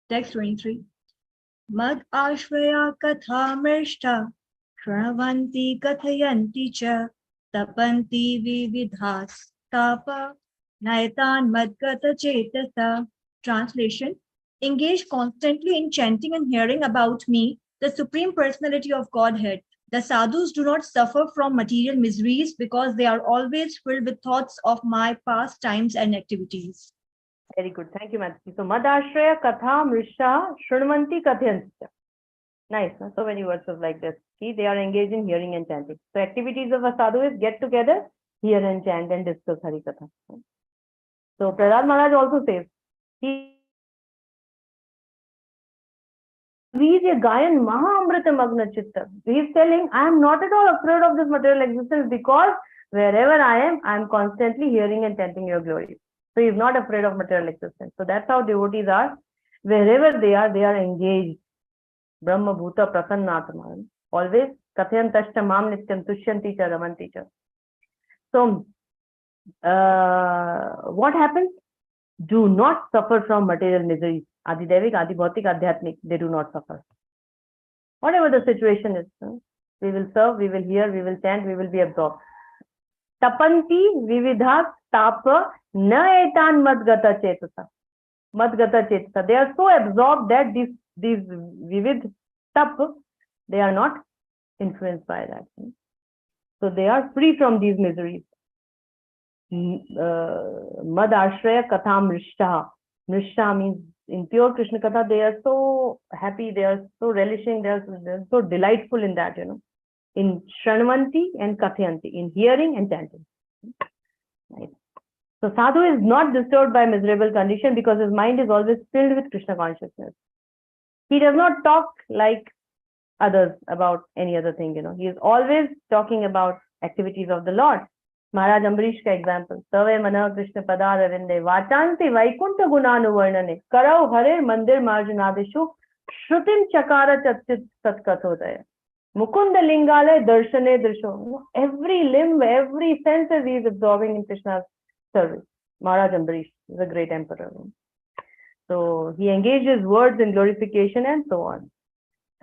Text 23. Mad ashvaya katha mrishta shravanti kathayanti cha tapanti vividhas tapa naitan madgata chetasa. Translation: engage constantly in chanting and hearing about me, the Supreme Personality of Godhead. The sadhus do not suffer from material miseries because they are always filled with thoughts of my past times and activities. Very good. Thank you, Mataji. So, Madashraya Katha Mrisha Shrunvanti Kathyanta. Nice. So many verses like this. See, they are engaged in hearing and chanting. So, activities of a sadhu is get together, hear and chant and discuss Hari Katha. So, Prahlad Maharaj also says, he is telling, I am not at all afraid of this material existence because wherever I am constantly hearing and chanting your glory. So he is not afraid of material existence. So that's how devotees are. Wherever they are engaged. Brahma Bhuta Prasannatma. Always Kathyam Tashta Mam Nityam Tushyanti Cha Ramanti Cha. So what happens? Do not suffer from material miseries. Adidevik, Adibhautik, Adhyatmik, they do not suffer. Whatever the situation is, we will serve, we will hear, we will chant, we will be absorbed. Tapanti vividha tapa na etan madgata chetasa. Madgata chetasa. They are so absorbed that these vivid tap, they are not influenced by that. So they are free from these miseries. Mad Ashraya Katham Mrishta. Mrishta means in pure Krishna Katha, they are so happy, they are so relishing, they are so delightful in that, in Shranvanti and Kathyanti, in hearing and chanting. Right. So sadhu is not disturbed by miserable condition because his mind is always filled with Krishna consciousness. He does not talk like others about any other thing, He is always talking about activities of the Lord. Maharaj Ambarish ka example. Tave mana Krishna padar avinde vachanti vaikunta gunanu varnane karau hare mandir marjanadeshu shrutim chakara chatit satkathodaya mukunda lingale darshane drisho. Every limb, every sense he is absorbing in Krishna's service. Maharaj Ambarish is a great emperor. So he engages words in glorification and so on.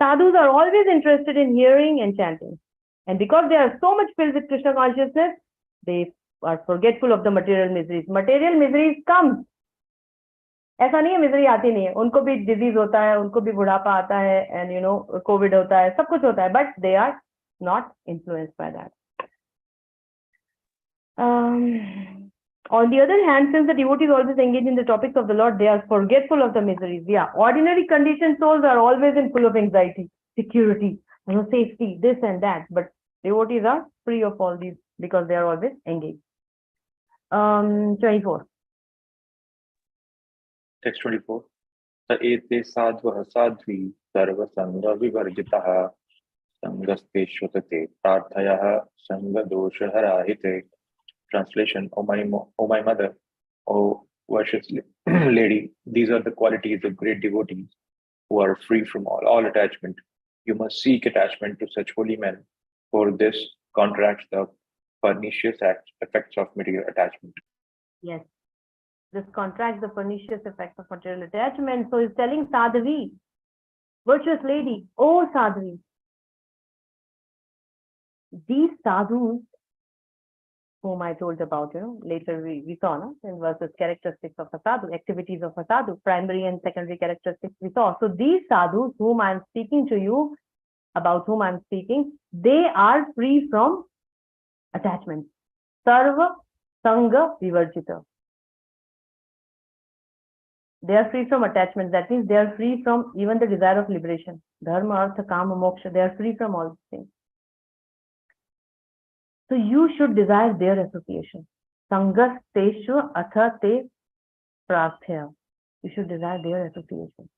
Sadhus are always interested in hearing and chanting. And because they are so much filled with Krishna consciousness, they are forgetful of the material miseries. Material miseries come. ऐसा नहीं है misery आती नहीं है, उनको भी disease होता है, उनको भी बुढ़ापा आता है, एंड कोविड होता है, सब कुछ होता है, but they are not influenced by that. On the other hand, since the devotees always engage in the topics of the Lord, they are forgetful of the miseries. Yeah, ordinary conditioned souls are always in full of anxiety, security, safety, this and that. But devotees are free of all these because they are always engaged. 24. Text 24. Sa ete sadvah sadhvi sarva sangha vivarjitaha sangaste shvatate prarthayah sangha dosha harahite. Translation: O my mother, O worshipful lady, these are the qualities of great devotees who are free from all attachment. You must seek attachment to such holy men, for this counteracts the pernicious effects of material attachment. Yes, this contracts the pernicious effects of material attachment. So he's telling Sadhvi, virtuous lady, oh Sadhvi, these sadhus whom I told about, later we saw, no? In verses, characteristics of a sadhu, activities of a sadhu, primary and secondary characteristics we saw. So these sadhus whom I'm speaking to you, about whom I'm speaking, they are free from attachment. Sarva Sangha Vivarjita. They are free from attachment. That means they are free from even the desire of liberation. Dharma, Artha, Kama, Moksha. They are free from all these things. So you should desire their association. Sangas teshu atha te prarthya. You should desire their association.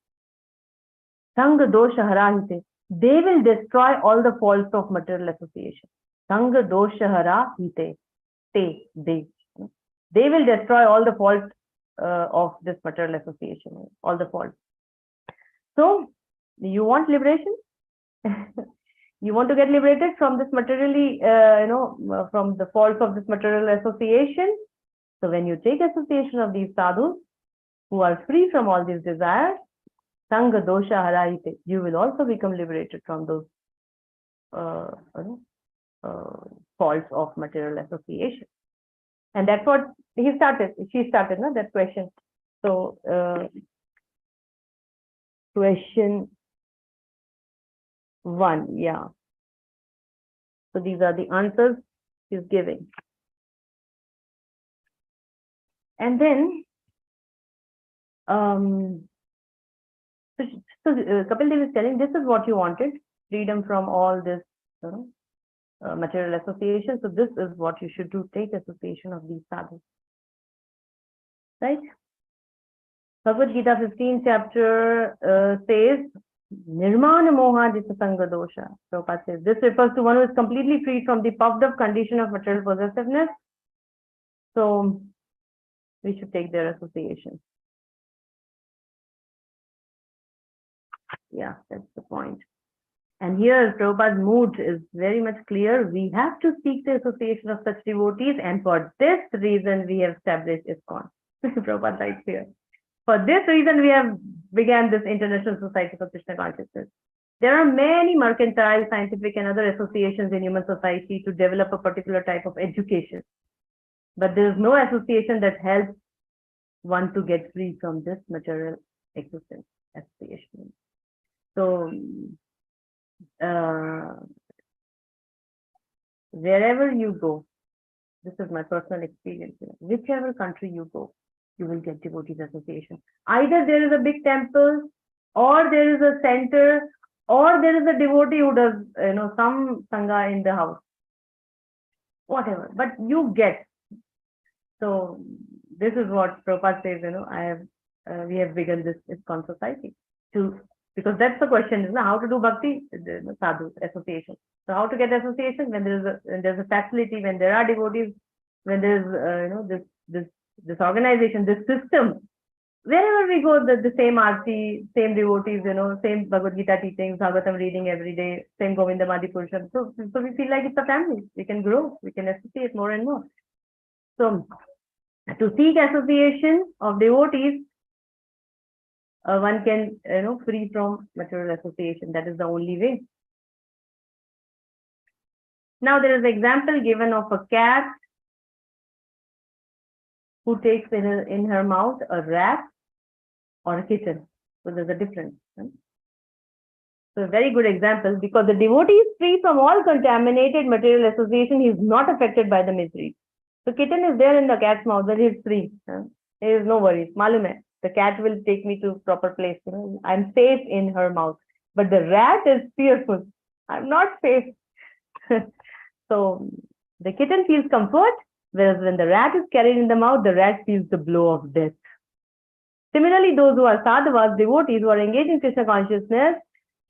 Sangha dosha harahite. They will destroy all the faults of material association. Sangha dosha harahite. They will destroy all the faults of this material association. All the faults. So, you want liberation? You want to get liberated from this materially, from the faults of this material association. So when you take association of these sadhus who are free from all these desires, Sangha dosha harahite, you will also become liberated from those faults of material association. And that's what she started, no, that question. So question 1, yeah. So these are the answers he's giving. And then, so Kapil Dev is telling, this is what you wanted, freedom from all this material association. So this is what you should do, take association of these sadhus. Right? Bhagavad Gita 15 chapter says, Nirmana moha disasanga dosha. Prabhupada says this refers to one who is completely free from the puffed up condition of material possessiveness. So we should take their association. Yeah, that's the point. And here Prabhupada's mood is very much clear. We have to seek the association of such devotees, and for this reason we have established ISKCON. Prabhupada writes here. For this reason, we have began this International Society for Krishna Consciousness. There are many mercantile, scientific, and other associations in human society to develop a particular type of education. But there is no association that helps one to get free from this material existence association. So, wherever you go, This is my personal experience. Whichever country you go, you will get devotees association. Either there is a big temple, or there is a center, or there is a devotee who does, some sangha in the house. Whatever, but you get. So this is what Prabhupada says, we have begun this ISKCON society because that's the question, is how to do bhakti, sadhu association. So how to get association when there's a facility, when there are devotees, when there's this organization, this system. Wherever we go, the same Aarti, same devotees, same Bhagavad Gita teachings, Bhagavatam reading every day, same Govindamadi Purusham. So we feel like it's a family. We can grow, we can associate more and more. So to seek association of devotees, one can, free from material association. That is the only way. Now there is an example given of a cat who takes in her mouth a rat or a kitten. So there's a difference. Right? So a very good example, because the devotee is free from all contaminated material association. He is not affected by the misery. The kitten is there in the cat's mouth, but he is free. There is no worries. Malum hai. The cat will take me to proper place. I'm safe in her mouth. But the rat is fearful. I'm not safe. So the kitten feels comfort, whereas when the rat is carried in the mouth, the rat feels the blow of death. Similarly, those who are sadhavas, devotees who are engaged in Krishna consciousness,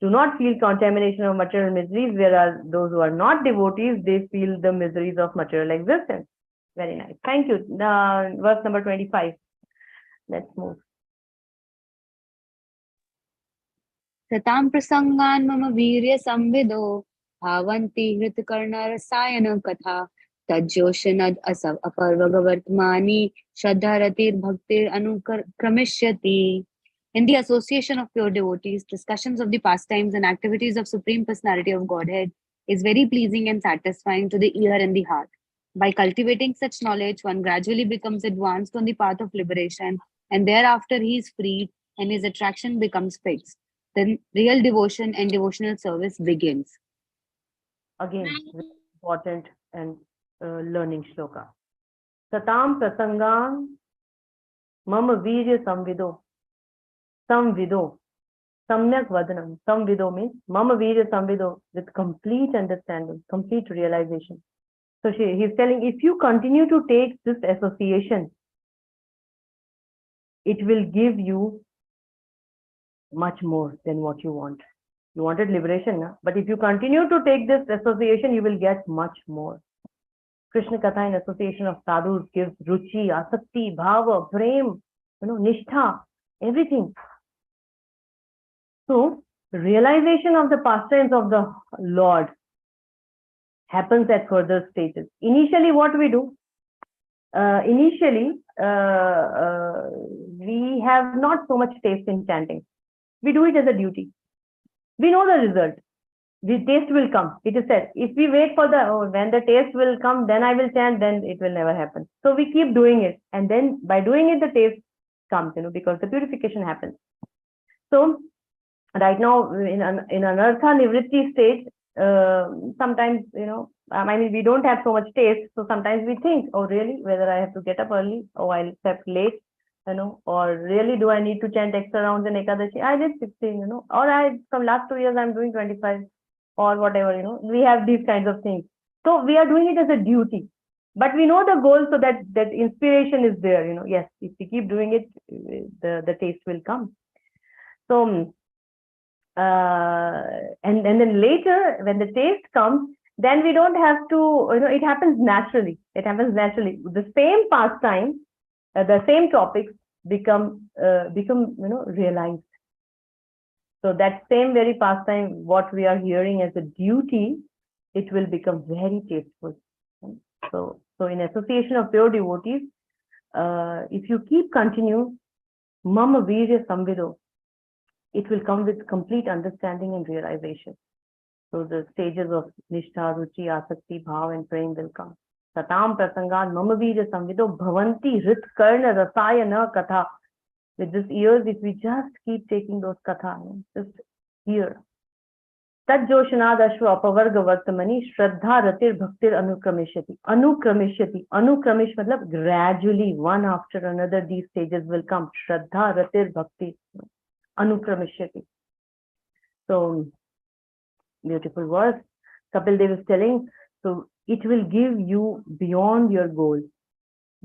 do not feel contamination of material miseries, whereas those who are not devotees, they feel the miseries of material existence. Very nice. Thank you. Verse number 25. Let's move. Satam prasangan mama virya samvido bhavanti hritkarna rasayana katha tajyoshanad asav aparvagavartmani shraddharatir bhaktir anukrameshyati. In the association of pure devotees, discussions of the pastimes and activities of Supreme Personality of Godhead is very pleasing and satisfying to the ear and the heart. By cultivating such knowledge, one gradually becomes advanced on the path of liberation, and thereafter he is freed and his attraction becomes fixed. Then real devotion and devotional service begins. Again, important and learning shloka. Satam prasangam mama virya samvido. Samvido. Samyak vadanam. Samvido means mama virya samvido, with complete understanding, complete realization. So he's telling, if you continue to take this association, it will give you much more than what you want. You wanted liberation, na? But if you continue to take this association, you will get much more. Krishna Katha in association of sadhus gives ruchi, asakti, bhava, prem, nishtha, everything. So realization of the pastimes of the Lord happens at further stages. Initially, what we do? We have not so much taste in chanting. We do it as a duty. We know the result. The taste will come. It is said, if we wait for when the taste will come, then I will chant, then it will never happen. So we keep doing it. And then by doing it, the taste comes, because the purification happens. So right now in anartha nivritti stage, sometimes, we don't have so much taste. So sometimes we think, oh, really, whether I have to get up early or I'll sleep late, or really do I need to chant extra rounds in Ekadashi? I did 16, or from last 2 years, I'm doing 25 or whatever, we have these kinds of things. So we are doing it as a duty, but we know the goal, so that inspiration is there, yes, if we keep doing it, the taste will come. So, and then later when the taste comes, then we don't have to, it happens naturally. It happens naturally. The same pastime, the same topics become realized. So that same very pastime, what we are hearing as a duty, it will become very tasteful. So in association of pure devotees, if you keep continue, mama virya samvido, it will come with complete understanding and realization. So the stages of nishtha, ruchi, asakti, bhav, and prem will come. Satam prasangan mama virya samvido bhavanti hrit karna rasayana katha. With this ears, if we just keep taking those katha, just hear, Tajjoshanad Ashwa Apavarga Vartamani Shraddha Ratir Bhaktir Anukramishati. Anukramishyati. Anukramish matlab gradually, one after another, these stages will come. Shraddha Ratir Bhakti Anukramishati. So, beautiful verse. Kapil Dev is telling, so it will give you beyond your goal.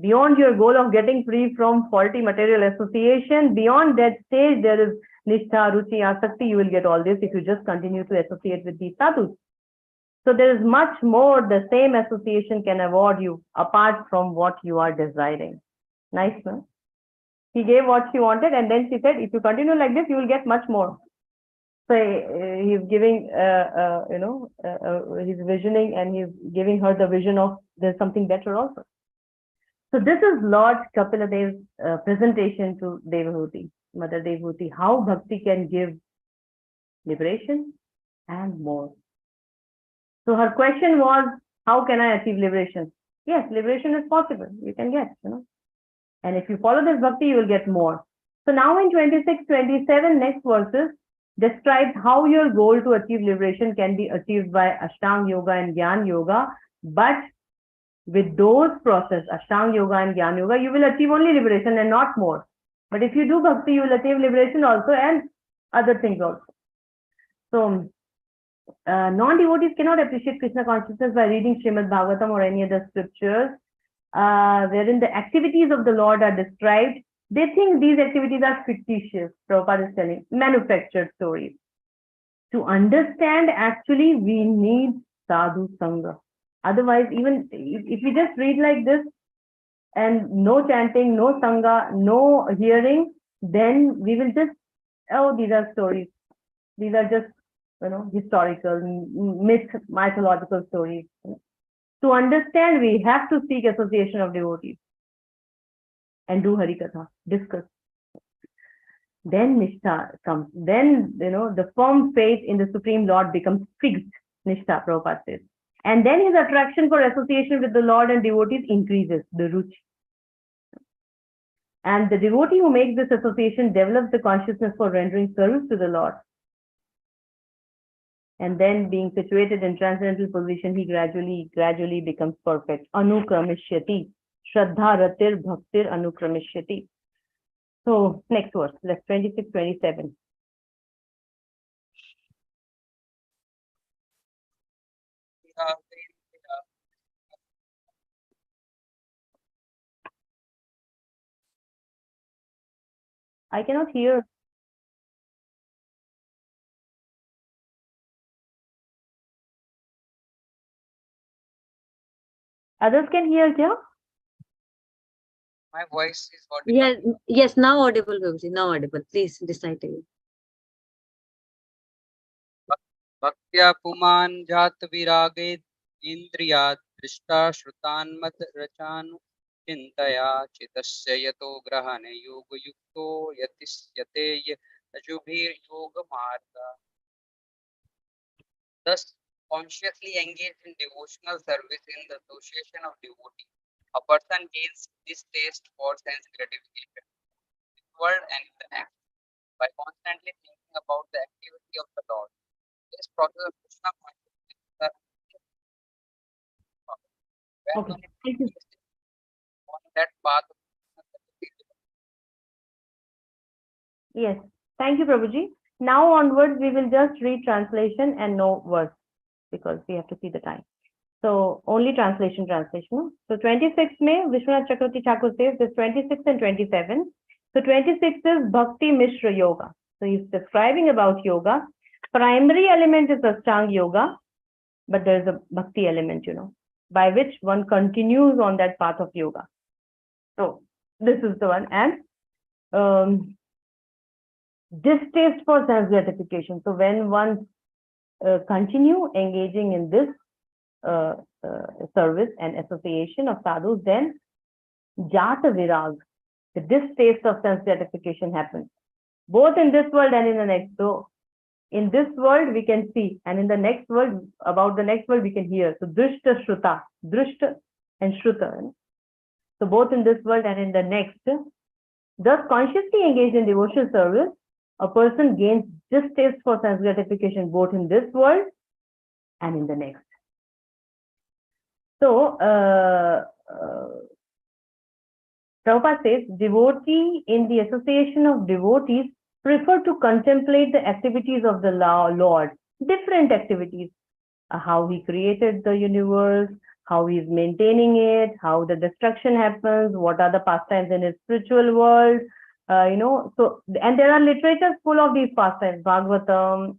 Beyond your goal of getting free from faulty material association, beyond that stage, there is Nishtha, Ruchi, Asakti. You will get all this if you just continue to associate with these sadhus. So there is much more the same association can award you apart from what you are desiring. Nice, no? He gave what she wanted, and then she said, if you continue like this, you will get much more. So he's giving, he's visioning, and he's giving her the vision of there's something better also. So this is Lord Kapila Dev's presentation to Devahuti, Mother Devahuti, how Bhakti can give liberation and more. So her question was, how can I achieve liberation? Yes, liberation is possible. You can get, And if you follow this Bhakti, you will get more. So now in 26, 27, next verses describes how your goal to achieve liberation can be achieved by Ashtanga Yoga and Jnana Yoga, but with those process, Ashtanga Yoga and Jnana Yoga, you will achieve only liberation and not more. But if you do Bhakti, you will achieve liberation also and other things also. So, non-devotees cannot appreciate Krishna consciousness by reading Srimad Bhagavatam or any other scriptures, wherein the activities of the Lord are described. They think these activities are fictitious, Prabhupada is telling, manufactured stories. To understand, actually, we need sadhu sangha. Otherwise, even if we just read like this and no chanting, no sangha, no hearing, then we will just, oh, these are stories. These are just, historical, mythological stories. To understand, we have to seek association of devotees and do Harikatha, discuss. Then Nishtha comes. Then, the firm faith in the Supreme Lord becomes fixed, Nishtha, Prabhupada says. And then his attraction for association with the Lord and devotees increases, the ruchi. And the devotee who makes this association develops the consciousness for rendering service to the Lord. And then being situated in transcendental position, he gradually becomes perfect. Anukramishyati. Shraddha Ratir Bhaktir Anukramishyati. So next verse, let's 26, 27. I cannot hear. Others can hear, kya? My voice is audible. Yes, now audible, Babuji, now audible. Please recite again. Bhaktya puman jat virage indriyat drishta shrutanmat rachanu chintaya chitasya yato grahane yoga yukto yatisyate ajubhir yoga marga. Thus, consciously engaged in devotional service in the association of devotees, a person gains this taste for sense gratification in the world and in the next by constantly thinking about the activity of the Lord. This process of Krishna consciousness Okay, thank you. on that path of Yes, thank you, Prabhuji. Now onwards, we will just read translation and no verse because we have to see the time. So only translation. No? So 26 May, Vishwanath Chakravarti Thakur says this 26 and 27. So 26 is Bhakti Mishra Yoga. So he's describing about yoga. Primary element is Ashtanga Yoga, but there's a Bhakti element, by which one continues on that path of yoga. So this is the one. And distaste for sense gratification. So when one continue engaging in this service and association of sadhus, then jata virag, the distaste of sense gratification happens, both in this world and in the next. So in this world we can see, and in the next world, about the next world we can hear. So drishta shruta, drishta and shruta. So both in this world and in the next. Thus consciously engaged in devotional service, a person gains distaste for sense gratification both in this world and in the next. So, Prabhupada says, devotee in the association of devotees prefer to contemplate the activities of the Lord, different activities, how he created the universe, how he is maintaining it, how the destruction happens, what are the pastimes in his spiritual world, so, and there are literatures full of these pastimes. Bhagavatam,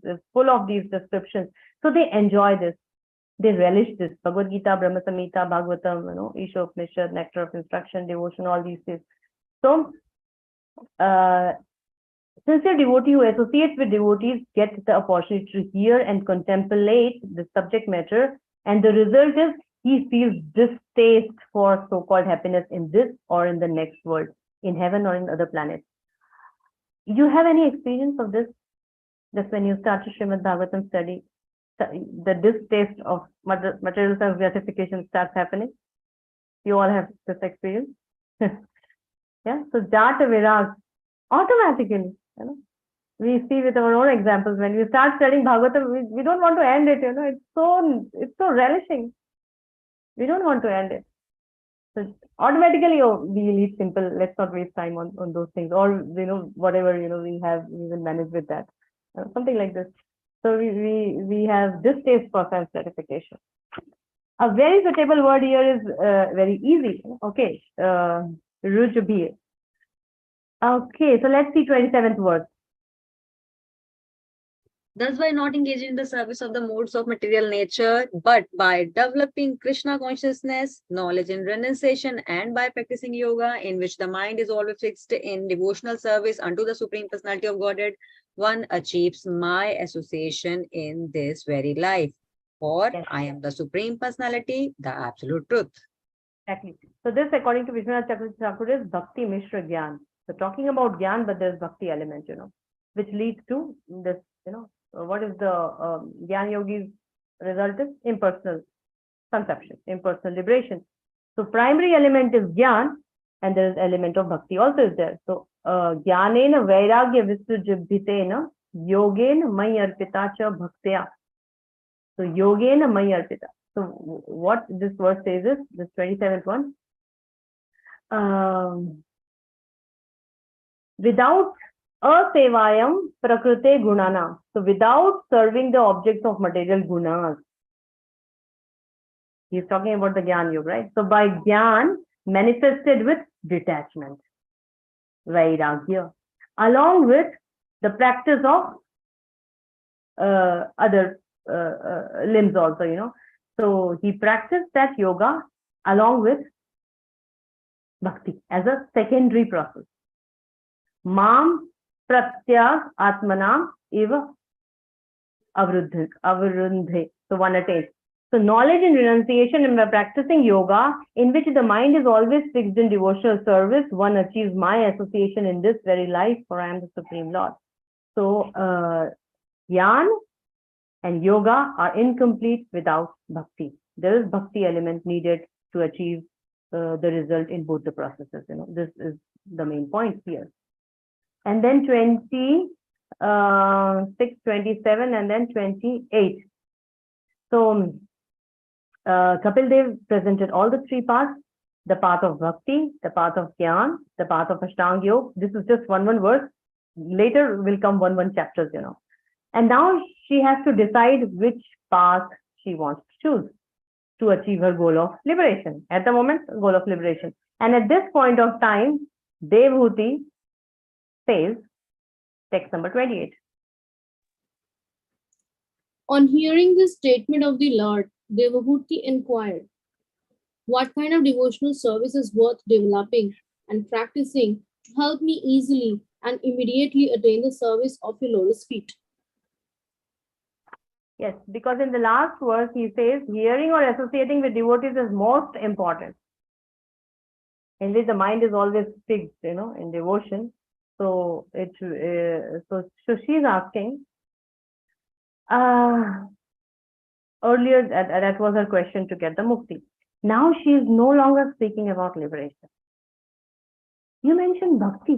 is full of these descriptions. So they enjoy this. They relish this. Bhagavad Gita, Brahma Samhita, Bhagavatam, Isha Upanishad, Nectar of Instruction, Devotion, all these things. So, sincere devotee who associates with devotees gets the opportunity to hear and contemplate the subject matter, and the result is he feels distaste for so-called happiness in this or in the next world, in heaven or in other planets. You have any experience of this? Just when you start to Srimad Bhagavatam study, the distaste of material sense gratification starts happening? You all have this experience? Yeah, so Jata Virag, automatically, we see with our own examples, when we start studying Bhagavatam, we don't want to end it, it's so relishing. We don't want to end it. So automatically, we lead simple, let's not waste time on those things, or, whatever, we will manage with that. Something like this. So we have distaste for sense gratification. A very suitable word here is very easy. Okay, rujbhi. Okay, so let's see 27th word. Thus, by not engaging in the service of the modes of material nature, but by developing Krishna consciousness, knowledge and renunciation, and by practicing yoga, in which the mind is always fixed in devotional service unto the Supreme Personality of Godhead, one achieves my association in this very life. For yes, I am the Supreme Personality, the Absolute Truth. Exactly. So this, according to Vishwanath Chakravarti, is Bhakti Mishra Gyan. So talking about Gyan, but there's Bhakti element, which leads to this, what is the Gyan Yogi's result is impersonal conception, impersonal liberation. So primary element is Gyan, and there is element of Bhakti also is there. So Jnanena Vairagya Visujibhitena Yogena Mai Arpita Cha Bhaktya. So Yogena Mai Arpita. So what this verse says is, this 27th one, without asevayam prakrute gunana. So without serving the objects of material gunas. He's talking about the Gyan Yoga, right? So by Gyan manifested with detachment, Vairagya, along with the practice of other limbs also, So he practiced that yoga along with Bhakti as a secondary process. Mam pratyag atmanam eva avrundhe. So one attains. So knowledge and renunciation, and by practicing yoga, in which the mind is always fixed in devotional service, one achieves my association in this very life, for I am the Supreme Lord. So Jnana and yoga are incomplete without bhakti. There is bhakti element needed to achieve the result in both the processes. This is the main point here. And then 26, 27, and then 28. So Kapil Dev presented all the three paths: the path of bhakti, the path of jnana, the path of Ashtanga Yoga. This is just one verse. Later will come one chapters, And now she has to decide which path she wants to choose to achieve her goal of liberation. At the moment, goal of liberation. And at this point of time, Devhuti says, text number 28. On hearing this statement of the Lord, Devahuti inquired, what kind of devotional service is worth developing and practicing to help me easily and immediately attain the service of your lotus feet? Yes, because in the last verse he says, hearing or associating with devotees is most important. In which the mind is always fixed, in devotion. So so she's asking. Earlier, that was her question to get the mukti. Now she is no longer speaking about liberation. You mentioned bhakti.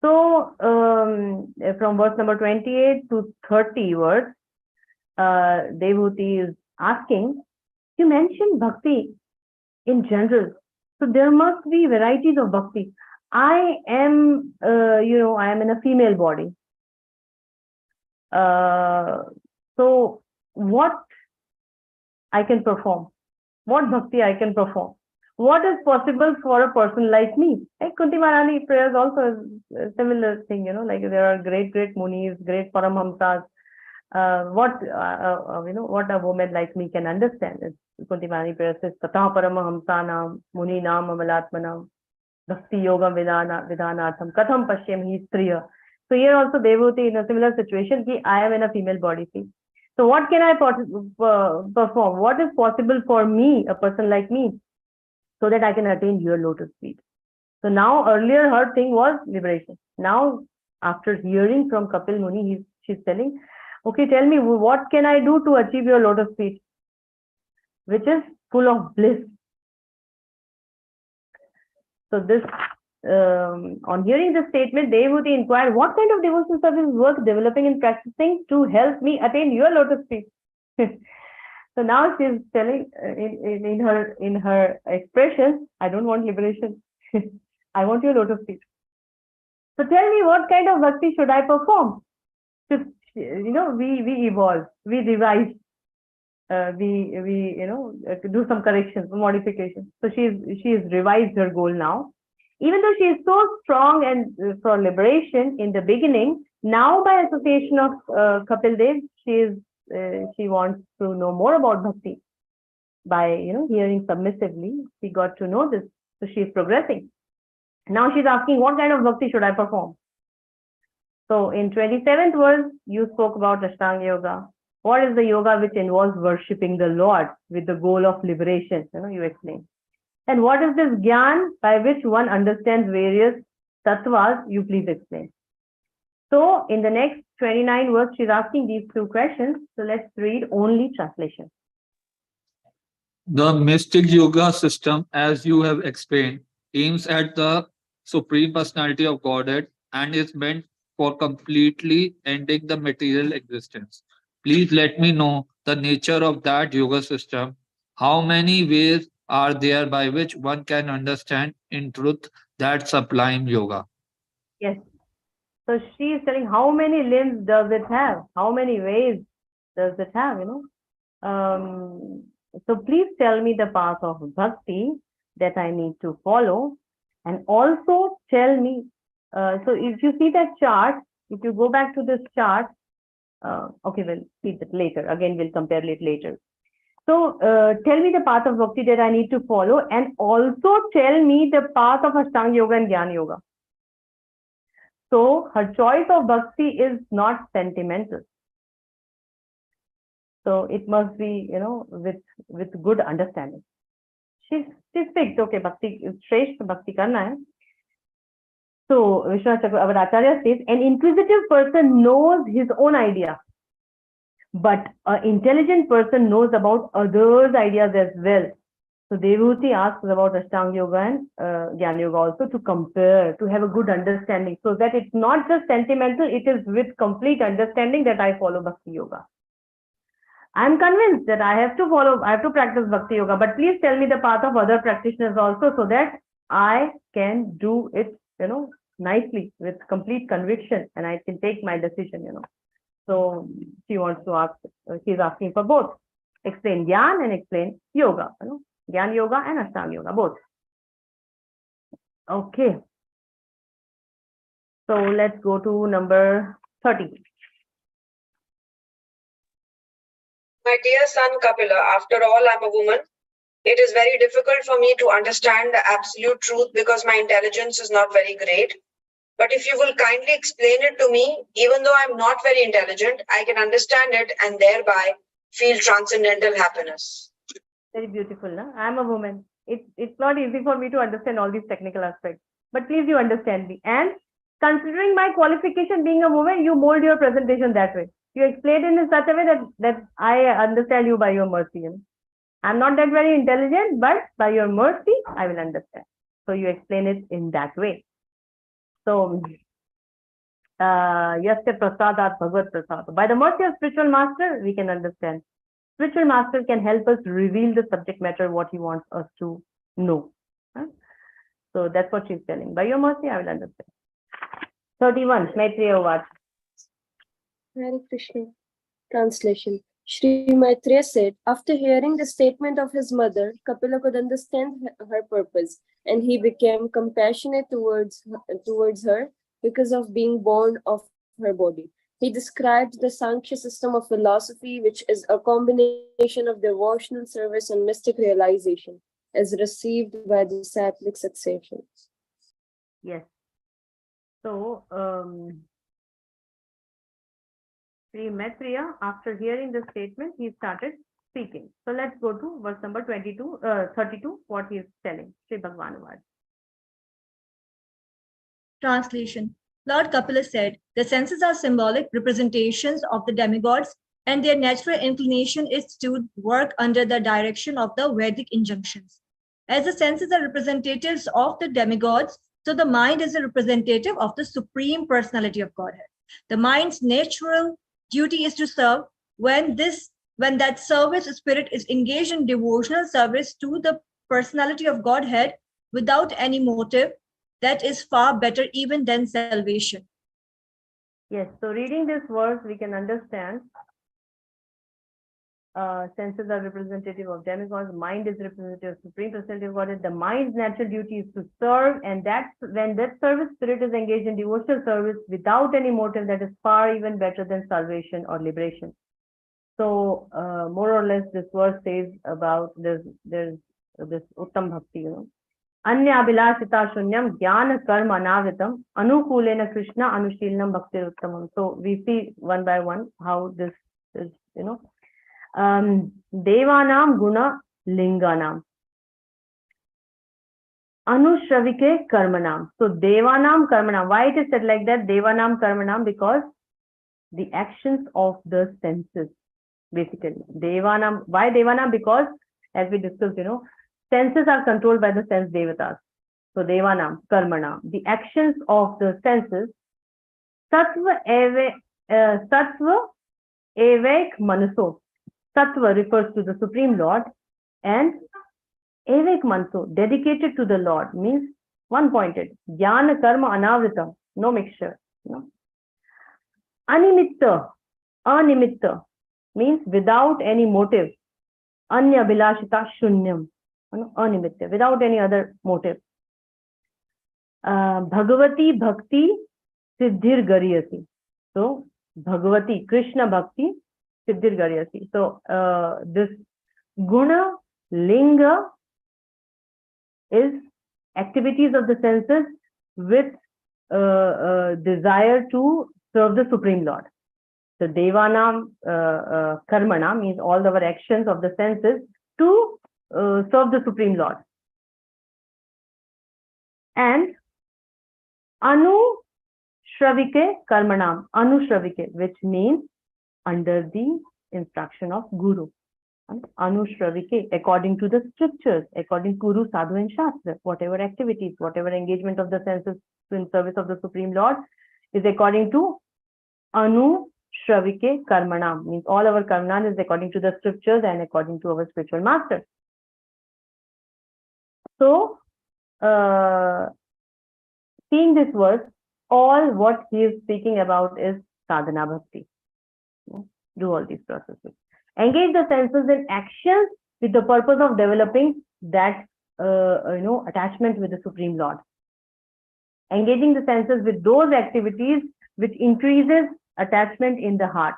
So from verse number 28 to 30 words, Devhuti is asking, you mentioned bhakti in general. So there must be varieties of bhakti. I am, I am in a female body. So what I can perform? What bhakti I can perform? What is possible for a person like me? Like Kunti Maharani prayers also is a similar thing, like there are great munis, great paramhamsas. What a woman like me can understand is Kunti Maharani prayer says Tatha Paramahamsanam Muni Nam Amalatmanam Bhakti Yoga Vidhanatham Katham Pashyam Hi Striya. So here also Devhuti in a similar situation, ki I am in a female body. See. So what can I perform? What is possible for me, a person like me, so that I can attain your lotus feet? So now earlier her thing was liberation. Now after hearing from Kapil Muni, she's telling, okay, tell me what can I do to achieve your lotus feet, which is full of bliss. So this, on hearing this statement, Devhuti inquired, what kind of devotional service is worth developing and practicing to help me attain your lotus feet? So now she's telling in her expressions, I don't want liberation. I want your lotus feet. So tell me, what kind of bhakti should I perform? So, we evolve, we revise, we do some corrections, modifications. So she's revised her goal now. Even though she is so strong and for liberation in the beginning, now by association of Kapil Dev, she wants to know more about bhakti. By hearing submissively, she got to know this. So she is progressing. Now she's asking, what kind of bhakti should I perform? So in 27th verse, you spoke about Ashtanga Yoga. What is the yoga which involves worshipping the Lord with the goal of liberation? You explained. And what is this Gyan by which one understands various tattvas? You please explain. So in the next 29 verse, she's asking these two questions. So let's read only translation. The mystic yoga system, as you have explained, aims at the Supreme Personality of Godhead and is meant for completely ending the material existence. Please let me know the nature of that yoga system. How many ways are there by which one can understand in truth that sublime yoga? Yes. So she is telling how many limbs does it have? How many ways does it have? So please tell me the path of bhakti that I need to follow, and also tell me. So if you see that chart, if you go back to this chart, okay, we'll see that later. Again, we'll compare it later. So tell me the path of bhakti that I need to follow, and also tell me the path of Ashtanga Yoga and Jnana Yoga. So her choice of bhakti is not sentimental. So it must be, with good understanding. She's picked, okay, bhakti is Shresth, bhakti karna hai. So Vishwanath Chakravarti says, an inquisitive person knows his own idea, but an intelligent person knows about others' ideas as well. So Devhuti asks about Ashtanga Yoga and Jnana Yoga also to compare, to have a good understanding, so that it's not just sentimental, it is with complete understanding that I follow Bhakti Yoga. I'm convinced that I have to practice Bhakti Yoga, but please tell me the path of other practitioners also, so that I can do it, nicely with complete conviction, and I can take my decision, So she wants to ask, she's asking for both. Explain Jnana and explain Yoga, Jnana Yoga and Ashtanga Yoga, both. Okay. So let's go to number 30. My dear son Kapila, after all, I'm a woman. It is very difficult for me to understand the absolute truth because my intelligence is not very great. But if you will kindly explain it to me, even though I'm not very intelligent, I can understand it and thereby feel transcendental happiness. Very beautiful, no? I'm a woman. It's not easy for me to understand all these technical aspects. But please, you understand me. And considering my qualification being a woman, you mold your presentation that way. You explain it in such a way that I understand you by your mercy. I'm not that very intelligent, but by your mercy, I will understand. So you explain it in that way. So Yasya prasadat bhagavad prasad. By the mercy of spiritual master, we can understand. Spiritual master can help us reveal the subject matter, what he wants us to know. So that's what she's telling. By your mercy, I will understand. 31, Maitreya Uvacha. Hare Krishna. Translation. Shri Maitreya said, after hearing the statement of his mother, Kapila could understand her purpose, and he became compassionate towards her because of being born of her body. He described the Sankhya system of philosophy, which is a combination of devotional service and mystic realization, as received by the sattvic succession. Yes. So, Sri Maitreya, after hearing the statement, he started speaking. So let's go to verse number 32, what he is telling. Sri Bhagavan Uvacha. Translation. Lord Kapila said, the senses are symbolic representations of the demigods, and their natural inclination is to work under the direction of the Vedic injunctions. As the senses are representatives of the demigods, so the mind is a representative of the Supreme Personality of Godhead. The mind's natural duty is to serve. When that service spirit is engaged in devotional service to the personality of Godhead without any motive, that is far better even than salvation. Yes, so reading this verse, we can understand senses are representative of demigods, mind is representative of Supreme Personality of Godhead. The mind's natural duty is to serve, and that's when that service spirit is engaged in devotional service without any motive, that is far even better than salvation or liberation. So more or less this verse says about there's this Uttam Bhakti, you know. Anya Abhilashita Shunyam Jnana Karma Anavitam Anukulena Krishna Anushilnam Bhakti Uttamam. So we see one by one how this is, you know. Devanam Guna Linganam Anushravike Karmanam. So Devanam Karmanam. Why it is said like that? Devanam Karmanam, because the actions of the senses, basically. Devanam. Why Devanam? Because as we discussed, you know, senses are controlled by the sense devatas. So Devanam Karmanam. The actions of the senses. Sattva Evek Manaso. Sattva refers to the Supreme Lord, and Evek Manso, dedicated to the Lord, means one-pointed. Jnana Karma Anavritam, no mixture. No. Animitta means without any motive. Anya Bilashita Shunyam, animitta, without any other motive. Bhagavati Bhakti Siddhir Gariyasi. So, Bhagavati, Krishna Bhakti Siddhir Gariyasi. So, this Guna, Linga is activities of the senses with desire to serve the Supreme Lord. So, Devanam Karmana means all our actions of the senses to serve the Supreme Lord. And Anushravike Karmanam, Anushravike, which means under the instruction of Guru. Anushravike, according to the scriptures, according to Guru, Sadhu and Shastra, whatever activities, whatever engagement of the senses in service of the Supreme Lord is according to Anushravike Karmanam, means all our karman is according to the scriptures and according to our spiritual master. So, seeing this verse, all what he is speaking about is sadhana bhakti. Do all these processes. Engage the senses in actions with the purpose of developing that attachment with the Supreme Lord. Engaging the senses with those activities which increases attachment in the heart.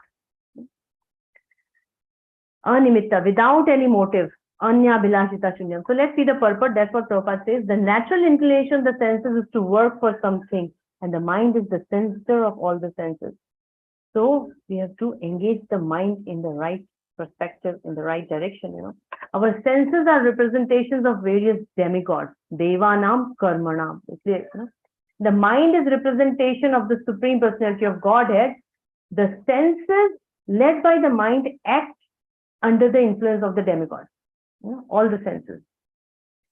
Animitta, without any motive. Anya Bilashita Shunyam. So let's see the purport. That's what Prabhupada says. The natural inclination of the senses is to work for something, and the mind is the center of all the senses. So we have to engage the mind in the right perspective, in the right direction. You know, our senses are representations of various demigods. Devanam Karmanam. The mind is representation of the Supreme Personality of Godhead. The senses led by the mind act under the influence of the demigods. All the senses.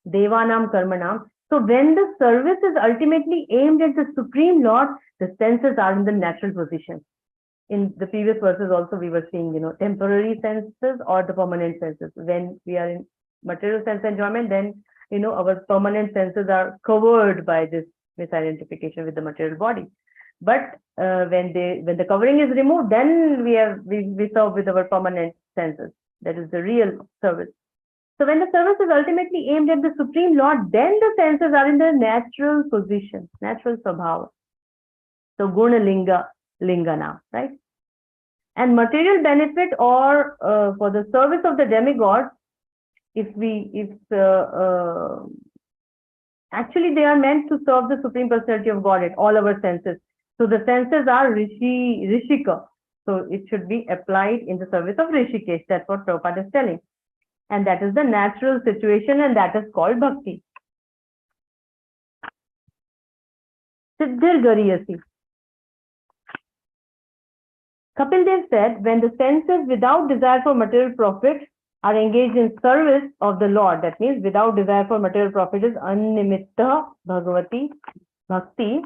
Devanam Karmanam. So when the service is ultimately aimed at the Supreme Lord, the senses are in the natural position. In the previous verses also we were seeing, temporary senses or the permanent senses. When we are in material sense enjoyment, then, our permanent senses are covered by this misidentification with the material body. But when the covering is removed, then we serve with our permanent senses. That is the real service. So when the service is ultimately aimed at the Supreme Lord, then the senses are in their natural position, natural swabhava. So guna linga now, right? And material benefit or for the service of the demigod, actually they are meant to serve the Supreme Personality of Godhead, all our senses. So the senses are Rishika. So it should be applied in the service of Rishikesh. That's what Prabhupada is telling. And that is the natural situation, and that is called Bhakti. Siddhir Gariyasi. Kapil Dev said, when the senses without desire for material profit are engaged in service of the Lord, that means without desire for material profit is Annimitta Bhagavati Bhakti,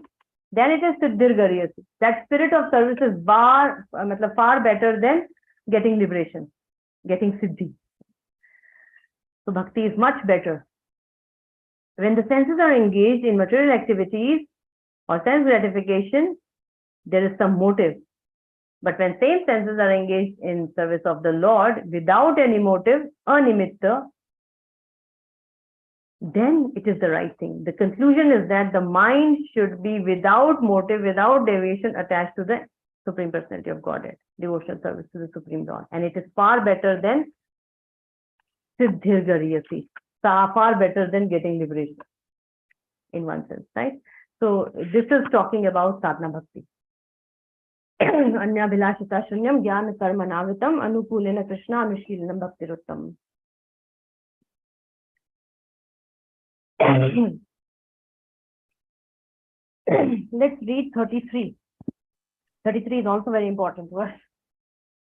then it is Siddhir Gariyasi. That spirit of service is far better than getting liberation, getting Siddhi. So Bhakti is much better. When the senses are engaged in material activities or sense gratification, there is some motive. But when same senses are engaged in service of the Lord without any motive, animitta, then it is the right thing. The conclusion is that the mind should be without motive, without deviation attached to the Supreme Personality of Godhead, devotional service to the Supreme Lord. And it is far better than Siddhir Gariyasi, far better than getting liberation in one sense, right? So this is talking about sadhana bhakti. Anya Bhilashita Shunyam Jnana Karma Navitam Anukulena Krishna Anushīlanam Bhaktiruttam. Let's read 33. 33 is also very important verse.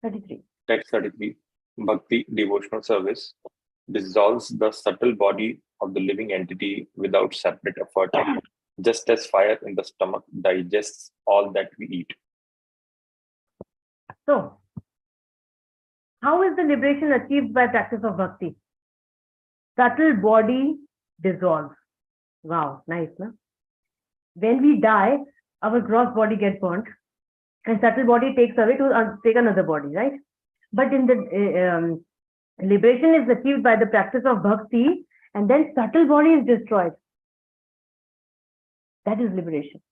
33. Text 33. Bhakti, devotional service, dissolves the subtle body of the living entity without separate effort, just as fire in the stomach digests all that we eat. So, how is the liberation achieved by practice of bhakti? Subtle body dissolves. Wow, nice, no? When we die, our gross body gets burnt, and subtle body takes away to take another body, right? But in the liberation is achieved by the practice of bhakti, and then subtle body is destroyed. That is liberation.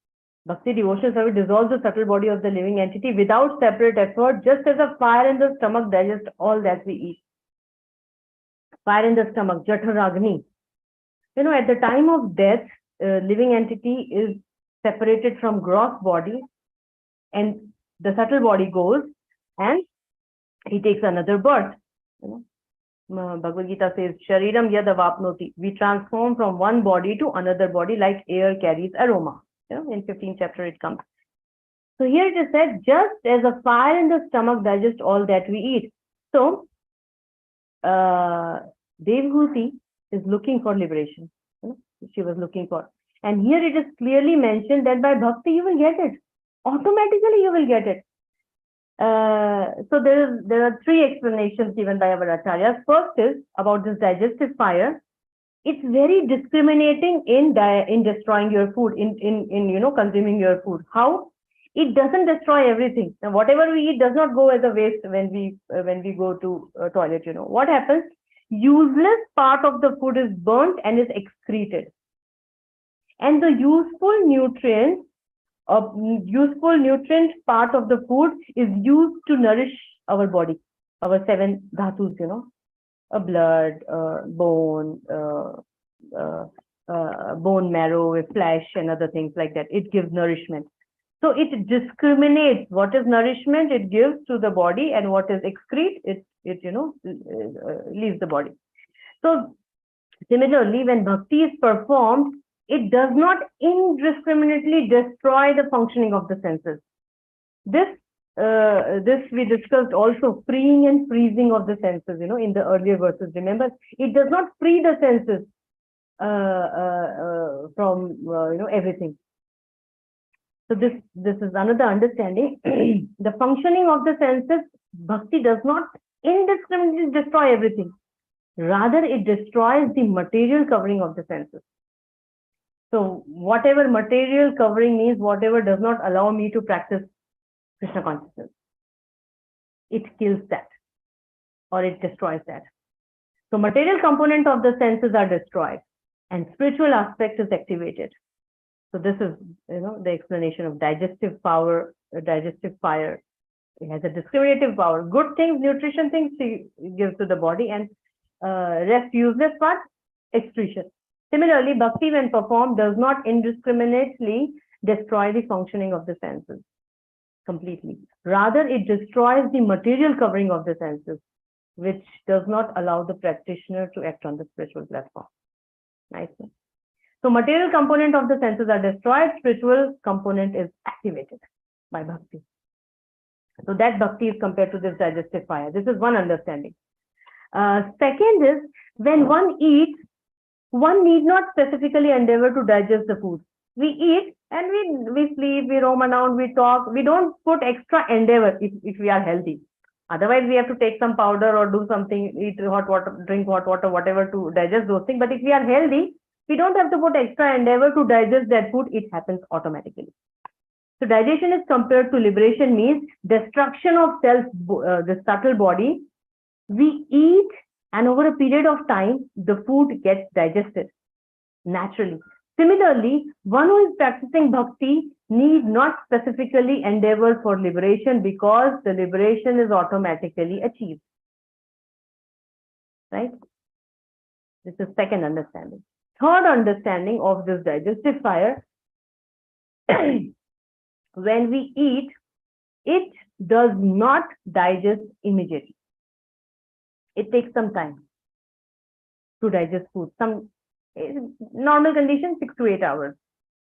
Bhakti devotional service dissolves the subtle body of the living entity without separate effort, just as a fire in the stomach digests all that we eat. Fire in the stomach, Jaఠaragni. At the time of death, living entity is separated from gross body, and the subtle body goes and he takes another birth. Bhagavad Gita says, Shariram yad avapnoti. We transform from one body to another body like air carries aroma. In 15th chapter it comes. So here it is said, just as a fire in the stomach digests all that we eat. So, Devhuti is looking for liberation. She was looking for. And here it is clearly mentioned that by bhakti you will get it. Automatically you will get it. So there are three explanations given by our acharyas. First is about this digestive fire. It's very discriminating in destroying your food, in consuming your food. How? It doesn't destroy everything. Now, whatever we eat does not go as a waste when we go to toilet. What happens? Useless part of the food is burnt and is excreted, and the useful nutrient part of the food is used to nourish our body, our 7 dhatus. Blood, bone, bone marrow, flesh, and other things like that. It gives nourishment. So it discriminates what is nourishment it gives to the body, and what is excrete it leaves the body. So similarly, when bhakti is performed, it does not indiscriminately destroy the functioning of the senses. This we discussed also, freeing and freezing of the senses, in the earlier verses. Remember, it does not free the senses. everything. So this is another understanding. The functioning of the senses, bhakti does not indiscriminately destroy everything. Rather, it destroys the material covering of the senses. So whatever material covering means, whatever does not allow me to practice Krishna consciousness, it kills that, or it destroys that. So material component of the senses are destroyed and spiritual aspect is activated. So this is, the explanation of digestive power, digestive fire. It has a discriminative power. Good things, nutrition things she gives to the body, and rest useless part, excretion. Similarly, bhakti when performed does not indiscriminately destroy the functioning of the senses completely. Rather, it destroys the material covering of the senses, which does not allow the practitioner to act on the spiritual platform. Nice. So material component of the senses are destroyed, spiritual component is activated by bhakti. So that bhakti is compared to this digestive fire. This is one understanding. Second is, when one eats, one need not specifically endeavor to digest the food. We eat and we sleep, we roam around, we talk. We don't put extra endeavor if we are healthy. Otherwise, we have to take some powder or do something, eat hot water, drink hot water, whatever to digest those things. But if we are healthy, we don't have to put extra endeavor to digest that food. It happens automatically. So digestion is compared to liberation, means destruction of self, the subtle body. We eat, and over a period of time, the food gets digested naturally. Similarly, one who is practicing bhakti need not specifically endeavor for liberation, because the liberation is automatically achieved. Right? This is second understanding. Third understanding of this digestive fire, when we eat, it does not digest immediately. It takes some time to digest food. Some normal condition, 6 to 8 hours,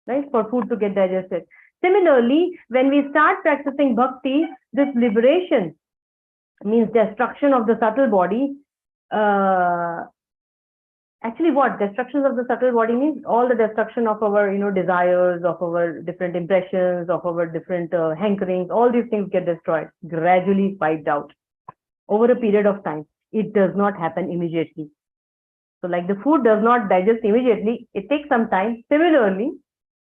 right, for food to get digested. Similarly, when we start practicing bhakti, this liberation means destruction of the subtle body. Actually, what destruction of the subtle body means? All the destruction of our, desires, of our different impressions, of our different hankerings. All these things get destroyed, gradually wiped out over a period of time. It does not happen immediately. So like the food does not digest immediately, it takes some time. Similarly,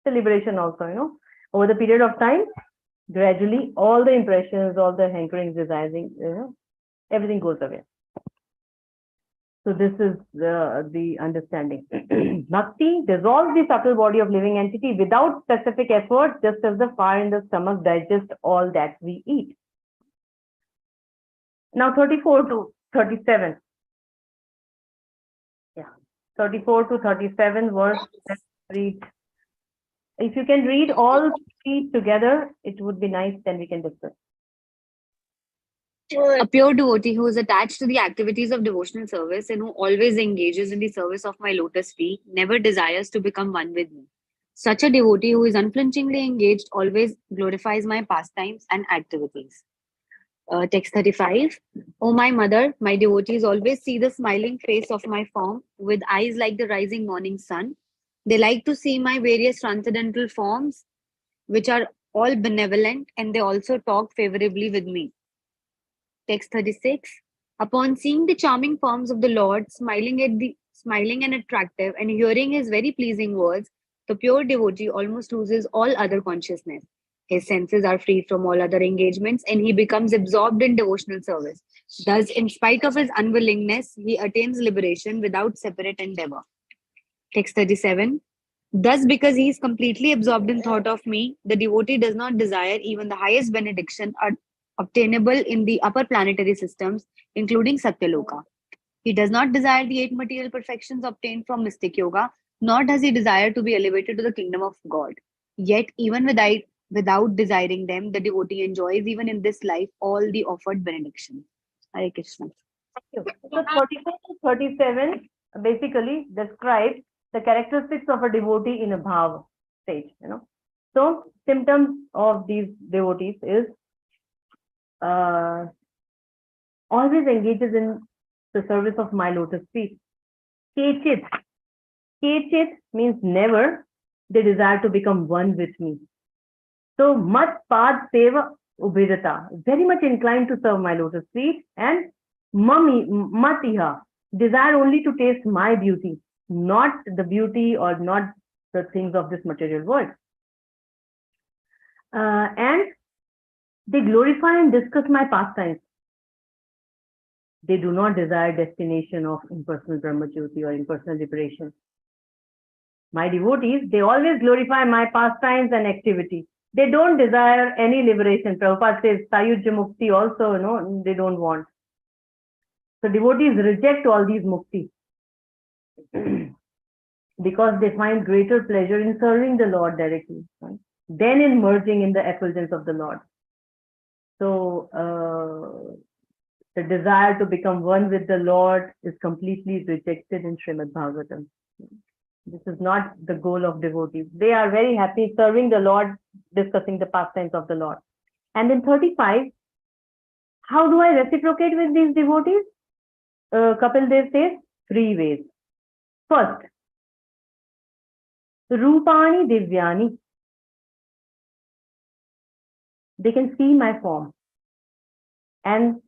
the liberation also, over the period of time, gradually all the impressions, all the hankerings, desires, everything goes away. So this is the understanding. Bhakti dissolves the subtle body of living entity without specific effort, just as the fire in the stomach digests all that we eat. Now 34 to 37. Yeah, 34 to 37 verse. Let's read. If you can read all three together, it would be nice, then we can discuss. A pure devotee who is attached to the activities of devotional service and who always engages in the service of my lotus feet never desires to become one with me. Such a devotee who is unflinchingly engaged always glorifies my pastimes and activities. Text 35. O my mother, my devotees always see the smiling face of my form with eyes like the rising morning sun. They like to see my various transcendental forms, which are all benevolent, and they also talk favorably with me. Text 36. Upon seeing the charming forms of the Lord, smiling and attractive, and hearing his very pleasing words, the pure devotee almost loses all other consciousness. His senses are free from all other engagements, and he becomes absorbed in devotional service. Thus, in spite of his unwillingness, he attains liberation without separate endeavor. Text 37. Thus, because he is completely absorbed in thought of me, the devotee does not desire even the highest benediction obtainable in the upper planetary systems, including Satyaloka. He does not desire the 8 material perfections obtained from mystic yoga, nor does he desire to be elevated to the kingdom of God. Yet, even without desiring them, the devotee enjoys, even in this life, all the offered benedictions. Hare Krishna. Thank you. So 34 to 37 basically describe the characteristics of a devotee in a bhava stage. So symptoms of these devotees is always engages in the service of my lotus feet. Kechit Kechit means never. They desire to become one with me. So mat pad seva ubhidata, very much inclined to serve my lotus feet, and matiha, desire only to taste my beauty, not the beauty or not the things of this material world. And they glorify and discuss my pastimes. They do not desire destination of impersonal Brahmajyoti or impersonal liberation. My devotees, they always glorify my pastimes and activity. They don't desire any liberation. Prabhupada says, Sayujya Mukti also, no, they don't want. So devotees reject all these mukti because they find greater pleasure in serving the Lord directly, right? Than in merging in the effulgence of the Lord. So the desire to become one with the Lord is completely rejected in Srimad Bhagavatam. This is not the goal of devotees. They are very happy serving the Lord, discussing the pastimes of the Lord. And in 35, how do I reciprocate with these devotees? Kapil Dev says 3 ways. First, Rupani Divyani. They can see my form. And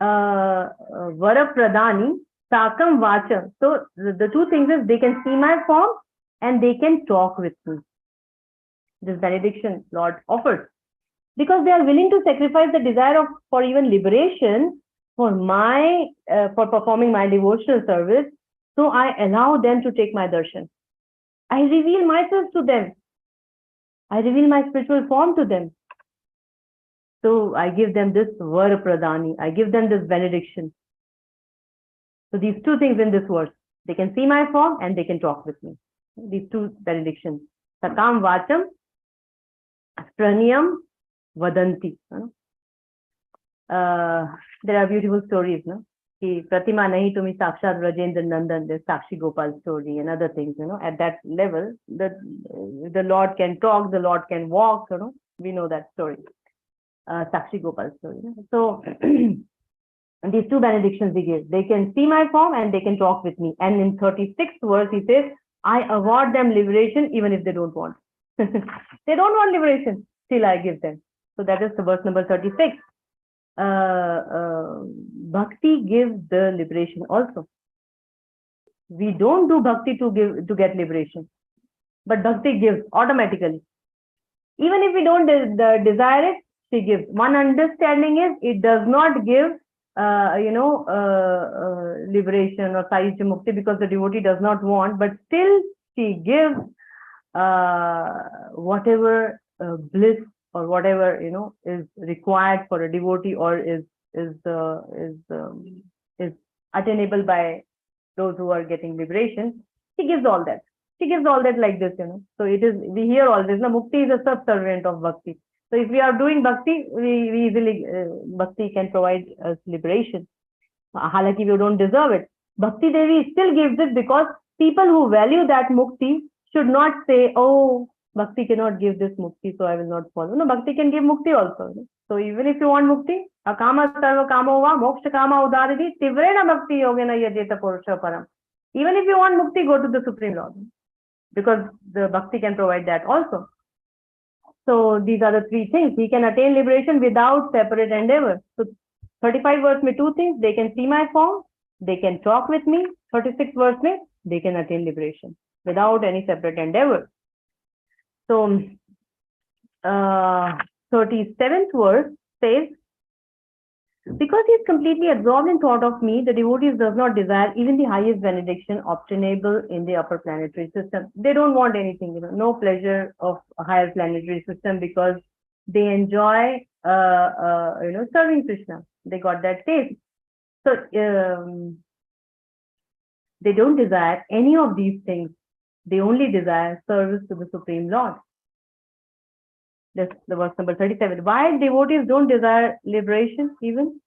Varapradani, Sakam Vacham. So the 2 things is they can see my form and they can talk with me. This benediction Lord offers. Because they are willing to sacrifice the desire for even liberation for performing my devotional service. So I allow them to take my darshan. I reveal myself to them. I reveal my spiritual form to them. So I give them this Varapradani. I give them this benediction. So these 2 things in this verse, they can see my form and they can talk with me. These 2 benedictions. Sakam Vacham, Praniyam Vadanti. There are beautiful stories, no? Ki Pratima nahi tumi sakshat Rajendra Nandan, the Sakshi Gopal story and other things, at that level, the Lord can talk, the Lord can walk, we know that story. Sakshi Gopal story. So these 2 benedictions he gives. They can see my form and they can talk with me. And in 36th verse he says, I award them liberation even if they don't want. They don't want liberation, still I give them. So that is the verse number 36. Bhakti gives the liberation also. We don't do bhakti to get liberation, but bhakti gives automatically. Even if we don't desire it, she gives. One understanding is it does not give liberation or Sayujya Mukti because the devotee does not want, but still she gives whatever bliss or whatever is required for a devotee or is attainable by those who are getting liberation. She gives all that. She gives all that like this, So it is, we hear all this. Mukti is a subservient of bhakti. So if we are doing bhakti, we easily, bhakti can provide us liberation. Halaki, we don't deserve it. Bhakti Devi still gives it because people who value that mukti should not say, oh, bhakti cannot give this mukti, so I will not follow. No, bhakti can give mukti also. So even if you want mukti, akama sarva kama va, moksha kama udaridi, tivrena bhakti yogena yajeta purusha param. Even if you want mukti, go to the Supreme Lord. Because the bhakti can provide that also. So these are the 3 things. We can attain liberation without separate endeavor. So 35 verse mein 2 things. They can see my form. They can talk with me. 36 verse mein, they can attain liberation without any separate endeavor. So 37th verse says, because he is completely absorbed in thought of me, the devotee does not desire even the highest benediction obtainable in the upper planetary system. They don't want anything, no pleasure of a higher planetary system because they enjoy, serving Krishna. They got that taste. So they don't desire any of these things. They only desire service to the Supreme Lord. That's the verse number 37. Why devotees don't desire liberation even?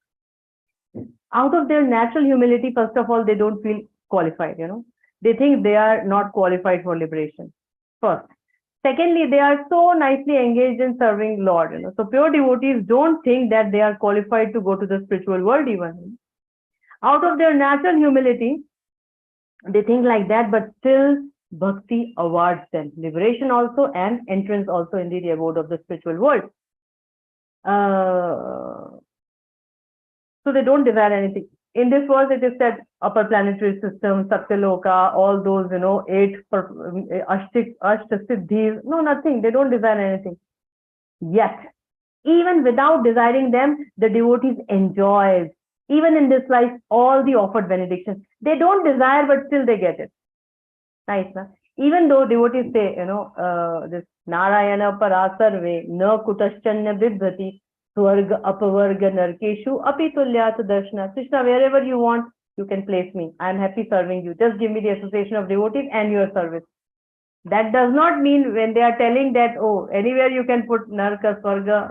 Out of their natural humility, first of all, they don't feel qualified, They think they are not qualified for liberation. First. Secondly, they are so nicely engaged in serving Lord, So pure devotees don't think that they are qualified to go to the spiritual world even. Out of their natural humility, they think like that, but still Bhakti awards them liberation also and entrance also in the abode of the spiritual world. So they don't desire anything. In this verse, it is said upper planetary system, Satyaloka, all those, 8 Ashtasiddhis. No, nothing. They don't desire anything. Yet, even without desiring them, the devotees enjoy, even in this life, all the offered benedictions. They don't desire, but still they get it. Nice, na? Even though devotees say, this Narayana Parasarve, na Kutaschanya Bidbhati, Swarga Apavarga Narkeshu, Apitulyat Darshana. Krishna, wherever you want, you can place me. I am happy serving you. Just give me the association of devotees and your service. That does not mean when they are telling that, oh, anywhere you can put Narka, Swarga,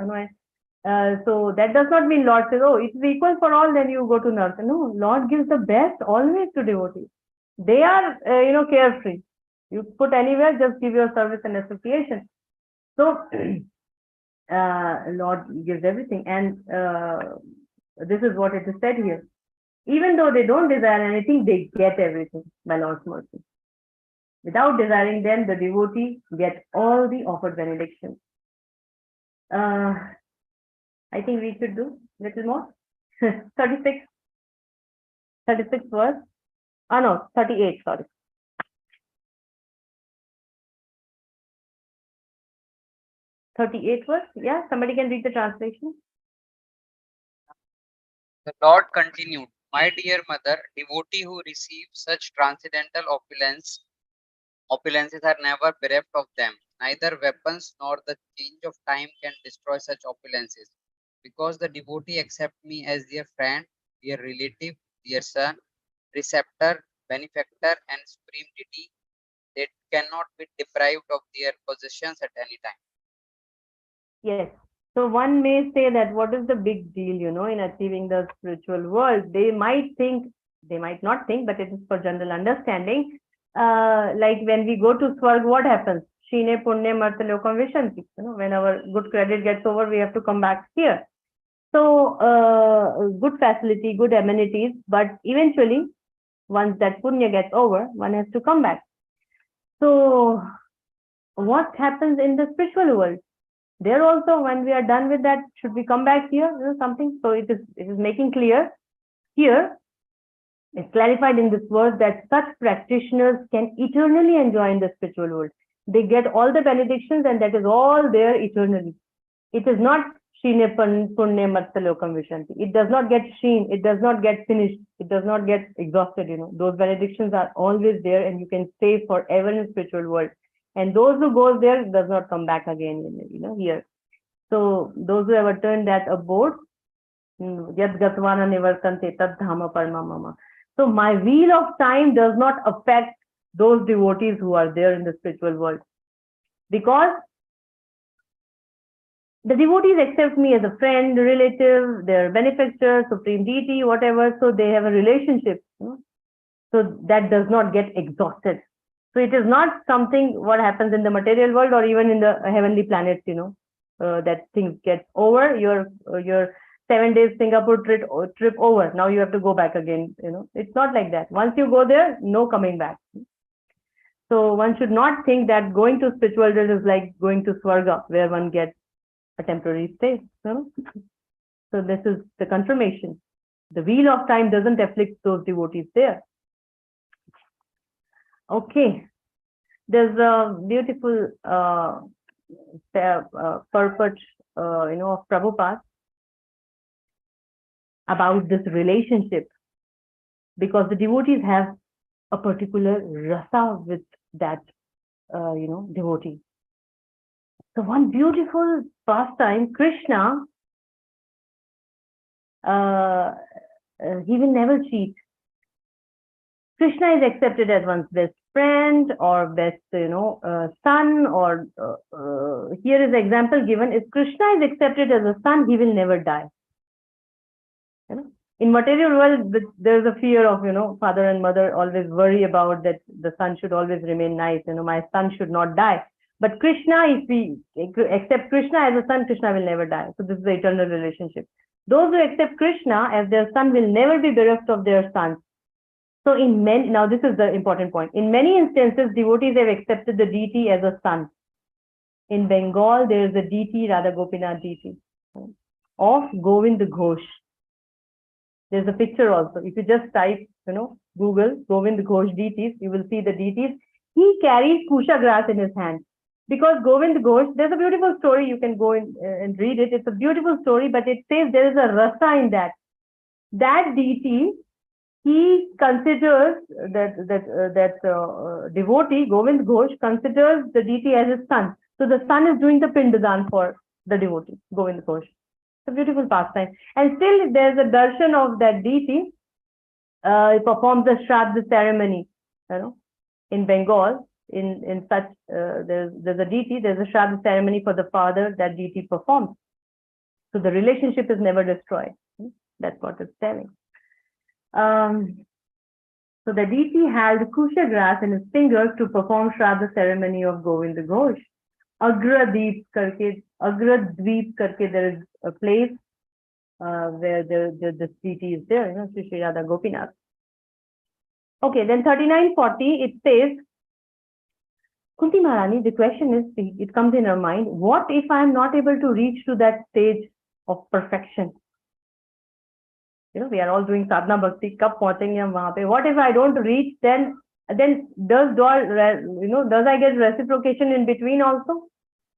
so that does not mean Lord says, oh, it's equal for all, then you go to Narka. No, Lord gives the best always to devotees. They are, carefree. You put anywhere, just give your service and association. So, Lord gives everything. And this is what it is said here. Even though they don't desire anything, they get everything by Lord's mercy. Without desiring them, the devotee gets all the offered benedictions. I think we should do a little more. 36 verse. No, 38, sorry. 38 verse. Yeah, somebody can read the translation. The Lord continued, my dear mother, devotee who receives such transcendental opulences are never bereft of them. Neither weapons nor the change of time can destroy such opulences. Because the devotee accepts me as their friend, their relative, their son, preceptor, benefactor, and supreme deity, they cannot be deprived of their possessions at any time. Yes. So one may say that what is the big deal, in achieving the spiritual world? They might not think, but it is for general understanding. Like when we go to Swarg, what happens? Shine Punne Martalokam Vishanti. When our good credit gets over, we have to come back here. So good facility, good amenities, but eventually, once that punya gets over, one has to come back. So what happens in the spiritual world? There also, when we are done with that, should we come back here? Something. So it is making clear here. It's clarified in this verse that such practitioners can eternally enjoy in the spiritual world. They get all the benedictions, and that is all there eternally. It is not Shine Punne Matsalokam Vishanti. It does not get sheen. It does not get finished. It does not get exhausted. Those benedictions are always there, and you can stay forever in the spiritual world. And those who goes there does not come back again, here. So those who have attained that abode, Yad Gatvana Nivartante Tad Dhama Parma Mama. So my wheel of time does not affect those devotees who are there in the spiritual world, because the devotees accept me as a friend, relative, their benefactor, supreme deity, whatever. So they have a relationship. So that does not get exhausted. So it is not something what happens in the material world or even in the heavenly planets, that things get over. Your 7 days Singapore trip over. Now you have to go back again. It's not like that. Once you go there, no coming back. So one should not think that going to spiritual world is like going to Swarga, where one gets a temporary stay. So this is the confirmation. The wheel of time doesn't afflict those devotees there. Okay, there's a beautiful purport, of Prabhupada about this relationship, because the devotees have a particular rasa with that, devotee. So one beautiful pastime, Krishna, he will never cheat. Krishna is accepted as one's best friend or best, son, or here is the example given. If Krishna is accepted as a son, he will never die. In material world, there's a fear of, father and mother always worry about that the son should always remain nice. My son should not die. But Krishna, if we accept Krishna as a son, Krishna will never die. So this is the eternal relationship. Those who accept Krishna as their son will never be bereft of their sons. So in many, now this is the important point. In many instances, devotees have accepted the deity as a son. In Bengal, there is a deity, Radha Gopinath deity, of Govind Ghosh. There's a picture also. If you just type, Google Govind Ghosh deities, you will see the deities. He carries kusha grass in his hand. Because Govind Ghosh, there's a beautiful story. You can go in, and read it. It's a beautiful story, but it says there is a rasa in that. That deity, he considers that devotee, Govind Ghosh, considers the deity as his son. So the son is doing the pindadan for the devotee, Govind Ghosh. It's a beautiful pastime. And still there's a darshan of that deity. He performs the Shraddha ceremony, in Bengal. In such, there's a deity, there's a Shraddha ceremony for the father that deity performs. So the relationship is never destroyed. That's what it's telling. So the deity held kusha grass in his fingers to perform Shraddha ceremony of Govind Ghosh. Agradweep karke, there is a place where the deity is there, Shri Radha Gopinath. Okay, then 3940, it says, Kunti Maharani, the question is, it comes in her mind, what if I am not able to reach to that stage of perfection? We are all doing sadhana bhakti. Kab pahunchenge hum wahan pe? What if I don't reach? Then does I get reciprocation in between also?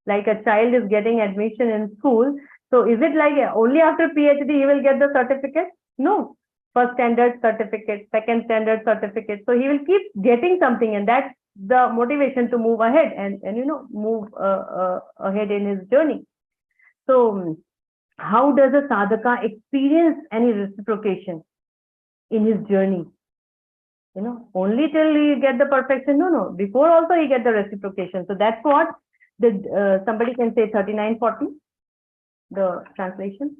Like a child is getting admission in school. So is it like only after PhD he will get the certificate? No. First standard certificate, second standard certificate. So he will keep getting something, and that's the motivation to move ahead and move ahead in his journey. So how does a sadhaka experience any reciprocation in his journey? Only till he get the perfection? No. Before also he get the reciprocation. So that's what somebody can say 3940, the translation.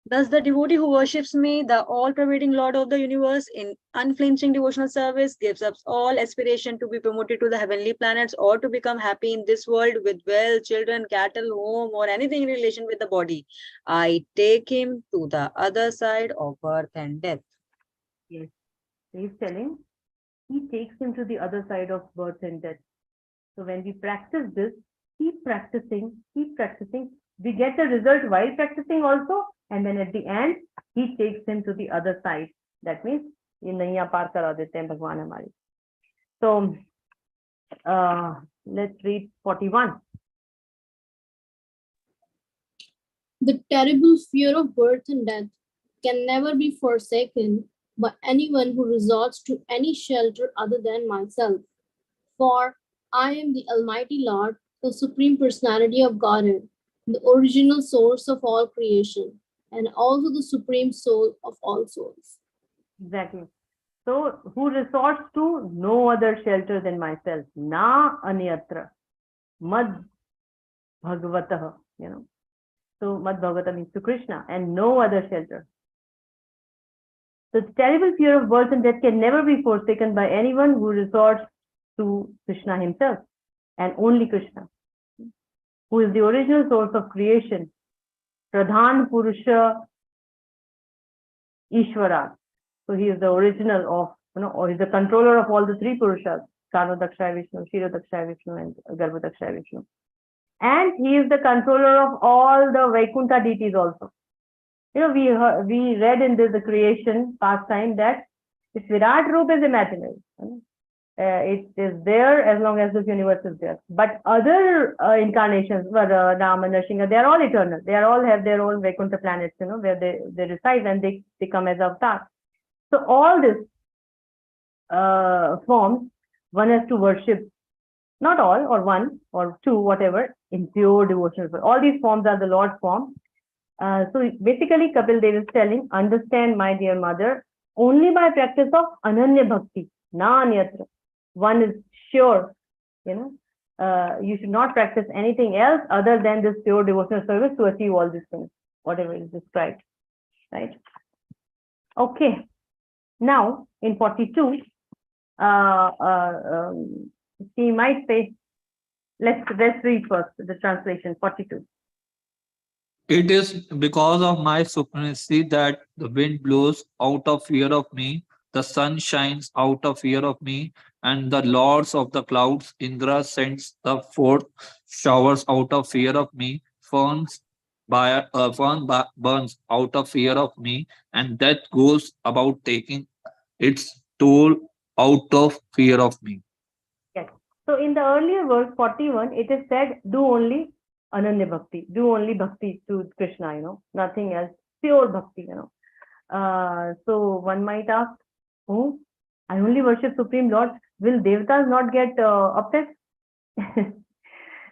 Thus, the devotee who worships me, the all-pervading Lord of the universe, in unflinching devotional service, gives up all aspiration to be promoted to the heavenly planets or to become happy in this world with wealth, children, cattle, home, or anything in relation with the body. I take him to the other side of birth and death. Yes, he's telling he takes him to the other side of birth and death. So when we practice this, keep practicing. We get the result while practicing also, and then at the end, he takes him to the other side. That means, so let's read 41. The terrible fear of birth and death can never be forsaken by anyone who resorts to any shelter other than myself. For I am the Almighty Lord, the Supreme Personality of Godhead, the original source of all creation, and also the Supreme Soul of all souls. Exactly. So, who resorts to no other shelter than myself? Na anyatra. Mad Bhagavatah, So, Mad Bhagavata means to Krishna, and no other shelter. So, the terrible fear of birth and death can never be forsaken by anyone who resorts to Krishna himself, and only Krishna, who is the original source of creation. Pradhan Purusha Ishvara. So he is the original of, or he's the controller of all the three Purushas, Karmadakshaya Vishnu, Kshirodakshaya Vishnu, and Garbhodakshaya Vishnu. And he is the controller of all the Vaikuntha deities also. We read in the creation past time that this Virat Roop is imaginary. It is there as long as this universe is there. But other incarnations, Rama, Nrsimha, they are all eternal. They all have their own Vaikuntha planets, where they reside, and they come as avatars. So all this forms, one has to worship, not all, or one, or two, whatever, in pure devotional. All these forms are the Lord's form. So basically, Kapil Dev is telling, understand, my dear mother, only by practice of Ananya Bhakti, na anyatra. One is sure, you should not practice anything else other than this pure devotional service to achieve all these things, whatever is described, right? Okay. Now, in 42, she might say, let's read first the translation, 42. It is because of my supremacy that the wind blows out of fear of me. the sun shines out of fear of me, and the lords of the clouds, Indra, sends the forth showers out of fear of me, burns out of fear of me, and death goes about taking its toll out of fear of me. Yes. So in the earlier verse 41, it is said, do only Ananya Bhakti, do only Bhakti to Krishna, nothing else, pure Bhakti, So one might ask, oh, I only worship Supreme Lord, will Devatas not get upset?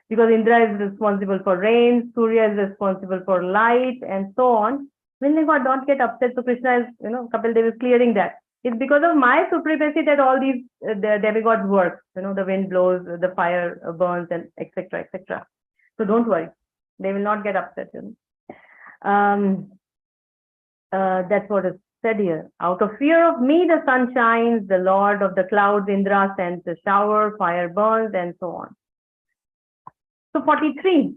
Because Indra is responsible for rain, Surya is responsible for light, and so on. Will they not get upset? So Krishna is, Kapil Dev is clearing that. It's because of my supremacy that all these the demigods work. The wind blows, the fire burns, and etc. etc. So don't worry, they will not get upset. That's what is said here. Out of fear of me, the sun shines, the Lord of the clouds, Indra, sends the shower, fire burns, and so on. So 43.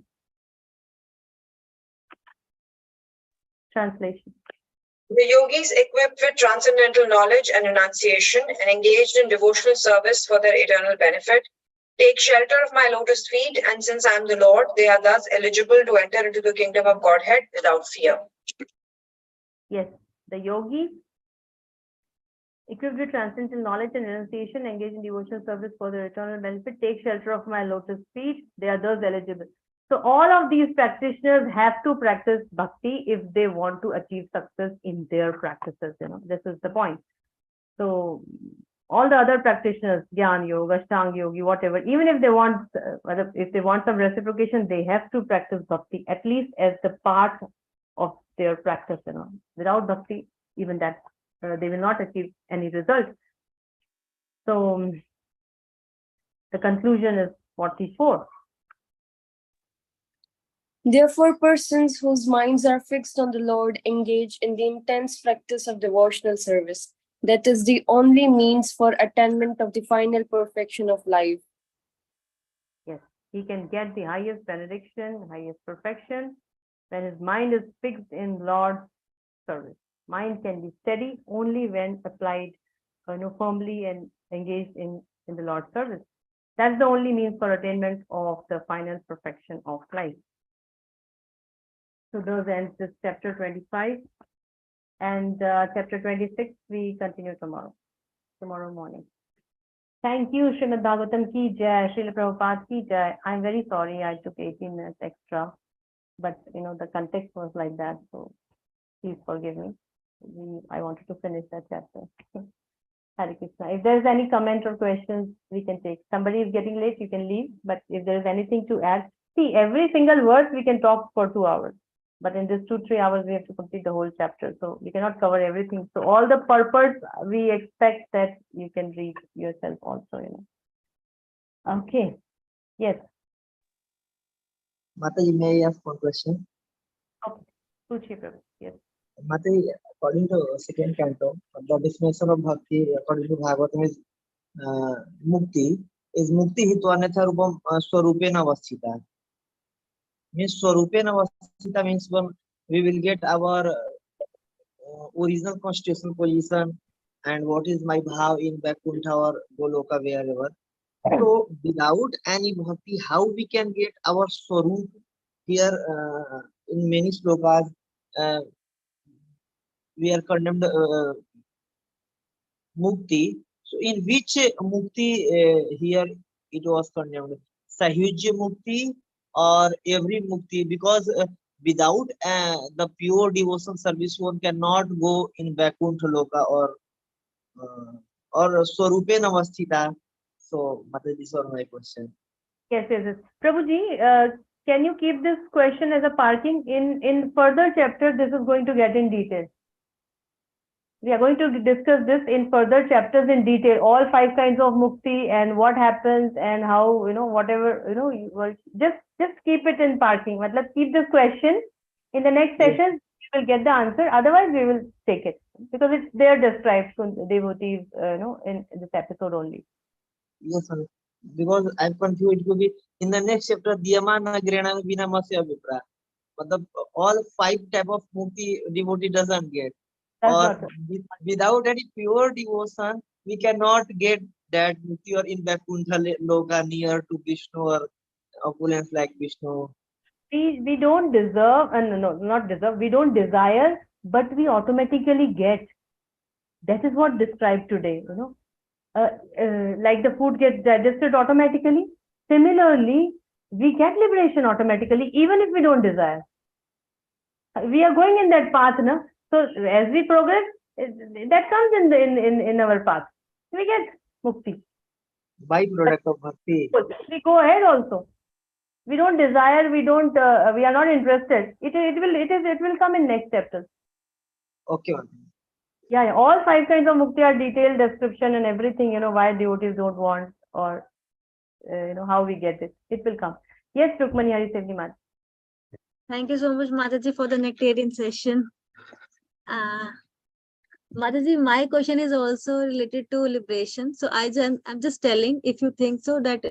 Translation. The yogis, equipped with transcendental knowledge and renunciation and engaged in devotional service for their eternal benefit, take shelter of my lotus feet, and since I am the Lord, they are thus eligible to enter into the kingdom of Godhead without fear. Yes, the yogis, equipped with transcendental knowledge and renunciation, engaged in devotional service for their eternal benefit, take shelter of my lotus feet, they are thus eligible. So all of these practitioners have to practice bhakti if they want to achieve success in their practices. This is the point. So all the other practitioners, Gyan Yoga, Ashtanga Yogi, whatever, even if they want some reciprocation, they have to practice bhakti at least as the part of their practice. Without bhakti, even that they will not achieve any result. So the conclusion is 44. Therefore, persons whose minds are fixed on the Lord engage in the intense practice of devotional service. That is the only means for attainment of the final perfection of life. Yes, he can get the highest benediction, highest perfection, when his mind is fixed in Lord's service. Mind can be steady only when applied firmly and engaged in the Lord's service. That's the only means for attainment of the final perfection of life. So those ends this chapter 25, and chapter 26 we continue tomorrow morning. Thank you, Srimad Bhagavatam ki jai, Srila Prabhupada ki jai. I'm very sorry I took 18 minutes extra, but the context was like that, so please forgive me. I wanted to finish that chapter. Hare Krishna. If there's any comment or questions, we can take. Somebody is getting late, you can leave. But if there is anything to add, see, every single verse we can talk for 2 hours. But in this 2-3 hours, we have to complete the whole chapter. So we cannot cover everything. So all the purpose, we expect that you can read yourself also, Okay. Yes. Mataji, may I ask one question? Okay. Puchi Prabhu. Yes. Mataji, according to second canto, the definition of bhakti according to Bhagavatam is mukti. Is mukti hitva anatha rupam swarupena avasthita. Means swarupena avasthita means when we will get our original constitutional position and what is my bhav in Vaikuntha or Goloka, wherever. So without any bhakti, how we can get our swarup? Here in many slokas we are condemned mukti. So in which mukti here it was condemned? Sahyujya mukti or every mukti? Because without the pure devotion service, one cannot go in Vaikuntha Loka or Swarupe Navasthita. So, Mataji, these are my question. Yes. Prabhuji, can you keep this question as a parking? In further chapter, this is going to get in detail. We are going to discuss this in further chapters in detail, all 5 kinds of mukti and what happens and how, whatever, just keep it in parking. But let's keep this question. In the next session, we will get the answer. Otherwise, we will take it because it's there described to devotees, in this episode only. Yes, sir. Because I'm confused. It could be in the next chapter, Diyamana Grena Vina Masya Vipra. But all 5 type of mukti devotee doesn't get. That's or not true. without any pure devotion, we cannot get that mukti or in Vaikuntha Loka near to Vishnu or opulence like Vishnu. We don't deserve, and no, not deserve, we don't desire, but we automatically get. That is what described today, you know. Like the food gets digested automatically. Similarly, we get liberation automatically, even if we don't desire. We are going in that path, no? So as we progress, that comes in our path. We get mukti. Byproduct of bhakti. We go ahead also. We don't desire. We don't. We are not interested. It will come in next chapters. Okay. Yeah, yeah, all 5 kinds of mukti are detailed description and everything, you know, why devotees don't want, or you know, how we get it. It will come. Yes, Rukmani, Hari Sevni Mat. Thank you so much, Mataji, for the nectarian session. Mataji, my question is also related to liberation. So I'm just telling, if you think so, that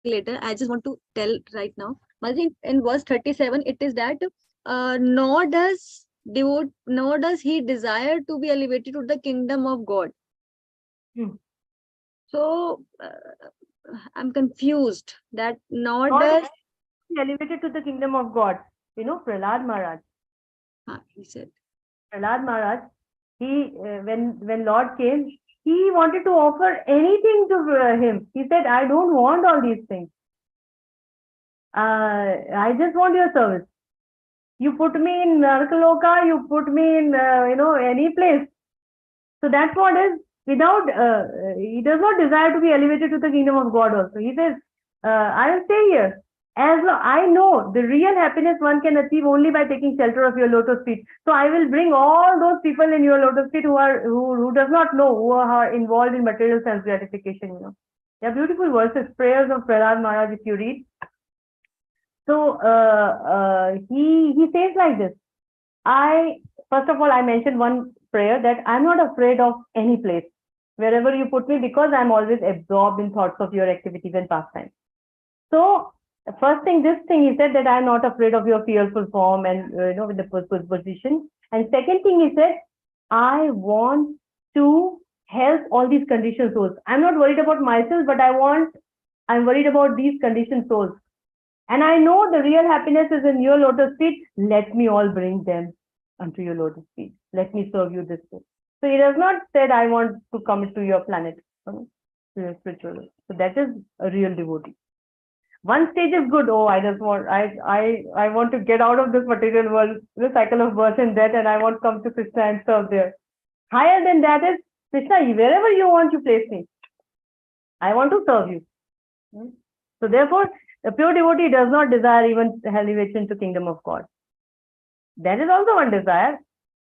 later, I just want to tell right now. Mataji, in verse 37, it is that nor does he desire to be elevated to the kingdom of God. So I'm confused that nor does elevated to the kingdom of God. You know, Prahlad Maharaj. He said. Prahlad Maharaj, he when Lord came, he wanted to offer anything to him. He said, I don't want all these things. I just want your service. You put me in Narkaloka, you put me in you know, any place. So that's what is without. He does not desire to be elevated to the kingdom of God. Also, he says, I will stay here. As I know the real happiness one can achieve only by taking shelter of your lotus feet. So I will bring all those people in your lotus feet who does not know, who are involved in material sense gratification. You know, they are beautiful verses, prayers of Prahlad Maharaj. If you read, so he says like this. First of all, I mentioned one prayer that I'm not afraid of any place, wherever you put me, because I'm always absorbed in thoughts of your activities and pastimes. So first thing, this thing, he said that I'm not afraid of your fearful form and you know, with the position. And second thing, he said, I want to help all these conditioned souls. I'm not worried about myself, but I'm worried about these conditioned souls. And I know the real happiness is in your lotus feet. Let me all bring them unto your lotus feet. Let me serve you this way. So he does not say, I want to come to your planet, to your spiritual life. So that is a real devotee. One stage is good. Oh, I want to get out of this material world, the cycle of birth and death, and I want to come to Krishna and serve there. Higher than that is, Krishna, wherever you want to place me, I want to serve you. So therefore, a pure devotee does not desire even elevation to kingdom of God. That is also one desire,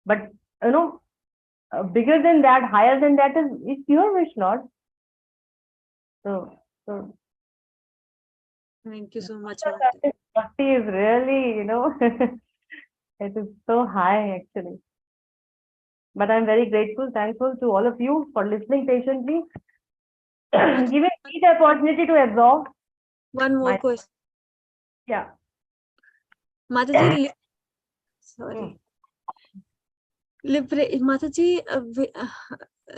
but you know, bigger than that, higher than that is your wish, Lord. So thank you so much. Bhakti is really, you know, it is so high actually. But I'm very grateful, thankful to all of you for listening patiently, giving me the opportunity to absorb. One more question. Yeah. Mataji, sorry. Mataji,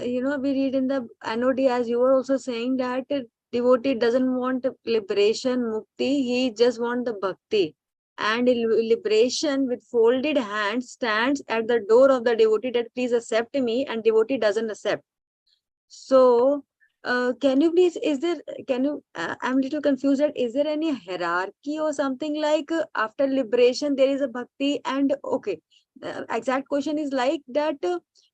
you know, we read in the NOD, as you were also saying, that devotee doesn't want liberation, mukti, he just wants the bhakti. And liberation with folded hands stands at the door of the devotee that please accept me, and devotee doesn't accept. So, can you please, I'm a little confused that is there any hierarchy or something like after liberation there is a bhakti and okay. The exact question is like that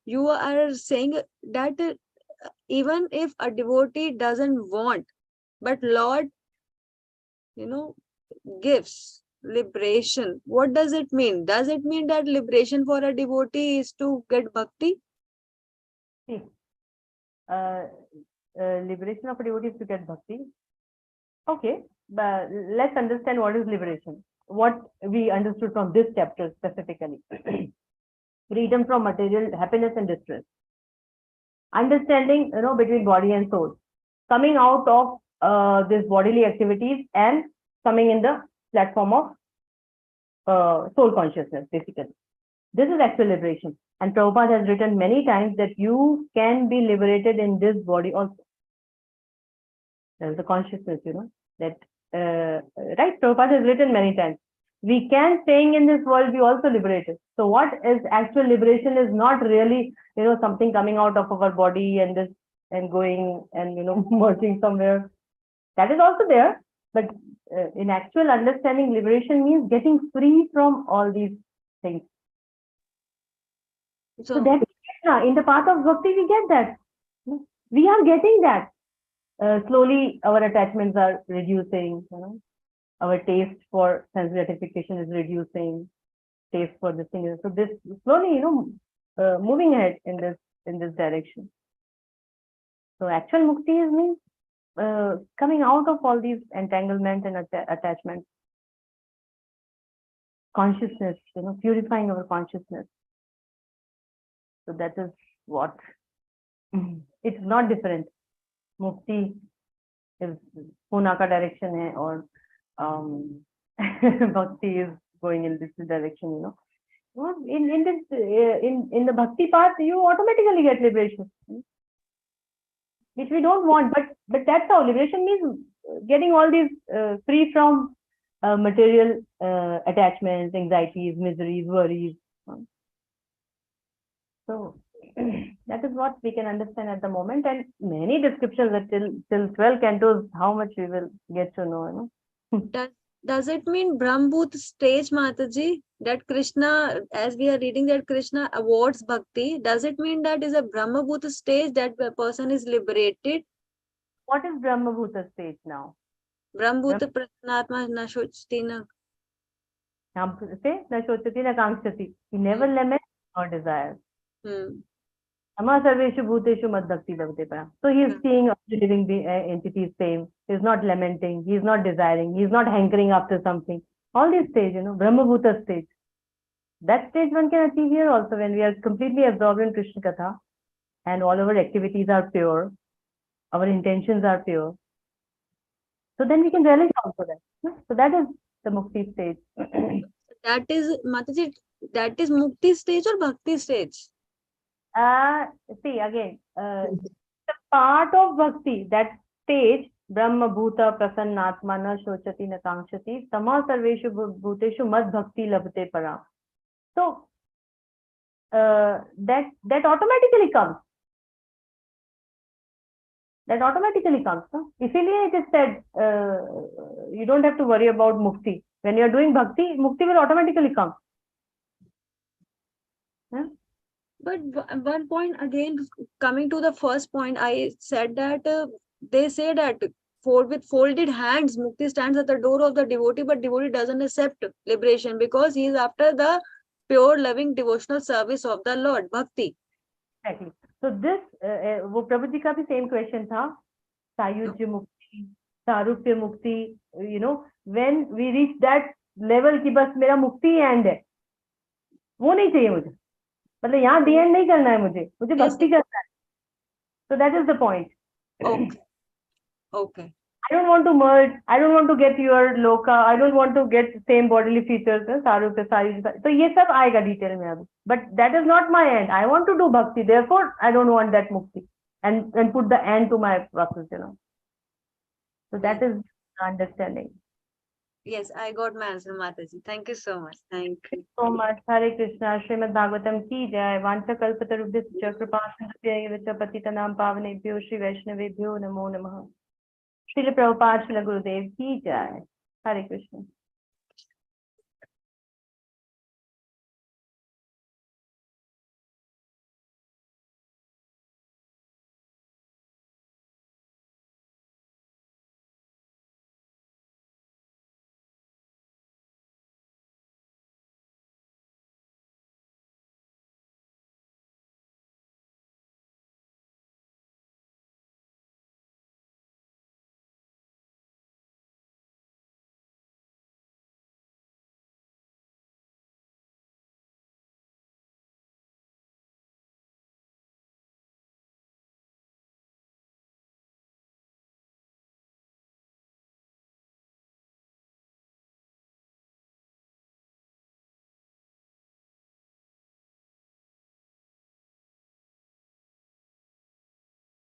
you are saying that even if a devotee doesn't want, but Lord, you know, gives liberation. What does it mean? Does it mean that liberation for a devotee is to get bhakti? See, liberation of a devotee is to get bhakti. Okay, but let's understand what is liberation. What we understood from this chapter specifically. Freedom from material happiness and distress. Understanding, you know, between body and soul. Coming out of these bodily activities and coming in the platform of soul consciousness, basically. This is actual liberation. And Prabhupada has written many times that you can be liberated in this body also. There's the consciousness, that, right? Prabhupada has written many times. We can, staying in this world, be also liberated. So what is actual liberation is not really, something coming out of our body and this and going and, merging somewhere. That is also there. But in actual understanding, liberation means getting free from all these things. So that in the path of bhakti, we get that. We are getting that. Slowly, our attachments are reducing. Our taste for sense gratification is reducing. Taste for this thing. So this slowly, moving ahead in this direction. So actual mukti means coming out of all these entanglements and attachments. Consciousness, purifying our consciousness. So that is what. It's not different. Mukti is Pune ka direction hai, or bhakti is going in this direction. In the bhakti path, you automatically get liberation, which we don't want. But that's how liberation means, getting all these free from material attachments, anxieties, miseries, worries. So that is what we can understand at the moment, and many descriptions that till 12 cantos, how much we will get to know. Does it mean Brahmbhut stage, Mataji, that Krishna, as we are reading that Krishna awards bhakti, does it mean that is a Brahmabhuta stage that the person is liberated? What is Brahmabhuta stage now? Brahmbhuta Prasanatma Nashochti na. Nashochati na kankshati. He never laments or desires. Ama sarveshu bhuteshu mad bhakti lavate para. So he is seeing all the living entities same. He is not lamenting. He is not desiring. He is not hankering after something. All these stage, Brahmabhuta stage. That stage one can achieve here also, when we are completely absorbed in Krishna Katha and all our activities are pure, our intentions are pure. So then we can realize also that. So that is the mukti stage. That is, Mataji, that is mukti stage or bhakti stage? See again, the part of bhakti, that stage, Brahma Bhuta Prasannatma na Shochati na Kankshati Tama Sarveshu Bhuteshu Mad Bhakti Labhate Para. So that automatically comes. That automatically comes. No? Isilye it is said, you don't have to worry about mukti. When you are doing bhakti, mukti will automatically come. Yeah? But one point again, coming to the first point, I said that they say that with folded hands, mukti stands at the door of the devotee, but devotee doesn't accept liberation because he is after the pure, loving, devotional service of the Lord, bhakti. Exactly. So this, वो प्रभु जी का भी same question था, सायुज्य मुक्ति, सारूप्य मुक्ति, when we reach that level कि बस मेरा मुक्ति end है, वो नहीं चाहिए मुझे, मतलब यहाँ the end नहीं करना है मुझे भक्ति करना है. So that is the point. Okay. I don't want to merge. I don't want to get your loka. I don't want to get same bodily features. Sarupya, Sayuj. So ये सब आएगा detail में अभी. But that is not my end. I want to do bhakti. Therefore, I don't want that mukti and put the end to my process. So that is understanding. Yes, I got my answer, Mataji. Thank you so much. Thank you so much. Hare Krishna. Srimad Bhagavatam ki jai. Vancha kalpatarubhyascha kripasindhya patitanam pavanebhyo Shri Vaishnavebhyo namo namaha. Srila Prabhupada, Srila Gurudev ki jai. Hare Krishna.